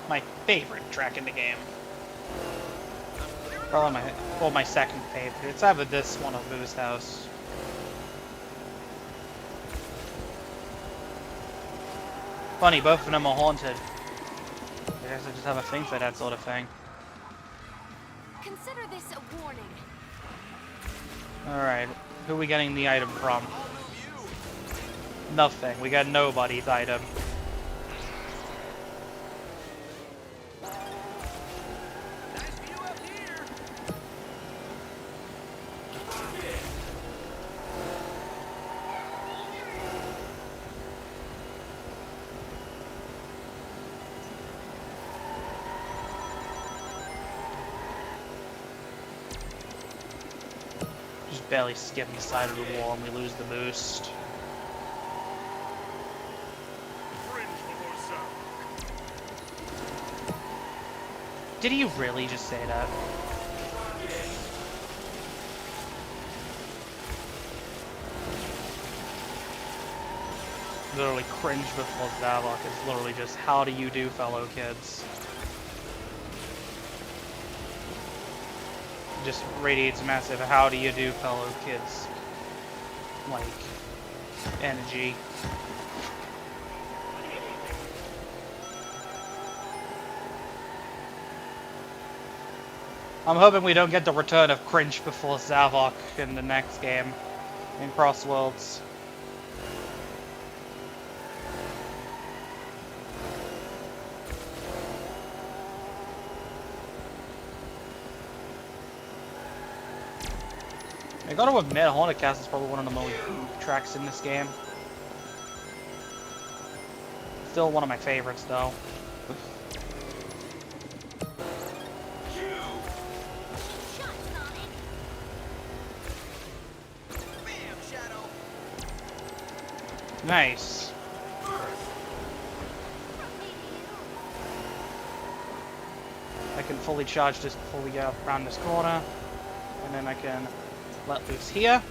My favorite track in the game. Probably my second favorite. It's either this one or Boo's house. Funny, both of them are haunted. I guess I just have a thing for that sort of thing. Consider this a warning. Alright, who are we getting the item from? Nothing. We got nobody's item. Barely skip the side of the wall and we lose the boost. Did he really just say that? Literally cringe before Zavok is literally just, how do you do, fellow kids? Just radiates massive, how do you do, fellow kids? Like, energy. I'm hoping we don't get the return of cringe before Zavok in the next game, in Crossworlds. I gotta admit, Haunted Castle is probably one of the most tracks in this game. Still one of my favorites, though. Nice. I can fully charge this before we get around this corner, and then I can let loose here.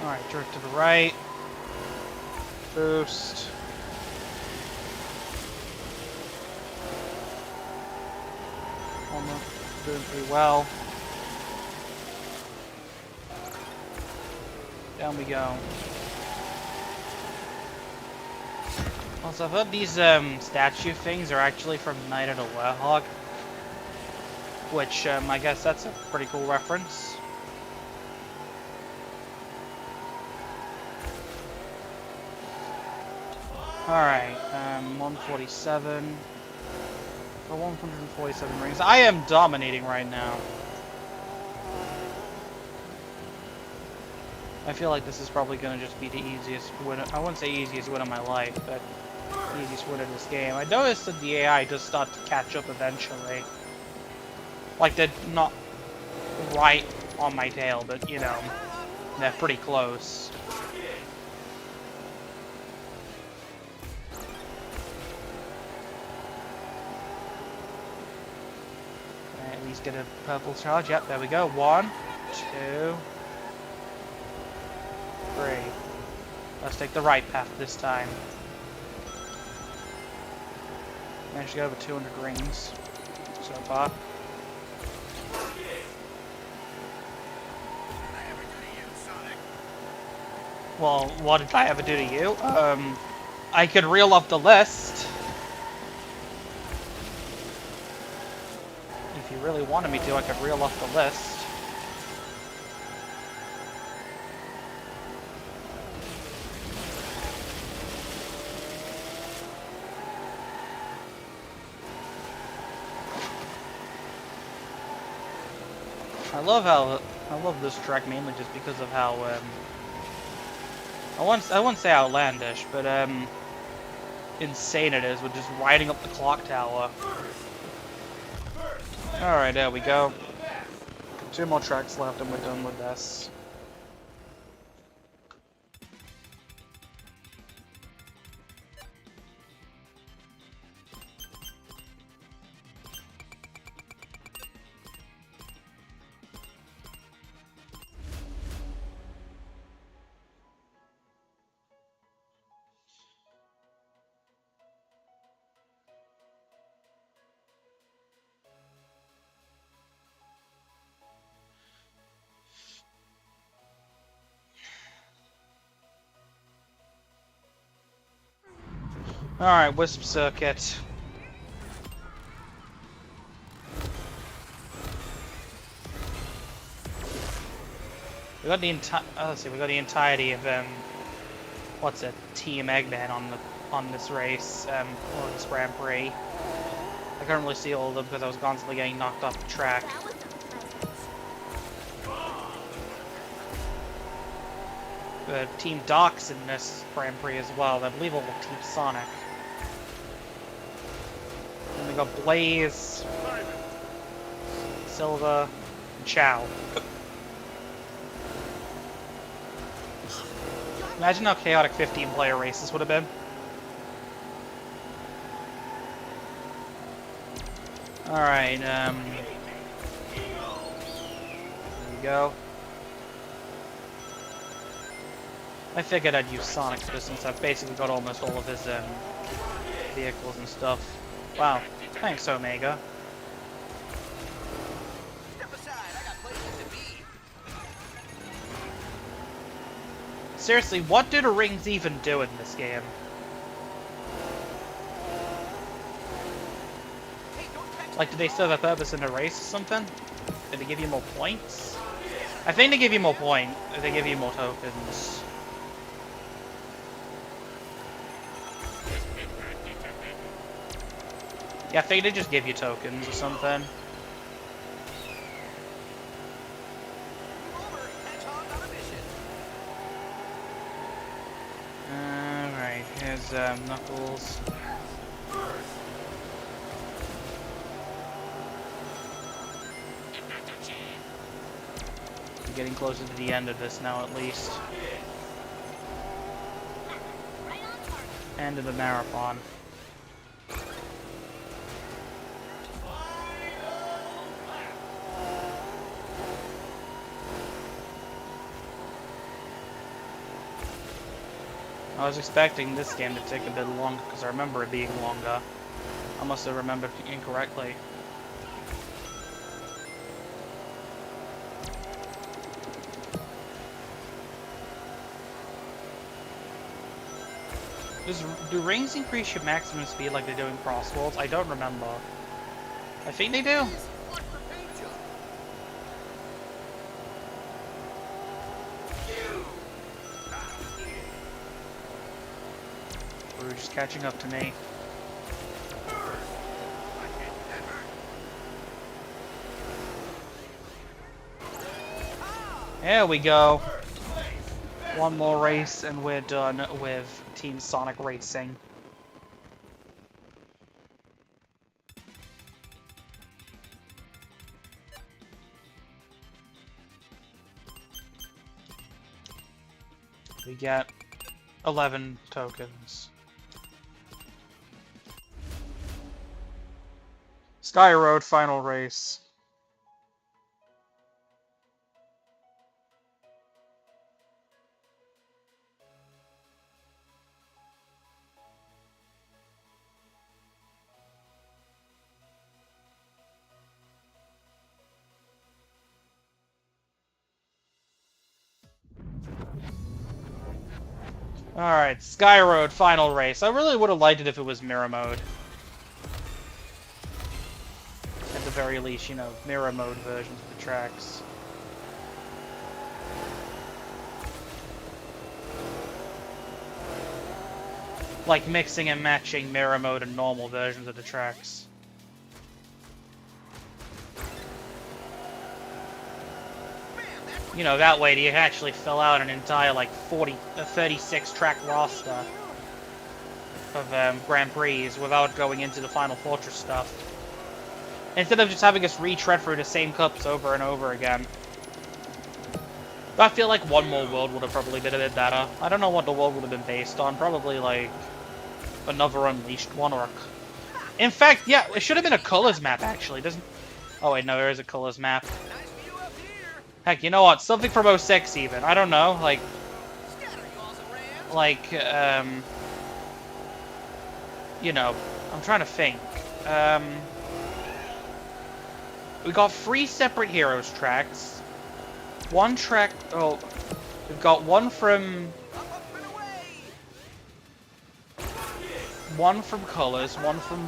Alright, jerk to the right. Boost. Almost doing pretty well. Down we go. Also, I've heard these statue things are actually from Night of the Werehog, which I guess that's a pretty cool reference. Alright, 147. For 147 rings. I am dominating right now. I feel like this is probably going to just be the easiest win. I wouldn't say easiest win of my life, but easiest win of this game. I noticed that the AI does start to catch up eventually. Like, they're not right on my tail, but, you know, they're pretty close. At least get a purple charge. Yep, there we go. 1, 2, 3. Let's take the right path this time. Managed to get over 200 rings. Dodon Pa. Well, what did I ever do to you? I could reel off the list. If you really wanted me to, I could reel off the list. I love this track mainly just because of how I wouldn't say outlandish, but insane it is with just riding up the clock tower. Alright, there we go. 2 more tracks left and we're done with this. Alright, Wisp Circuit. We got the we got the entirety of what's it, Team Eggman on this race, or this Grand Prix. I couldn't really see all of them because I was constantly getting knocked off the track. Team Doc's in this Grand Prix as well. I believe all of Team Sonic. And we got Blaze, Silva, and Chow. Imagine how chaotic 15-player races would have been. Alright, there we go. I figured I'd use Sonic for this since I've basically got almost all of his vehicles and stuff. Wow, thanks Omega. Step aside, I got places to be. Seriously, what do the rings even do in this game? Like, do they serve a purpose in a race or something? Do they give you more points? I think they give you more points. They give you more tokens. Yeah, I think they just give you tokens or something. Alright, here's Knuckles. We're getting closer to the end of this now, at least. End of the marathon. I was expecting this game to take a bit longer because I remember it being longer. I must have remembered incorrectly. Do rings increase your maximum speed like they do in Crossworlds? I don't remember. I think they do. We're just catching up to me. There we go. One more race and we're done with Team Sonic Racing. We get 11 tokens. Sky Road final race. Alright, Sky Road final race. I really would have liked it if it was mirror mode. At the very least, you know, mirror mode versions of the tracks. Like mixing and matching mirror mode and normal versions of the tracks. You know, that way you actually fill out an entire, like, 36 track roster of Grand Prix without going into the Final Fortress stuff. Instead of just having us retread through the same cups over and over again. I feel like one more world would have probably been a bit better. I don't know what the world would have been based on. Probably, like, another Unleashed one or a... In fact, yeah, it should have been a colors map, actually. Doesn't... Oh, wait, no, there is a colors map. Heck, you know what? Something from 06 even. I don't know, like... You know, I'm trying to think. We got 3 separate Heroes tracks. One track... Oh, we've got one from... One from Colors, one from...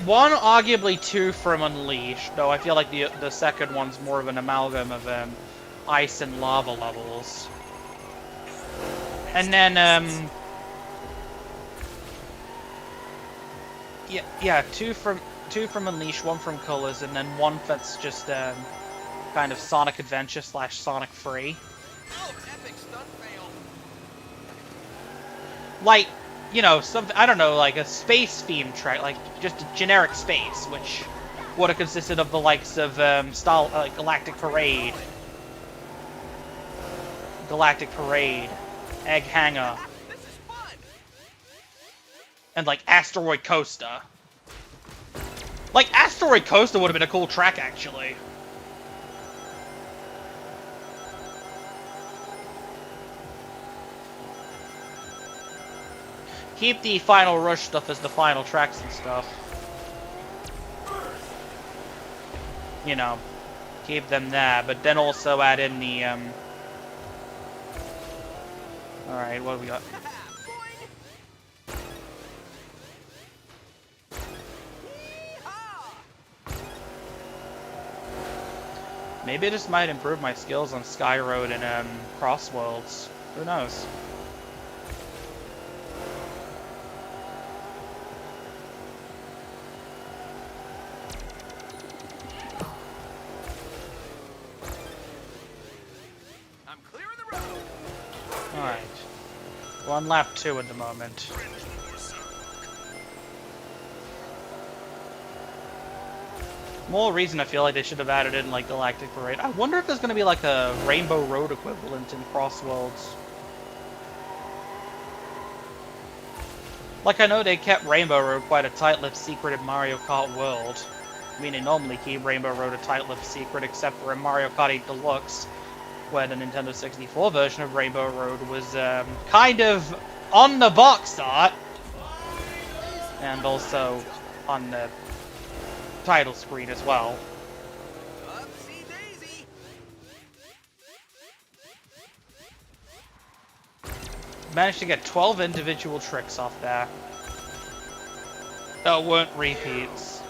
One, arguably 2 from Unleashed, though I feel like the second one's more of an amalgam of ice and lava levels. And then, yeah, two from Unleashed, one from Colors, and then one that's just kind of Sonic Adventure / Sonic Free. Oh, epic stunt fail. Like, you know, something, I don't know, like a space theme track, like just a generic space, which would have consisted of the likes of Galactic Parade, Egg Hangar, and like Asteroid Coaster. Like Asteroid Coaster would have been a cool track, actually. Keep the Final Rush stuff as the final tracks and stuff. You know, keep them there, but then also add in the, Alright, what do we got? Maybe this might improve my skills on Sky Road and, Crossworlds. Who knows? Alright. We're on lap 2 at the moment. More reason I feel like they should have added in, like, Galactic Parade. I wonder if there's gonna be, like, a Rainbow Road equivalent in Crossworlds. Like, I know they kept Rainbow Road quite a tight-lipped secret in Mario Kart World. I mean, they normally keep Rainbow Road a tight-lipped secret, except for in Mario Kart 8 Deluxe, where the Nintendo 64 version of Rainbow Road was kind of on the box art, and also on the title screen as well. Managed to get 12 individual tricks off there that weren't repeats.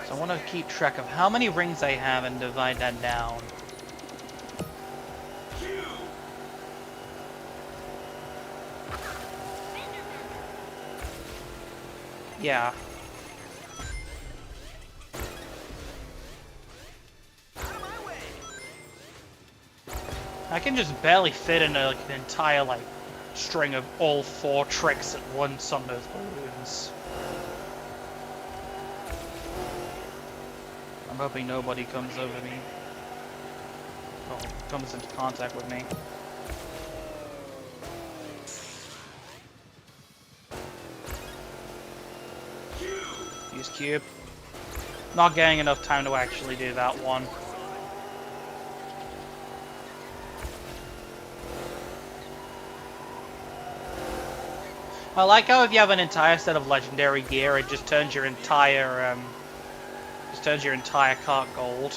So I want to keep track of how many rings I have and divide that down. Yeah. I can just barely fit in like an entire like string of all 4 tricks at once on those balloons. I'm hoping nobody comes over me. Or comes into contact with me. Use cube. Not getting enough time to actually do that one. I like how if you have an entire set of legendary gear, it just turns your entire Just turns your entire cart gold.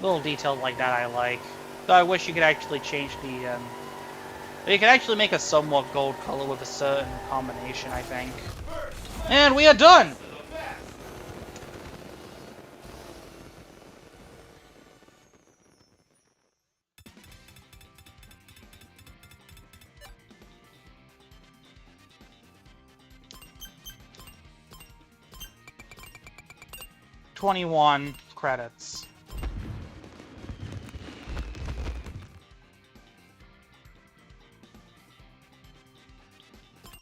Little details like that I like. Though I wish you could actually change the, you could actually make a somewhat gold color with a certain combination, I think. And we are done! $21 credits.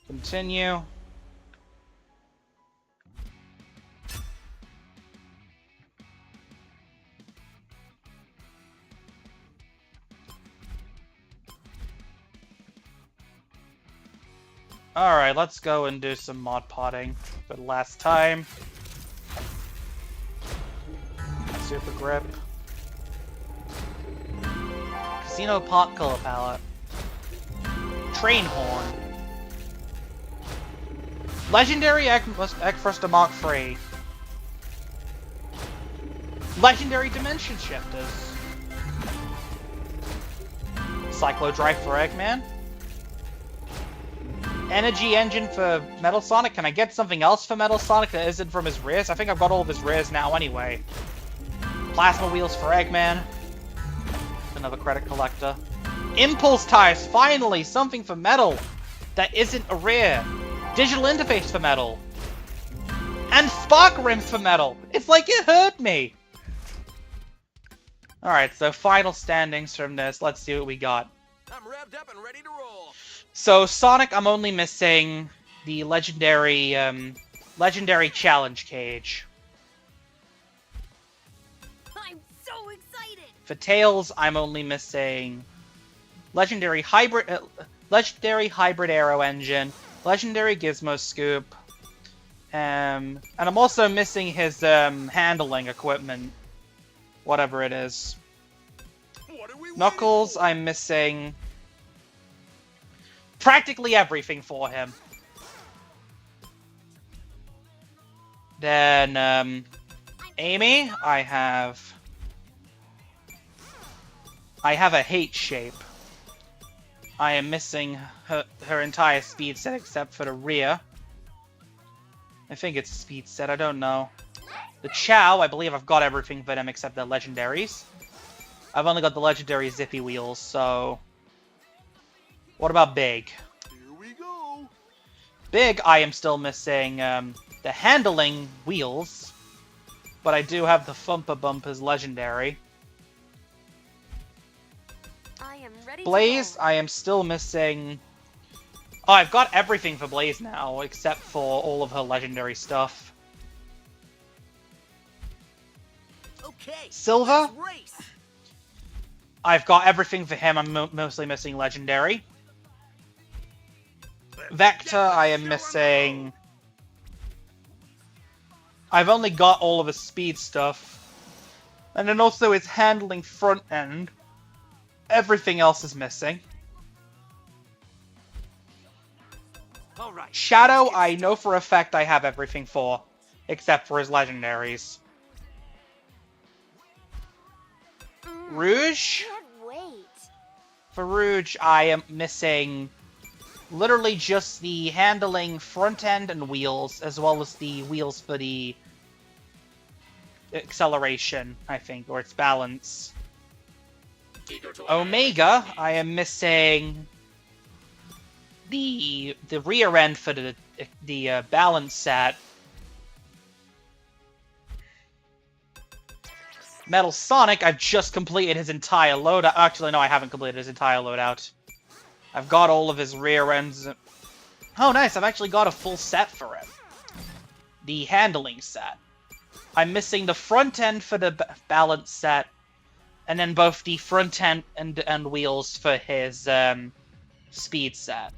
Continue. Alright, let's go and do some mod potting for the last time. Super grip. Casino pot color palette. Train horn. Legendary Ekfrost Mark III. Legendary Dimension Shifters. Cyclo Drive for Eggman. Energy Engine for Metal Sonic. Can I get something else for Metal Sonic that isn't from his rares? I think I've got all of his rares now anyway. Plasma Wheels for Eggman. Another credit collector. Impulse Tires, finally! Something for Metal that isn't a rare. Digital Interface for Metal. And Spark Rims for Metal! It's like it hurt me! Alright, so final standings from this. Let's see what we got. I'm revved up and ready to roll. So, Sonic, I'm only missing the legendary, legendary challenge cage. I'm so excited! For Tails, I'm only missing legendary hybrid arrow engine, legendary gizmo scoop, and I'm also missing his handling equipment, whatever it is. Knuckles, I'm missing practically everything for him. Then, Amy, I have a hate shape. I am missing her entire speed set except for the rear. I think it's a speed set, I don't know. The Chow, I believe I've got everything for them except the legendaries. I've only got the legendary Zippy Wheels, so... What about Big? Here we go. Big, I am still missing the handling wheels, but I do have the Thumper Bumpers legendary. I am ready. Blaze, I am still missing... Oh, I've got everything for Blaze now, except for all of her legendary stuff. Okay. Silver, Let's race. I've got everything for him. I'm mostly missing legendary. Vector, I am missing... I've only got all of his speed stuff. And then also his handling front end. Everything else is missing. All right. Shadow, I know for a fact I have everything for. Except for his legendaries. Rouge? Can't wait. For Rouge, I am missing literally just the handling front end and wheels, as well as the wheels for the acceleration, I think, or its balance. Omega, I am missing the rear end for the balance set. Metal Sonic, I've just completed his entire loadout. Actually, no, I haven't completed his entire loadout. I've got all of his rear ends. Oh, nice, I've actually got a full set for him. The handling set. I'm missing the front end for the balance set, and then both the front end and wheels for his speed set.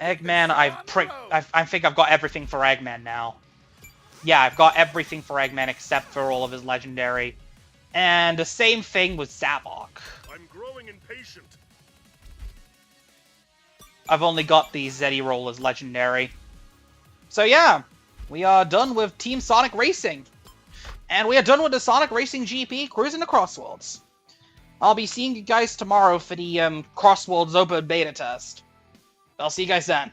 Eggman, I think I've got everything for Eggman now. Yeah, I've got everything for Eggman except for all of his legendary. And the same thing with Zavok. I'm growing impatient. I've only got the Zeddy roll as legendary. So yeah, we are done with Team Sonic Racing. And we are done with the Sonic Racing GP Cruising to Crossworlds. I'll be seeing you guys tomorrow for the Crossworlds Open Beta Test. I'll see you guys then.